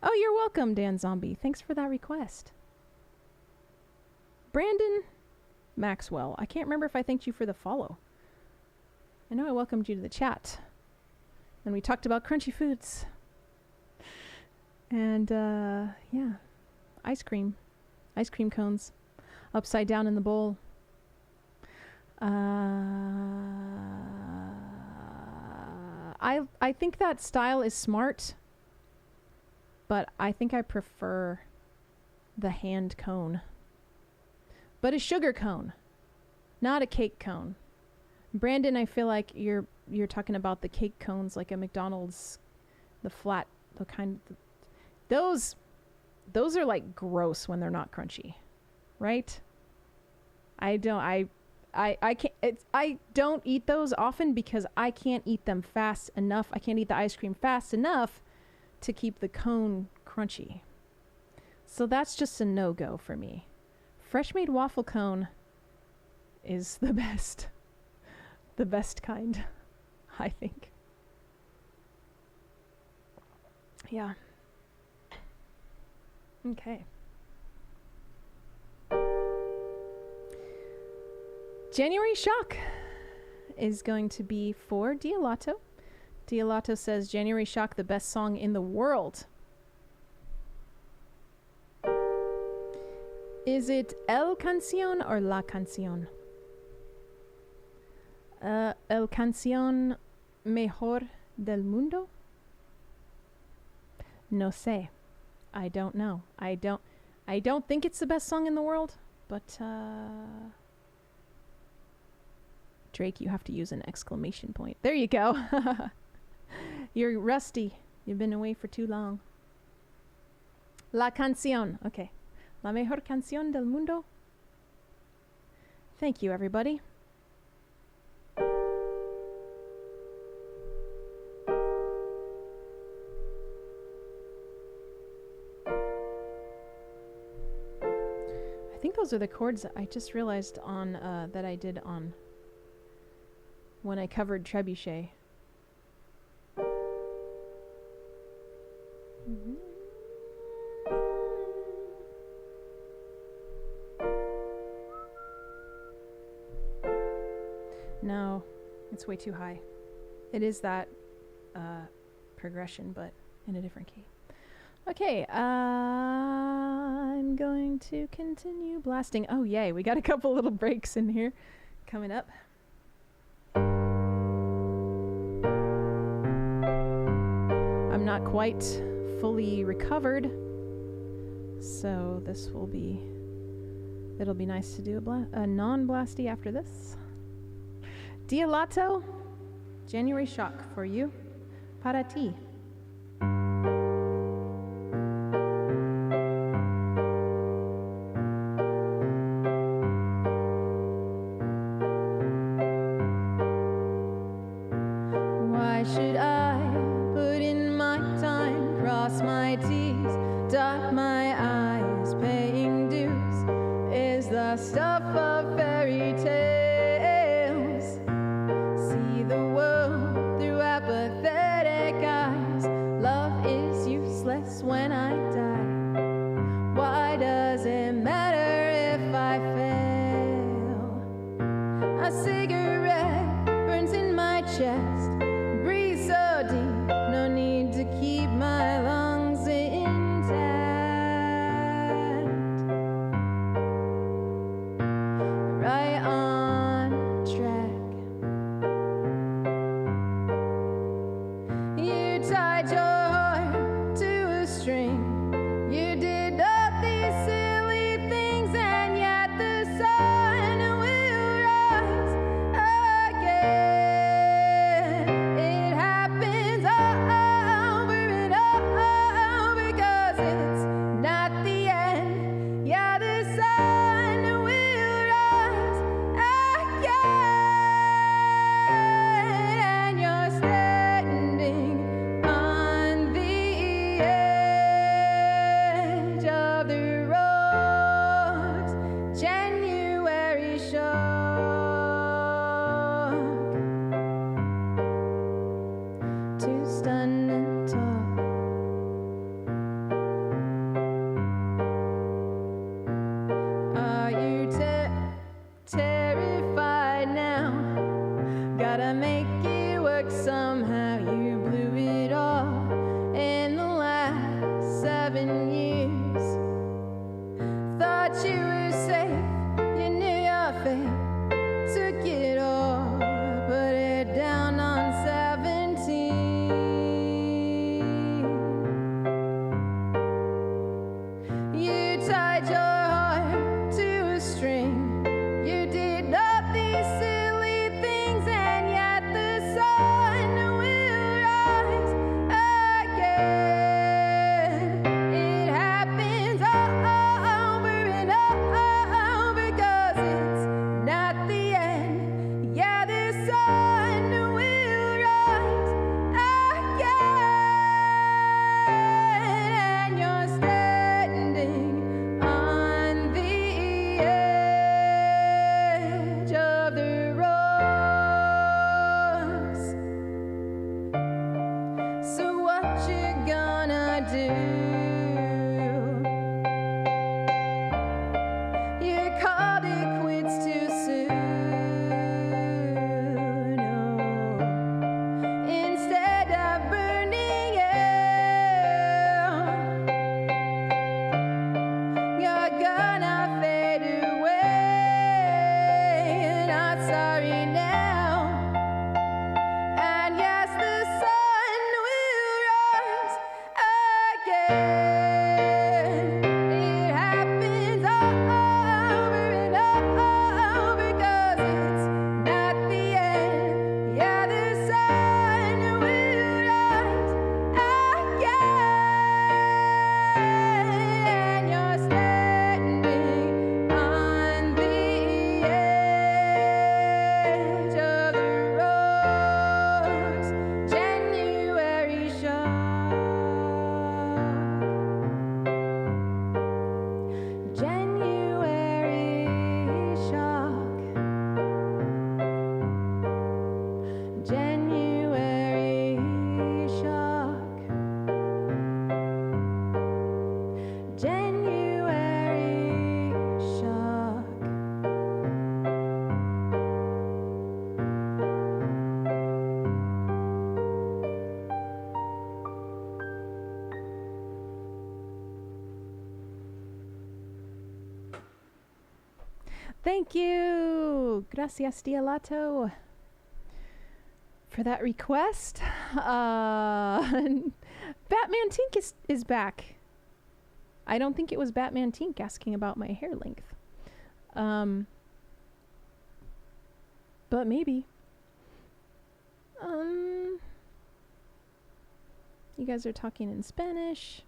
Oh, you're welcome, Dan Zombie. Thanks for that request. Brandon Maxwell. I can't remember if I thanked you for the follow. I know I welcomed you to the chat. And we talked about crunchy foods. And, yeah. Ice cream. Ice cream cones. Upside down in the bowl. I think that style is smart. But I think I prefer the hand cone. But a sugar cone, not a cake cone. Brandon, I feel like you're talking about the cake cones, like a McDonald's, the flat, the kind. Those are like gross when they're not crunchy, right? I don't eat those often because I can't eat them fast enough. I can't eat the ice cream fast enough to keep the cone crunchy. So that's just a no-go for me. Fresh made waffle cone is the best. The best kind, I think. Yeah. Okay. January Shock is going to be for Dialato. Dialato says, January Shock, the best song in the world. Is it El Canción or La Canción? El Canción Mejor del Mundo? No sé. I don't know. I don't think it's the best song in the world, but Drake, you have to use an exclamation point. There you go. You're rusty. You've been away for too long. La Canción. Okay. La mejor canción del mundo. Thank you, everybody. I think those are the chords that I just realized on that I did on when I covered Trebuchet. Mm-hmm. No, it's way too high. It is that progression, but in a different key. Okay, I'm going to continue blasting. Oh, yay, we got a couple little breaks in here coming up. I'm not quite fully recovered, so this will be It'll be nice to do a non-blasty after this. Dia Lato, January Shock for you. Para ti. Why should I put in my time, cross my T's, dot my I's, paying dues is the stuff of fairy tales. See the world through apathetic eyes. Love is useless when I die. Why does it matter if I fail? A cigarette burns in my chest. Breathe so deep, no need to keep my lungs intact. Right on track. You tied your heart to a string. You did all these silly things, and yet the sun will rise again. It happens over and over because it's not the end. Yeah, the sun will rise again, and you're standing on the edge of the rose. January shock. Too stunned and tall. Are you terrified now? Gotta make it work somehow. You blew it all in the last 7 years. Thought you were safe, you knew your fate. Took it all, put it down on 17. You tied your heart to a string. You did all these silly things, and yet the sun will rise again. It happens over and over because it's not the end. Yeah, the sun will rise again, and you're standing on the edge of the rose. So what you gonna do? You called it quits too soon. Oh. Instead of burning out, you're gonna fade away. Not sorry now. And yes, the sun will rise again. It happens over and over because it's not the end. Yeah, the sun will rise again, and you're standing on the edge of the rose. January shock. January shock. January shock. January shock. Thank you. Gracias, Dia Lato, for that request. Batman Tink is back. I don't think it was Batman Tink asking about my hair length. But maybe. You guys are talking in Spanish.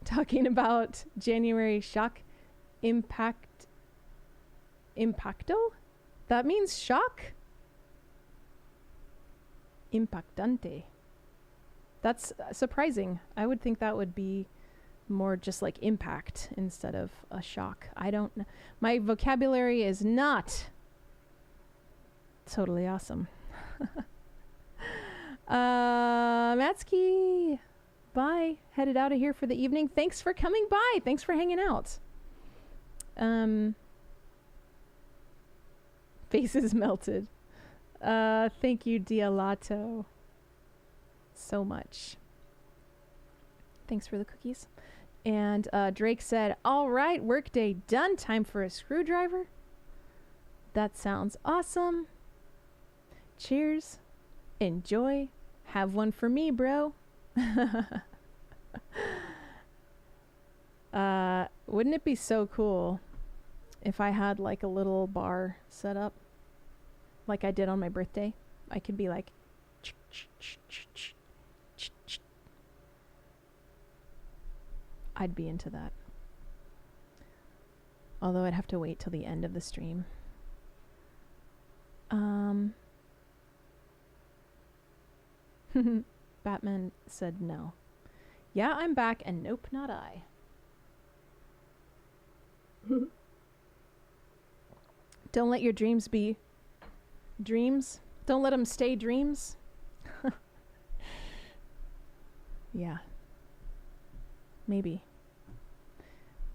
Talking about January shock impacto? That means shock? Impactante. That's surprising. I would think that would be more just like impact instead of a shock. I don't know. My vocabulary is not totally awesome. Matsky, bye. Headed out of here for the evening. Thanks for coming by. Thanks for hanging out. Faces melted. Thank you, Dialato, so much. Thanks for the cookies. And Drake said, all right, workday done. Time for a screwdriver. That sounds awesome. Cheers. Enjoy. Have one for me, bro. Wouldn't it be so cool if I had like a little bar set up like I did on my birthday? I could be like, I'd be into that. Although I'd have to wait till the end of the stream. Batman said no. Yeah, I'm back, and nope, not I. Don't let your dreams be dreams. Don't let them stay dreams. Yeah. Maybe.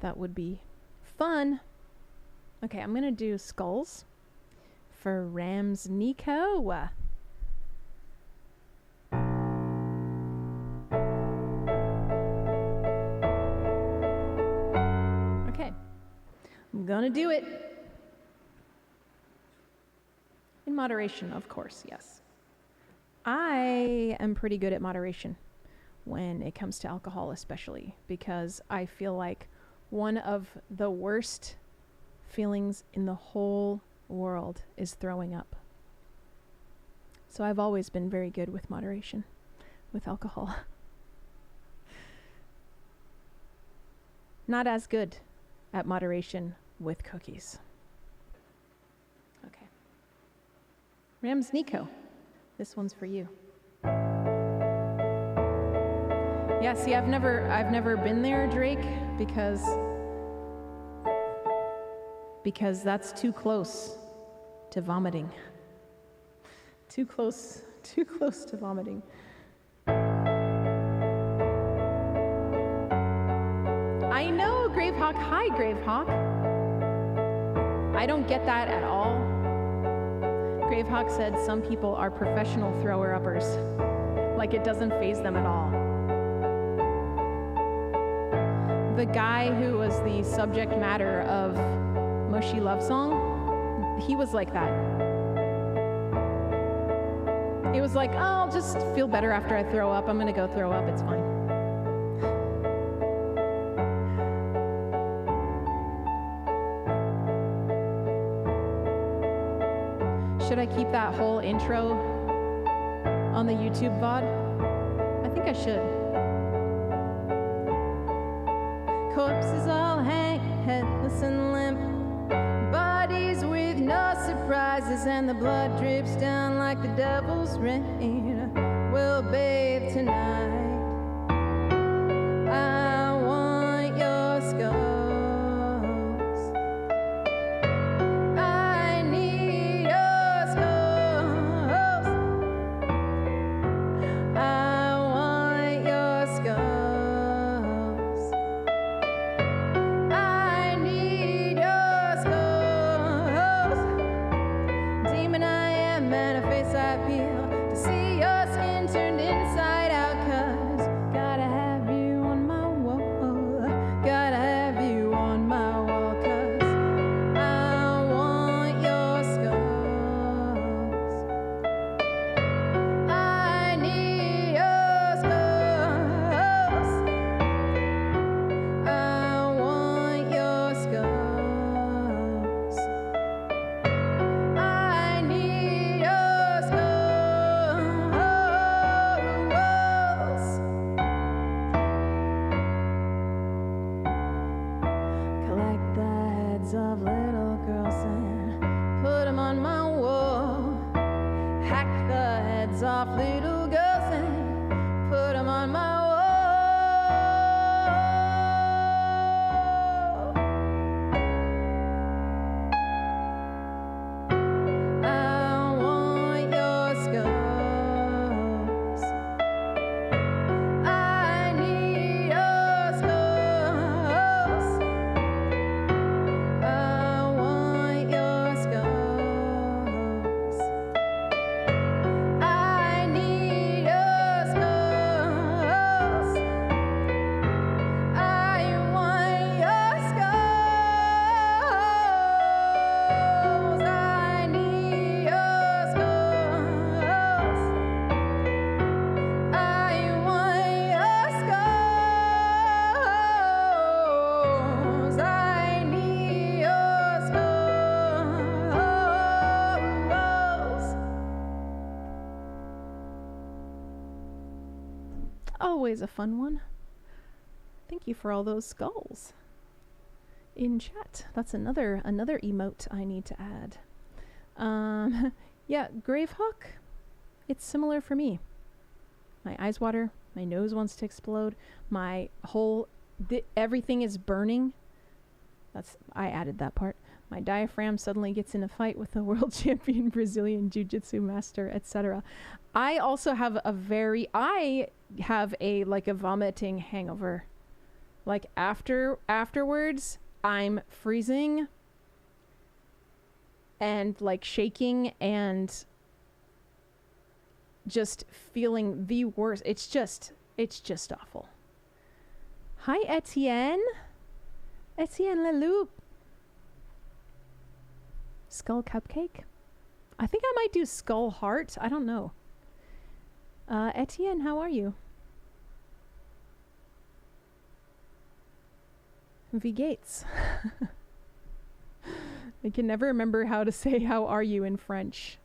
That would be fun. Okay, I'm gonna do skulls for Rams Nico. Okay. I'm gonna do it. In moderation, of course, yes. I am pretty good at moderation when it comes to alcohol, especially because I feel like one of the worst feelings in the whole world is throwing up. So I've always been very good with moderation with alcohol. Not as good at moderation with cookies. Okay. Rams Nico, this one's for you. Yeah, see, I've never been there, Drake, because that's too close to vomiting. Too close to vomiting. I know, Gravehawk. Hi, Gravehawk. I don't get that at all. Gravehawk said some people are professional thrower-uppers. Like it doesn't faze them at all. The guy who was the subject matter of Mushy Love Song, he was like that. He was like, oh, I'll just feel better after I throw up. I'm gonna go throw up, it's fine. Should I keep that whole intro on the YouTube VOD? I think I should. Corpses all hang headless and limp, bodies with no surprises, and the blood drips down like the devil's rain. We'll bathe tonight. I want your skulls. I need your skulls. I want your skulls. I need your skulls. Demon I am, and a face I feel, to see your skin turned inside out, 'cause gotta have you on my wall. Gotta have you on my wall, 'cause I want your skulls. I need your skulls. I want your skulls. hands off little girls and put them on my wall. I want your scars. I need your scars. I want your scars. I need your scars. I want your scars. I need your scars. I want your scars. I need your scars. Always a fun one. Thank you for all those skulls in chat. That's another emote I need to add. Yeah, Gravehawk. It's similar for me. My eyes water. My nose wants to explode. My whole everything is burning. I added that part. My diaphragm suddenly gets in a fight with the world champion Brazilian jiu-jitsu master, etc. I also have a vomiting hangover. Like afterwards, I'm freezing and like shaking and just feeling the worst. It's just awful. Hi, Etienne Leloup. Skull Cupcake? I think I might do Skull Heart. I don't know. Etienne, how are you? V Gates. I can never remember how to say how are you in French.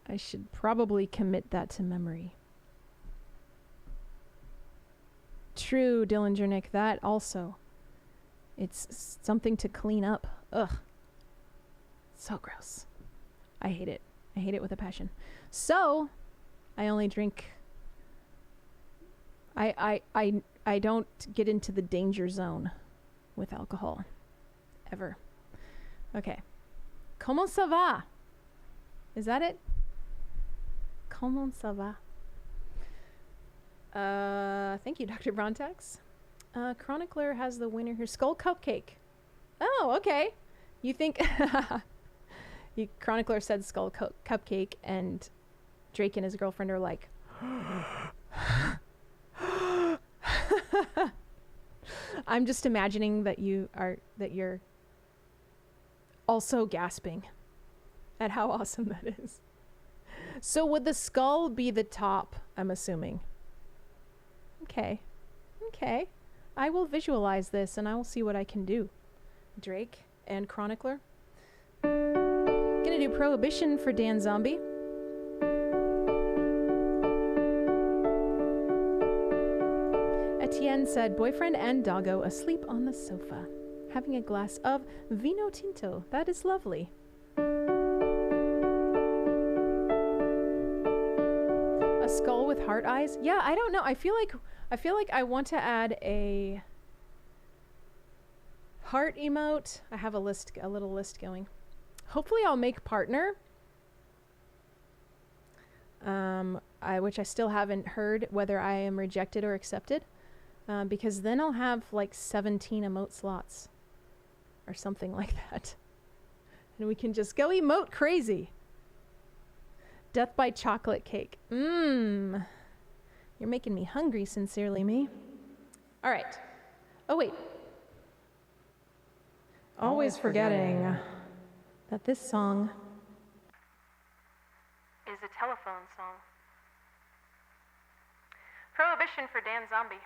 I should probably commit that to memory. True, Dillingernick, that also. It's something to clean up. Ugh. So gross. I hate it. I hate it with a passion. So, I only drink... I don't get into the danger zone with alcohol. Ever. Okay. Comment ça va? Is that it? Comment ça va? Thank you, Dr. Brontex. Chronicler has the winner here. Skull Cupcake. Oh, okay. You think... Chronicler said Skull Cupcake, and Drake and his girlfriend are like... I'm just imagining that you're also gasping at how awesome that is. So would the skull be the top, I'm assuming? Okay. I will visualize this and I will see what I can do. Drake and Chronicler. Gonna do Prohibition for Dan Zombie. Etienne said, boyfriend and doggo asleep on the sofa, having a glass of vino tinto. That is lovely. A skull with heart eyes? Yeah, I don't know. I feel like I want to add a heart emote. I have a little list going. Hopefully I'll make partner. Which I still haven't heard whether I am rejected or accepted. Because then I'll have like 17 emote slots or something like that. And we can just go emote crazy. Death by chocolate cake. You're making me hungry, sincerely, me. All right. Oh, wait. Always forgetting that this song is a telephone song. Prohibition for Dan Zombie.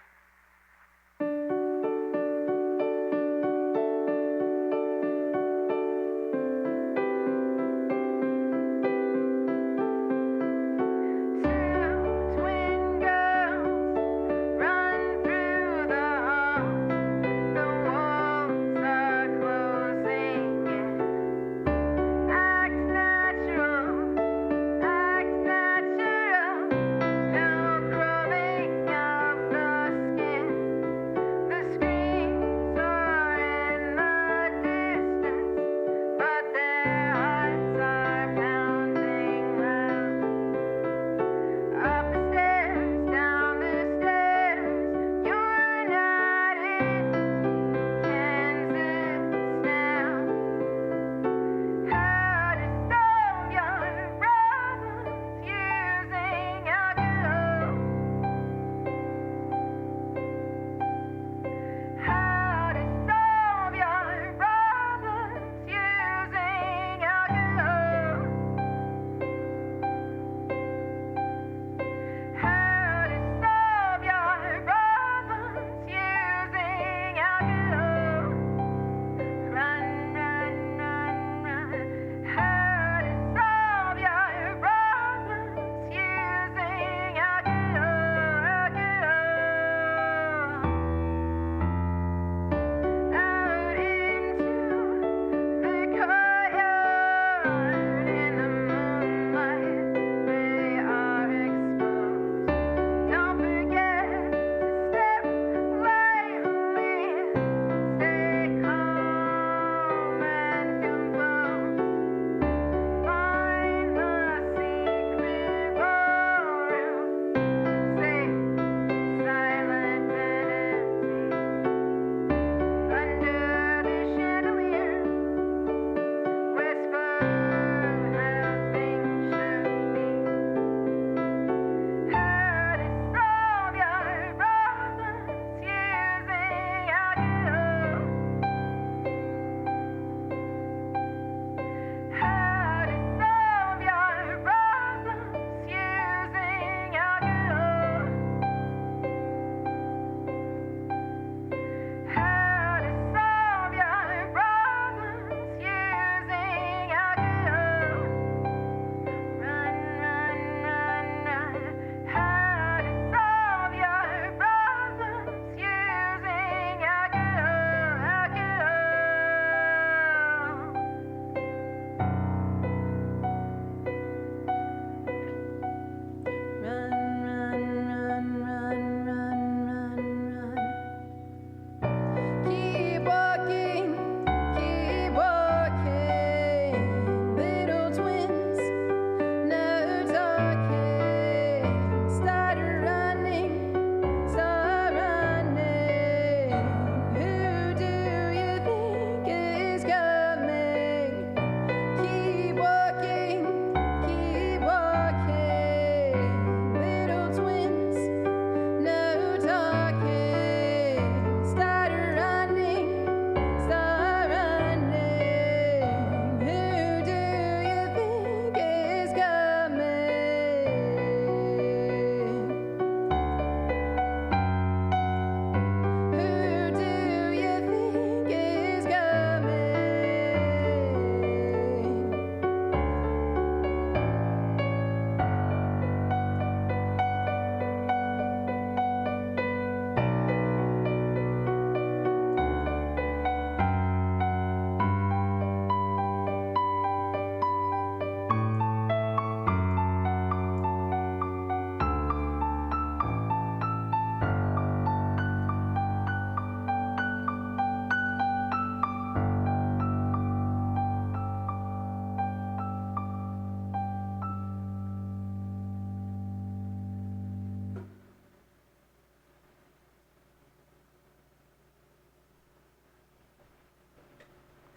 Act natural, act natural.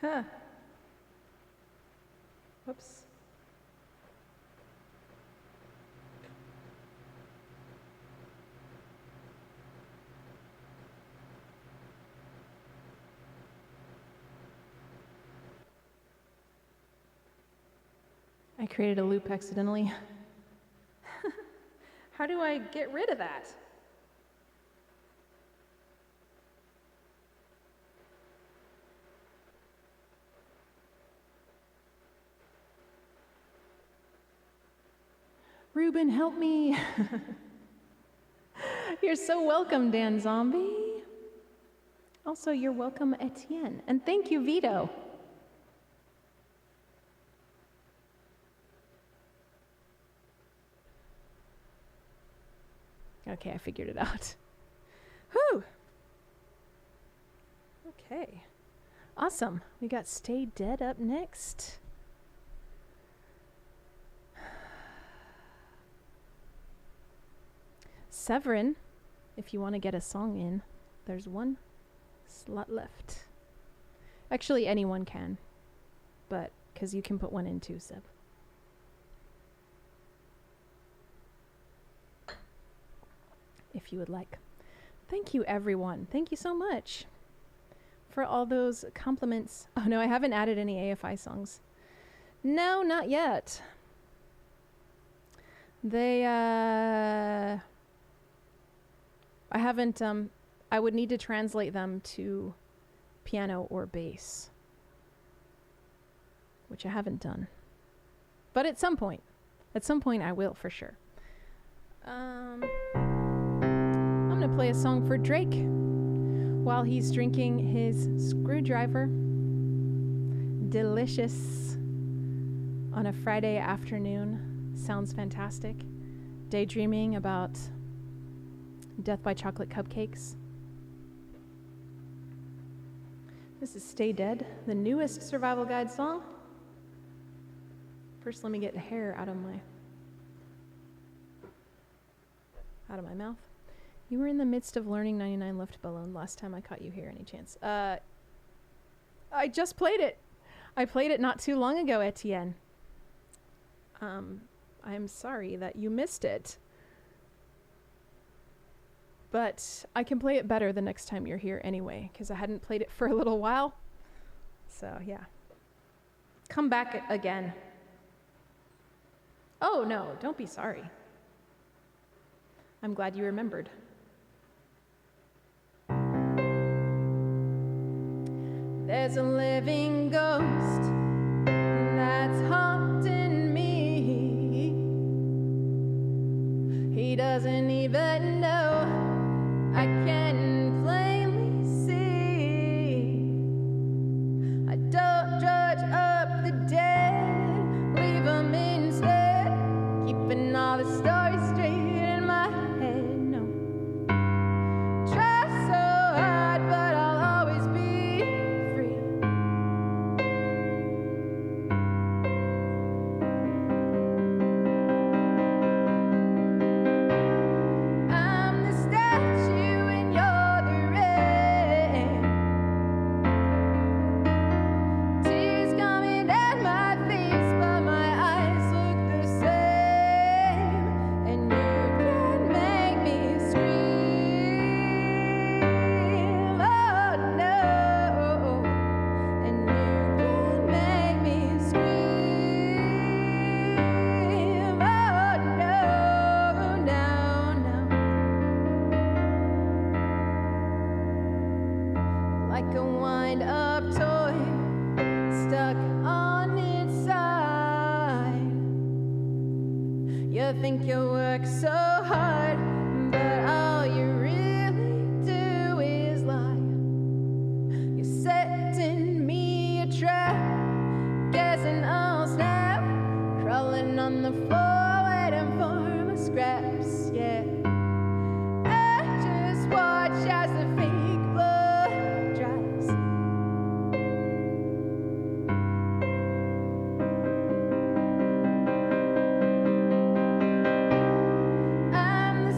Huh. Whoops. I created a loop accidentally. How do I get rid of that? Ruben, help me. You're so welcome, Dan Zombie. Also, you're welcome, Etienne. And thank you, Vito. Okay, I figured it out. Whew. Okay. Awesome. We got Stay Dead up next. Severin, if you want to get a song in, there's one slot left. Actually, anyone can, but because you can put one in too, Seb. If you would like. Thank you, everyone. Thank you so much for all those compliments. Oh, no, I haven't added any AFI songs. No, not yet. I haven't, I would need to translate them to piano or bass, which I haven't done. But at some point I will for sure. I'm gonna play a song for Drake while he's drinking his screwdriver. Delicious on a Friday afternoon. Sounds fantastic. Daydreaming about Death by Chocolate Cupcakes. This is Stay Dead, the newest Survival Guide song. First, let me get hair out of my mouth. You were in the midst of learning 99 Luftballon last time I caught you here, any chance? I just played it. I played it not too long ago, Etienne. I'm sorry that you missed it. But I can play it better the next time you're here anyway, because I hadn't played it for a little while. So, yeah. Come back again. Oh, no, don't be sorry. I'm glad you remembered. There's a living ghost that's haunting me. He doesn't even know. I can plainly see. I don't judge up the dead, leave them instead, keeping all the stories straight in my head. No, try so hard, but I'll always be free. I'm the statue and you're the rain. Tears coming down my face, but my eyes look the same. And you can make me scream. Oh no. And you can make me scream. Oh no, no, no. Like a wind-up toy stuck on its side. You think you work so hard, but all you really do is lie. You're setting me a trap, guessing I'll snap, crawling on the floor, waiting for my scraps, yeah. I just watch as the fake blood dries. I'm the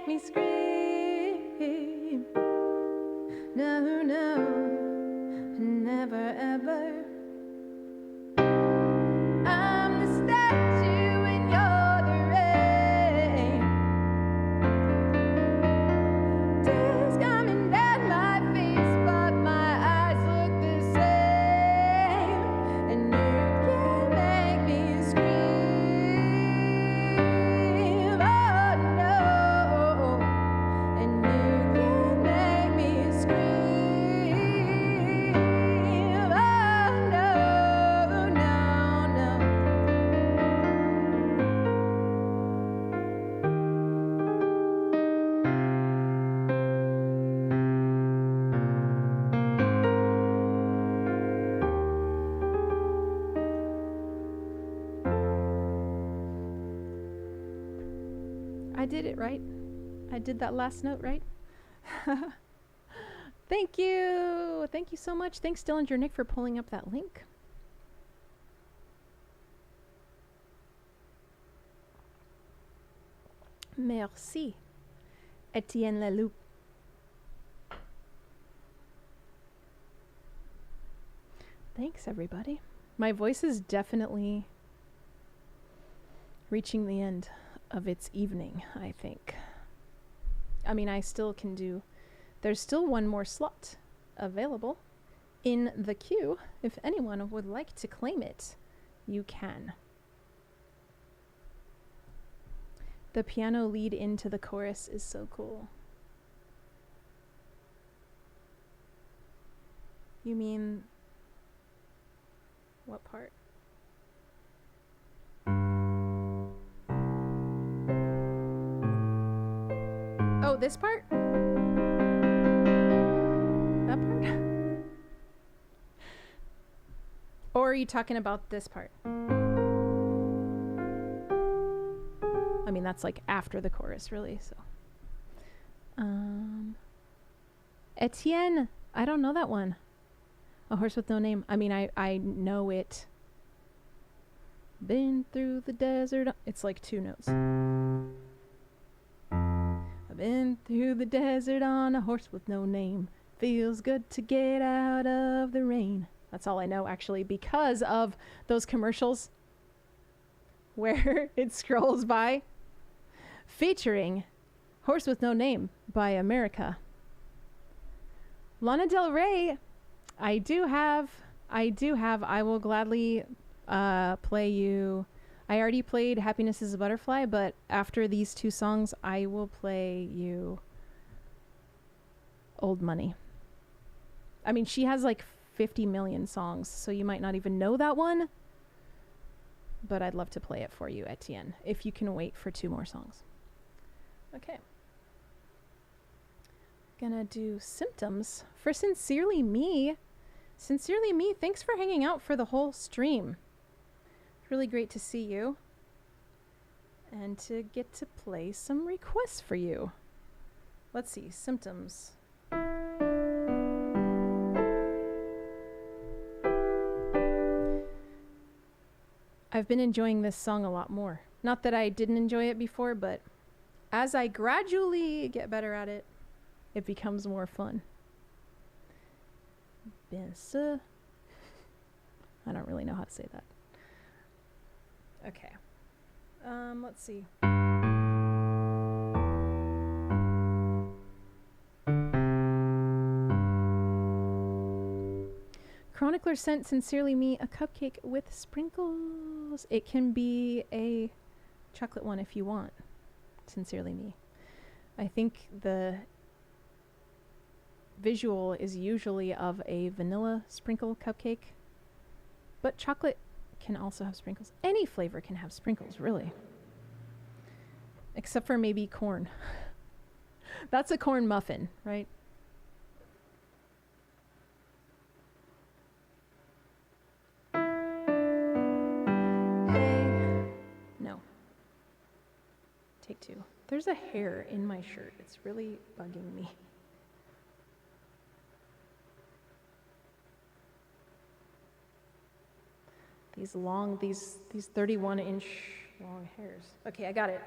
make me scream. No, no, never ever. I'm the statue and you're the rain. Tears coming down my face, but my eyes look the same. And you can make me scream. Oh no. And you can make me scream. Oh no, no, no. I did it right. I did that last note right. Thank you. Thank you so much. Thanks, Dillinger Nick, for pulling up that link. Merci. Etienne Leloup. Thanks, everybody. My voice is definitely reaching the end of its evening, I think. I mean, I still can do... There's still one more slot available in the queue. If anyone would like to claim it, you can. The piano lead into the chorus is so cool. You mean... what part? Oh, this part? That part? Or are you talking about this part? I mean, that's like after the chorus, really, so. Etienne, I don't know that one. A Horse with No Name. I mean, I know it. Been through the desert. It's like two notes. I've been through the desert on a horse with no name. Feels good to get out of the rain. That's all I know, actually, because of those commercials where it scrolls by featuring Horse with No Name by America. Lana Del Rey, I will gladly play you. I already played Happiness is a Butterfly, but after these two songs, I will play you Old Money. I mean, she has like 50 million songs, so you might not even know that one, but I'd love to play it for you, Etienne, if you can wait for two more songs. Okay. Gonna do Symptoms for Sincerely Me. Sincerely Me, thanks for hanging out for the whole stream. It's really great to see you and to get to play some requests for you. Let's see, Symptoms. I've been enjoying this song a lot more. Not that I didn't enjoy it before, but as I gradually get better at it, it becomes more fun. I don't really know how to say that. Okay. Let's see. Chronicler sent Sincerely Me a cupcake with sprinkles. It can be a chocolate one if you want. Sincerely Me. I think the visual is usually of a vanilla sprinkle cupcake, but chocolate can also have sprinkles. Any flavor can have sprinkles, really. Except for maybe corn. That's a corn muffin, right? Hey. No. Take two. There's a hair in my shirt. It's really bugging me. These 31-inch long hairs. Okay, I got it.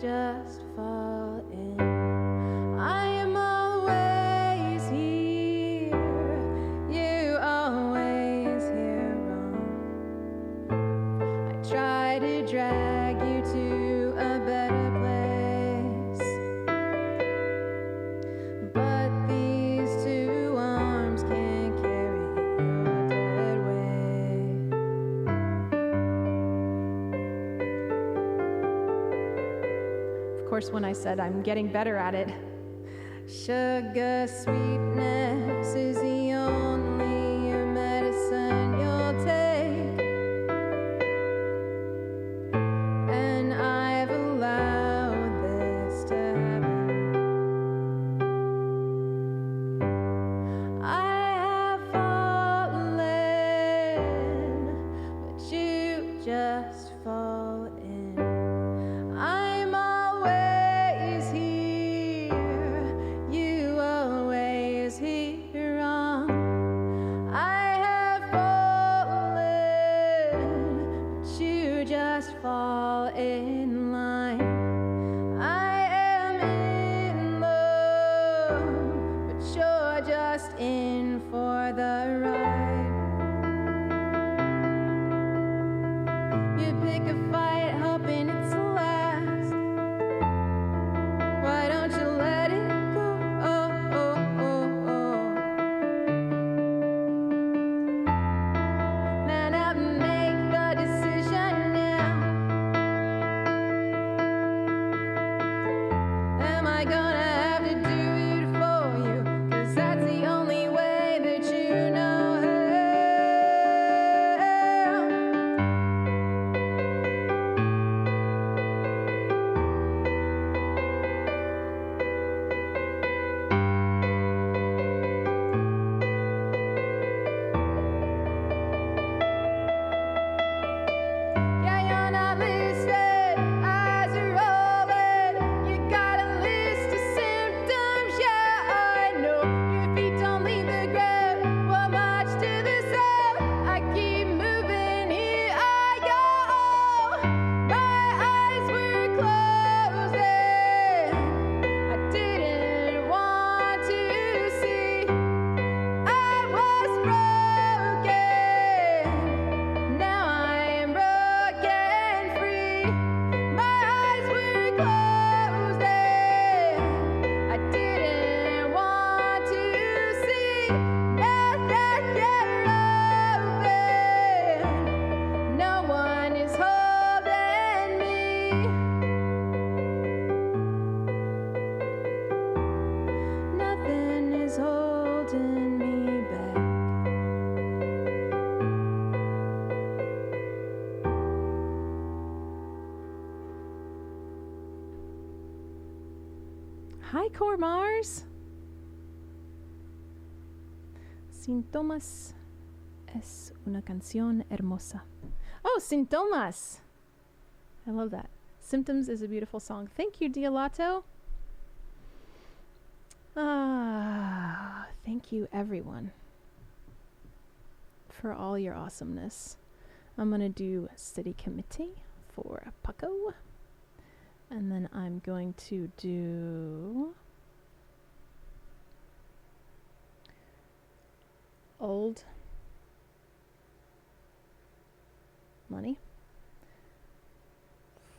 just fall in. I am always here, you always here wrong. I try to drag you to a better place, but these two arms can't carry your dead weight. Of course, when I said I'm getting better at it, sugar sweetness is the only medicine you'll take, and I've allowed this to happen. I have fallen, but you just fall in. I'm always here, you always here wrong. I have fallen, but you just fall in line. I am in love, but you're just in for the ride. You pick a fight, hoping it's the last. Why don't you let it go? Oh, oh, oh, oh. Man up and make the decision now. Am I gonna have to do it for you? 'Cause that's the only way that you know how. Yeah, you're not listed as a rolling. You got a list of symptoms, yeah, I know. Your feet don't leave the ground, we'll march to the sound. I keep moving, here I go. My eyes were closing, I didn't want to see. I was broken, now I am broken free. My eyes were closing, I didn't want to see. Now that they're open, no one is holding me. Nothing is holding me back. Hi, Core Mars. Síntomas es una canción hermosa. Oh, Síntomas. I love that. Symptoms is a beautiful song. Thank you, Dialato. Thank you, everyone, for all your awesomeness. I'm going to do City Committee for Paco. And then I'm going to do Old Money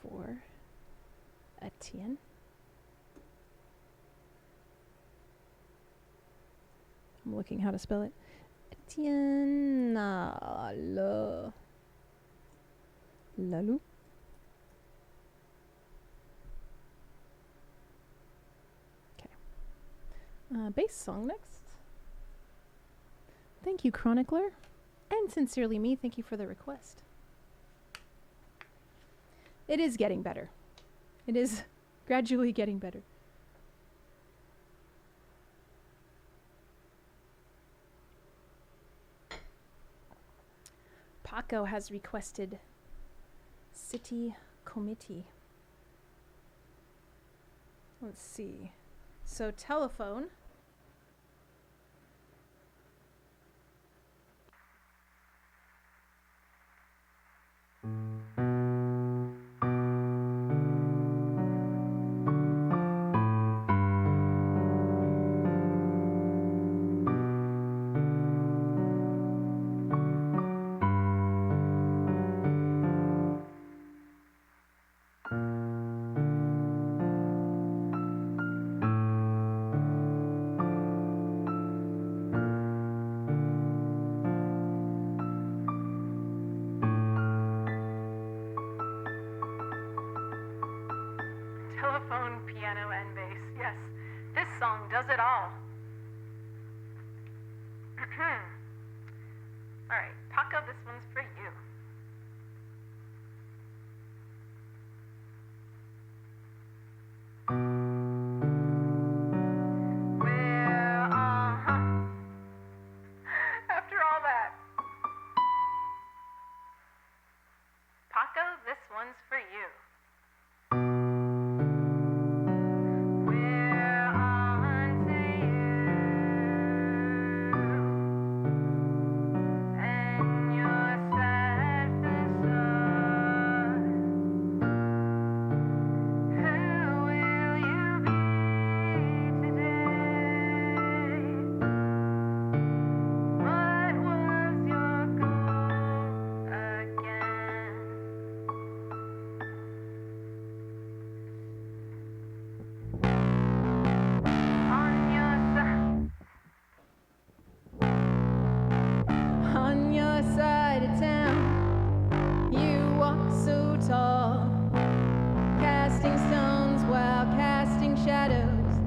for Etienne. I'm looking how to spell it. Etienne Lalou. Bass song next. Thank you, Chronicler. And Sincerely Me, thank you for the request. It is getting better. It is gradually getting better. Paco has requested City Committee. Let's see. So telephone. xylophone, piano, and bass. Yes, this song does it all. All right, Paco, this one's for you. After all that. Paco, this one's for you. We're on to you and your sad facade. Who will you be today? What was your goal again? On your side of town, you walk so tall, casting stones while casting shadows.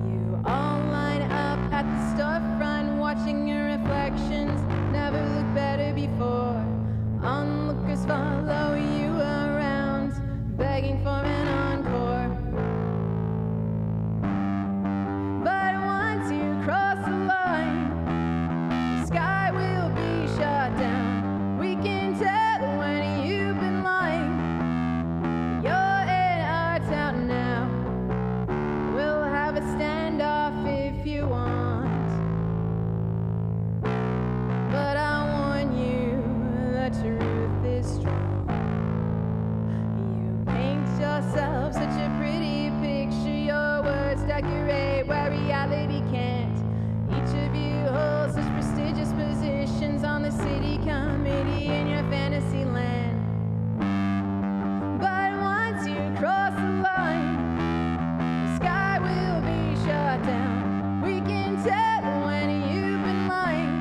You all line up at the storefront, watching your reflections. Never looked better before. Onlookers follow you around, begging for an encore. But once you cross the line, the sky will be shut down. We can tell when you've been lying. You're in our town now. We'll have a standoff if you want. But I warn you, the truth is strong. You paint yourself such a pretty picture. Your words decorate where reality can't. Each of you holds such prestigious positions on the city committee in your fantasy land. But once you cross the line, the sky will be shut down. We can tell when you've been lying.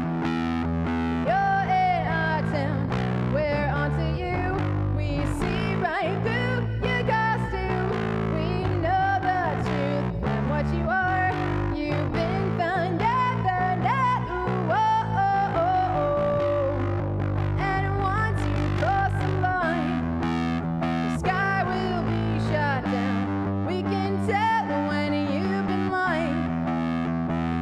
You're in our town. We're onto you. We see right through your costume. We know the truth and what you are. You've been found out, found out. Ooh, oh, oh, oh, oh. And once you cross the line, the sky will be shut down. We can tell when you've been lying.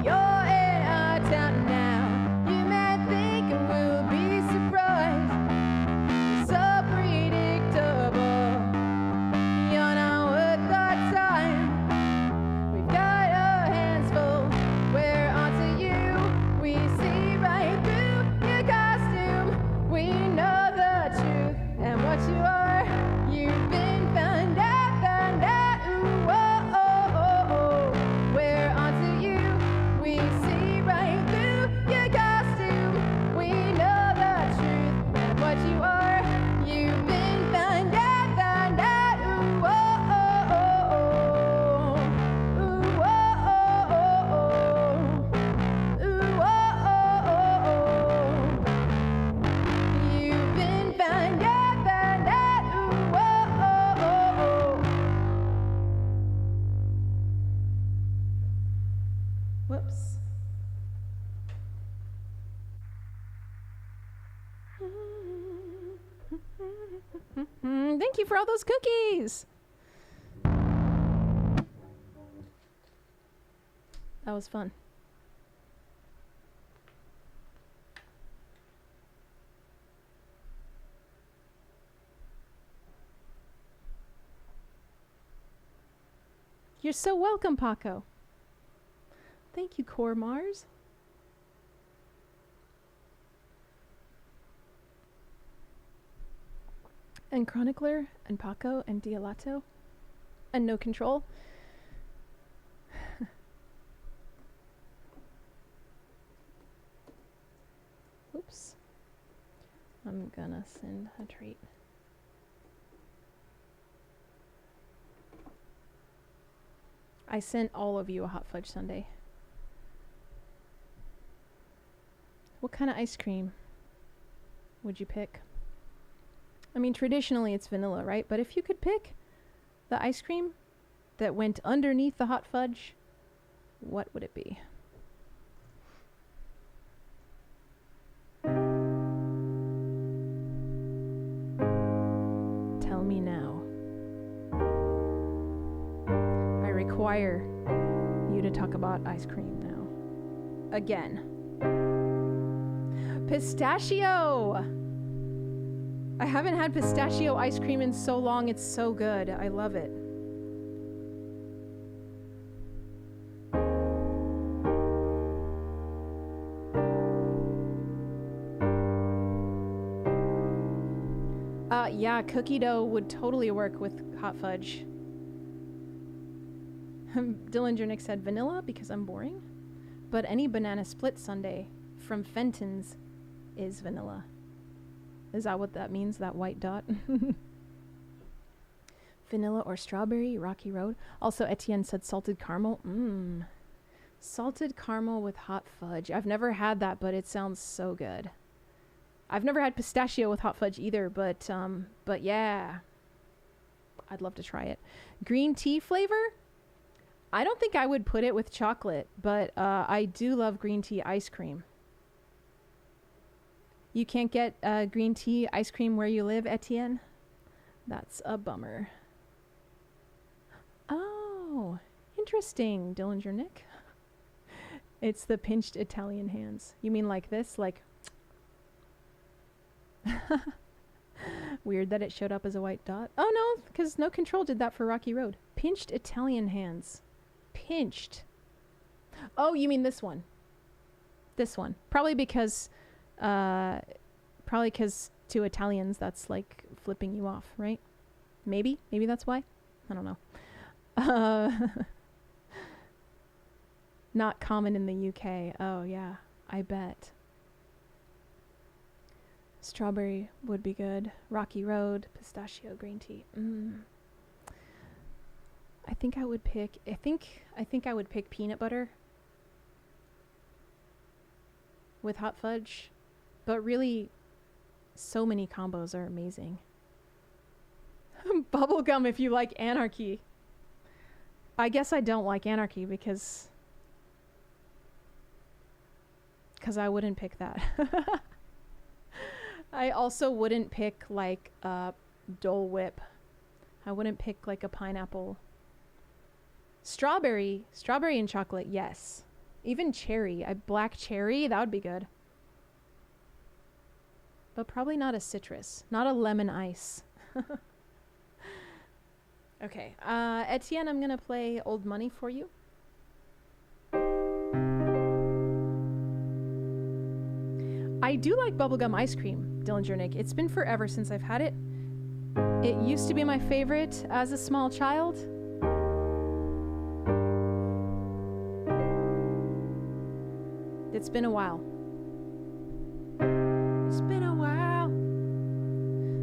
You're in our town now. You may think we'll be surprised. So predictable. You're not worth our time. We've got our hands full. We're onto you. We see right through your costume. We know the truth and what you are. You've been found out, found out. Ooh, oh, oh, oh, oh. We're onto you. We see right through your costume. We know the truth and what you are. You've been found out, found out. Ooh, oh, oh, oh, oh. Ooh, oh, oh, oh, oh. Ooh, oh, oh, oh, oh. You've been found out, found out. Ooh, oh, oh, oh, oh. Whoops. Thank you for all those cookies. That was fun. You're so welcome, Paco. Thank you, Core Mars. And Chronicler, and Paco, and Dialato, and No Control. Oops. I'm gonna send a treat. I sent all of you a hot fudge sundae. What kind of ice cream would you pick? I mean, traditionally it's vanilla, right? But if you could pick, the ice cream that went underneath the hot fudge, what would it be? Tell me now. I require you to talk about ice cream now. Again. Pistachio! I haven't had pistachio ice cream in so long. It's so good. I love it. Yeah, cookie dough would totally work with hot fudge. Dillinger Nick said vanilla because I'm boring. But any banana split sundae from Fenton's is vanilla. Is that what that means, that white dot? Vanilla or strawberry, Rocky Road. Also, Etienne said salted caramel. Salted caramel with hot fudge. I've never had that, but it sounds so good. I've never had pistachio with hot fudge either, but yeah. I'd love to try it. Green tea flavor? I don't think I would put it with chocolate, but I do love green tea ice cream. You can't get green tea ice cream where you live, Etienne? That's a bummer. Oh, interesting, Dillinger Nick. It's the pinched Italian hands. You mean like this? Like... Weird that it showed up as a white dot. Oh no, because No Control did that for Rocky Road. Pinched Italian hands. Pinched. Oh, you mean this one. This one. Probably because to Italians that's like flipping you off, right? Maybe that's why. I don't know. Not common in the UK. Oh yeah, I bet. Strawberry would be good. Rocky Road, pistachio, green tea. I think I would pick peanut butter with hot fudge. But really, so many combos are amazing. Bubblegum if you like anarchy. I guess I don't like anarchy because I wouldn't pick that. I also wouldn't pick like Dole Whip. I wouldn't pick like a pineapple. Strawberry and chocolate, yes. Even cherry, a black cherry, that would be good. But probably not a citrus, not a lemon ice. Okay, Etienne, I'm gonna play Old Money for you. I do like bubblegum ice cream, Dillinger Nick. It's been forever since I've had it. It used to be my favorite as a small child. It's been a while. It's been a while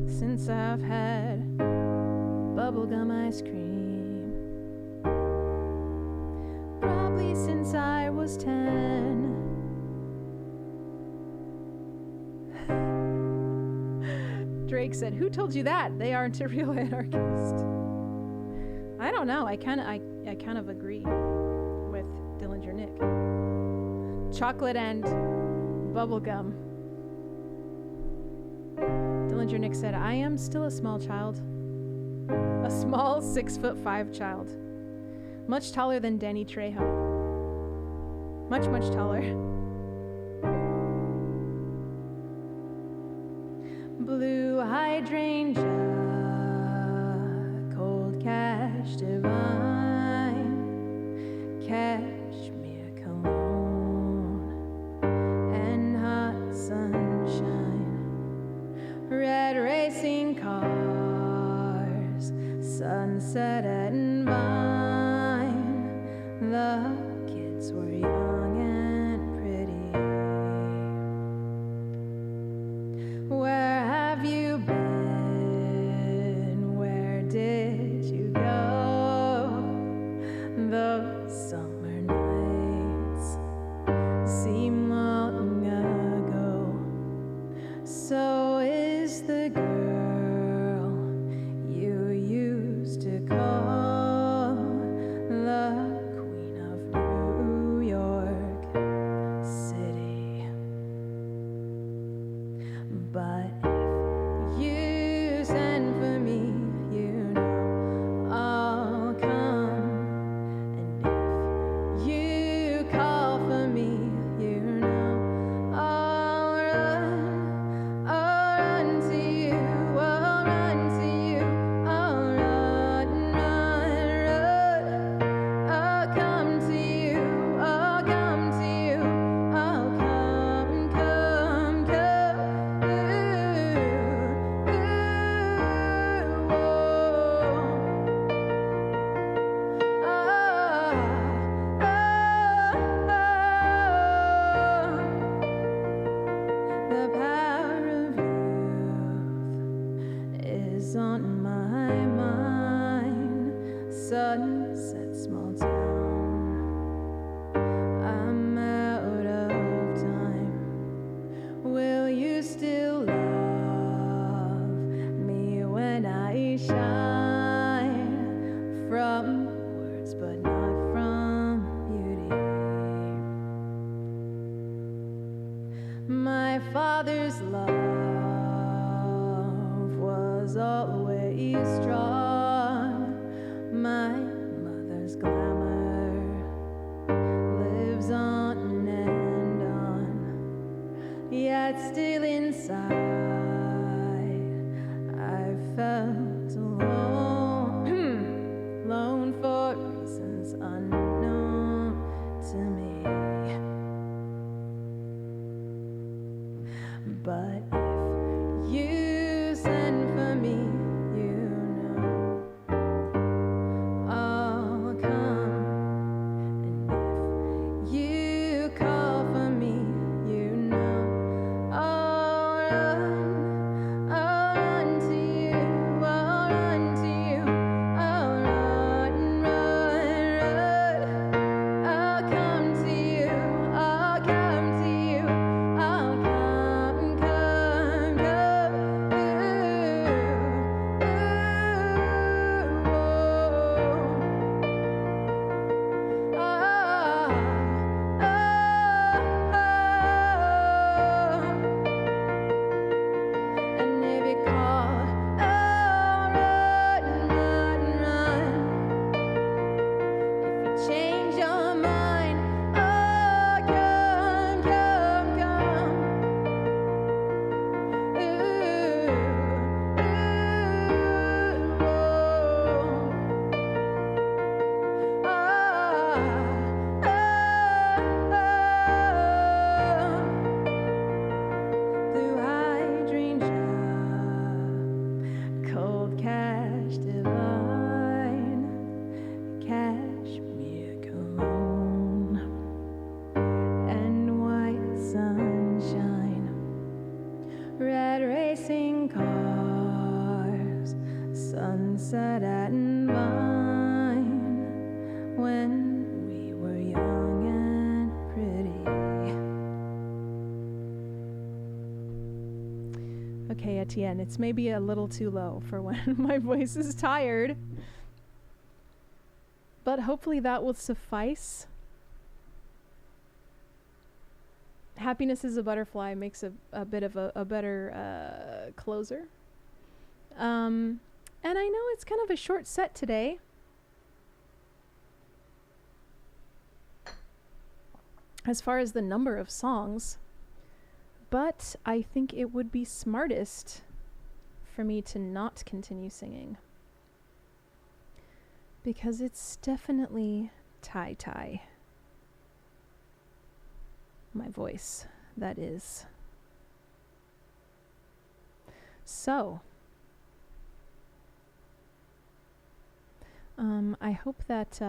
since I've had bubblegum ice cream. Probably since I was 10. Drake said, "Who told you that? They aren't a real anarchist." I don't know. I kind of agree with Dillinger Nick. Chocolate and bubblegum. Dillinger Nick said, "I am still a small child. A small 6'5" child. Much taller than Danny Trejo. Much, much taller." Blue hydrangea, cold cash divine, cashmere cologne, and hot sunshine, red racing cars, sunset and vine, the kids were young and pretty. Where have you been? Where did you go? The summer nights seem long ago. So is the girl you used to call sunset small town. I'm out of time. Will you still love me when I shine from words but not from beauty? My father's love was always strong. My mother's glamour lives on and on. Yet still inside I felt alone, alone for reasons unknown to me. But if you send for me, you know I'll come. And if you call for me, you know I'll run to you, I'll run to you, I'll run, run, run. I'll come to you, I'll come to you, I'll come, come, come. And if you call, I'll run, run, run. If you change your mind, oh, come, come, come. Ooh, blue hydrangea, cold cash divine, cashmere cologne, and white sunshine, red racing cars, sunset at Vine, when we were young and pretty. Okay, Etienne, it's maybe a little too low for when my voice is tired, but hopefully that will suffice. Happiness is a Butterfly makes a bit of a better closer. And I know it's kind of a short set today. As far as the number of songs, but I think it would be smartest for me to not continue singing, because it's definitely tie. My voice, that is. So, I hope that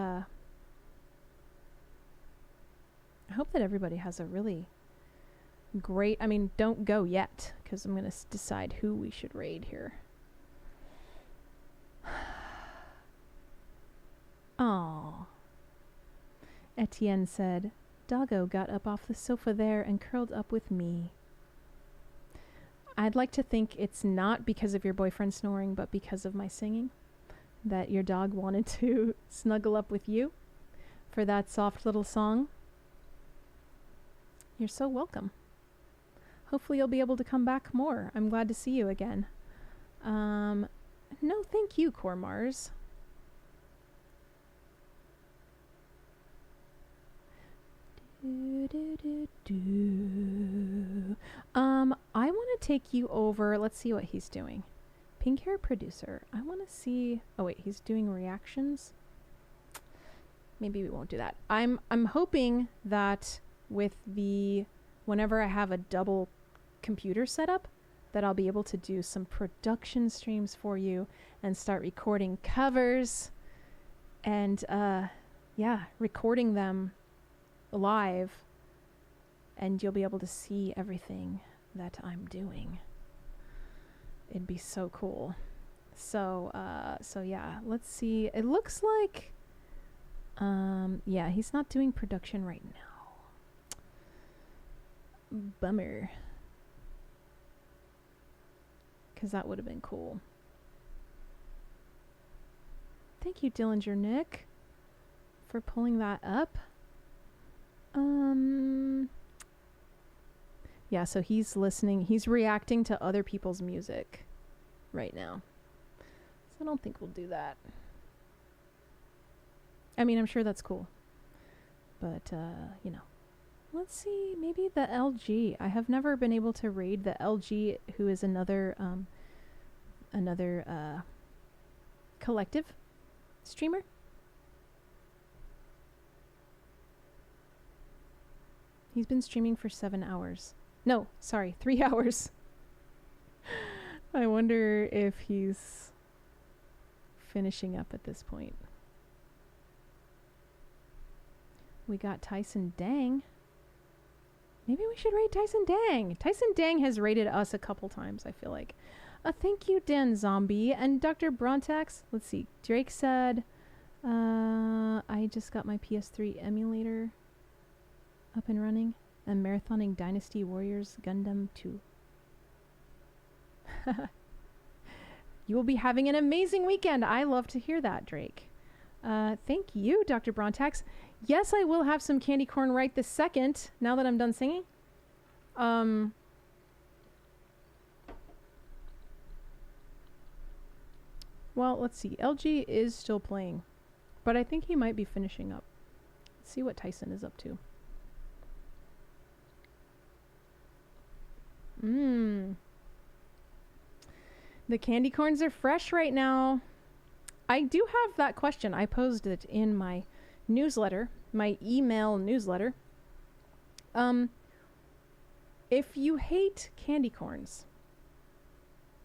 everybody has a really great, don't go yet, because I'm going to decide who we should raid here. Aww. Etienne said, Doggo got up off the sofa there and curled up with me. I'd like to think it's not because of your boyfriend snoring, but because of my singing, that your dog wanted to snuggle up with you for that soft little song. You're so welcome. Hopefully you'll be able to come back more. I'm glad to see you again. No, thank you, Core Mars. I want to take you over. Let's see what he's doing. Pink hair producer. I want to see. Oh wait, he's doing reactions. Maybe we won't do that. I'm hoping that with whenever I have a double computer setup, that I'll be able to do some production streams for you and start recording covers and recording them live, and you'll be able to see everything that I'm doing. It'd be so cool. So yeah, let's see. It looks like, yeah, he's not doing production right now. Bummer. Because that would have been cool. Thank you, Dillinger Nick, for pulling that up. Yeah, so he's listening. He's reacting to other people's music right now. So I don't think we'll do that. I mean, I'm sure that's cool. But, you know. Let's see, maybe the LG. I have never been able to raid the LG, who is another collective streamer. He's been streaming for 7 hours. No, sorry, 3 hours. I wonder if he's finishing up at this point. We got Tyson Dang. Maybe we should raid Tyson Dang. Tyson Dang has raided us a couple times, I feel like. Thank you, Dan Zombie. And Dr. Brontax. Let's see. Drake said, I just got my PS3 emulator up and running. And marathoning Dynasty Warriors Gundam 2. You will be having an amazing weekend. I love to hear that, Drake. Thank you, Dr. Brontax. Yes, I will have some candy corn right this second, now that I'm done singing. Well, let's see. LG is still playing, but I think he might be finishing up. Let's see what Tyson is up to. The candy corns are fresh right now. I do have that question. I posed it in my newsletter, my email newsletter. If you hate candy corns,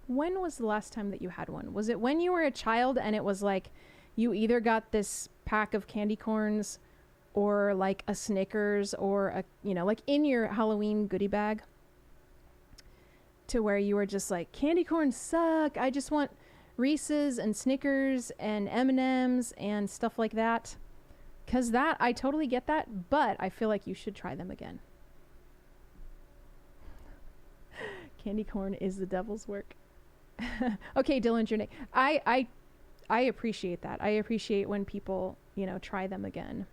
when was the last time that you had one? Was it when you were a child and it was like you either got this pack of candy corns or like a Snickers or a, you know, like in your Halloween goodie bag, to where you were just like, candy corns suck. I just want Reese's and Snickers and M&Ms and stuff like that. 'Cause that, I totally get that, but I feel like you should try them again. Candy corn is the devil's work. Okay, Dillinger Nick. I appreciate that. I appreciate when people, you know, try them again.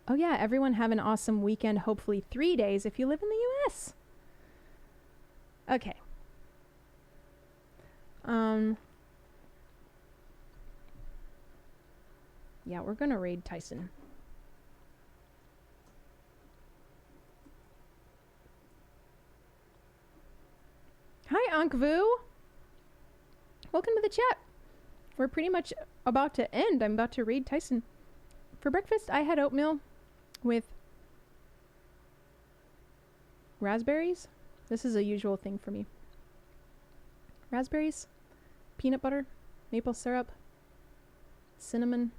Oh yeah, everyone have an awesome weekend. Hopefully 3 days if you live in the US. Okay. Yeah, we're gonna raid Tyson. Hi, Ankvu. Welcome to the chat. We're pretty much about to end. I'm about to raid Tyson. For breakfast, I had oatmeal with raspberries. This is a usual thing for me. Raspberries, peanut butter, maple syrup, cinnamon,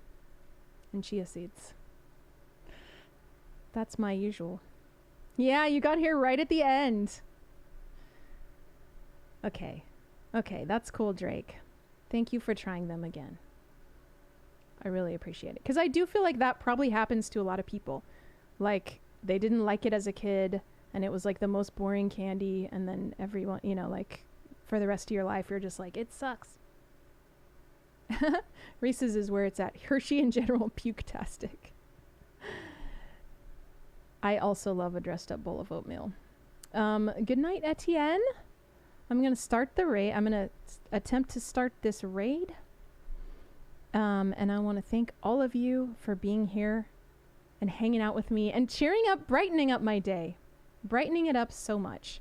and chia seeds. That's my usual. Yeah, you got here right at the end. Okay. Okay, that's cool, Drake. Thank you for trying them again. I really appreciate it. Because I do feel like that probably happens to a lot of people. Like, they didn't like it as a kid, and it was like the most boring candy, and then everyone, you know, like, for the rest of your life, you're just like, it sucks. Reese's is where it's at. Hershey in general, puke-tastic. I also love a dressed up bowl of oatmeal. Good night, Etienne. I'm going to start the raid. I'm going to attempt to start this raid. And I want to thank all of you for being here and hanging out with me and cheering up, brightening up my day. Brightening it up so much.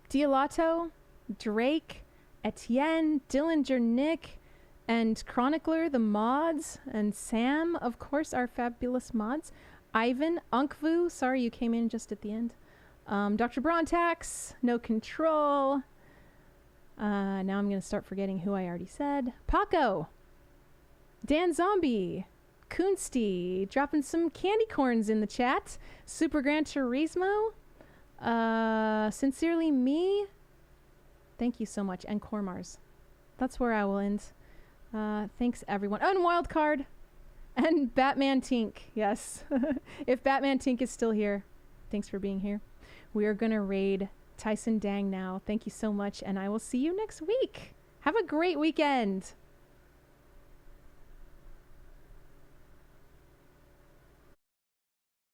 Dialato, Drake, Etienne, Dillinger Nick, and Chronicler, the mods, and Sam, of course, our fabulous mods. Ivan, Unkvu, sorry you came in just at the end. Dr. Brontax, No Control. Now I'm going to start forgetting who I already said. Paco, Dan Zombie, Kunsty, dropping some candy corns in the chat. Super Gran Turismo, Sincerely Me, Thank you so much. And Cormars. That's where I will end. Thanks, everyone. Oh, and Wildcard. And Batman Tink. Yes. If Batman Tink is still here, thanks for being here. We are going to raid Tyson Dang now. Thank you so much. And I will see you next week. Have a great weekend.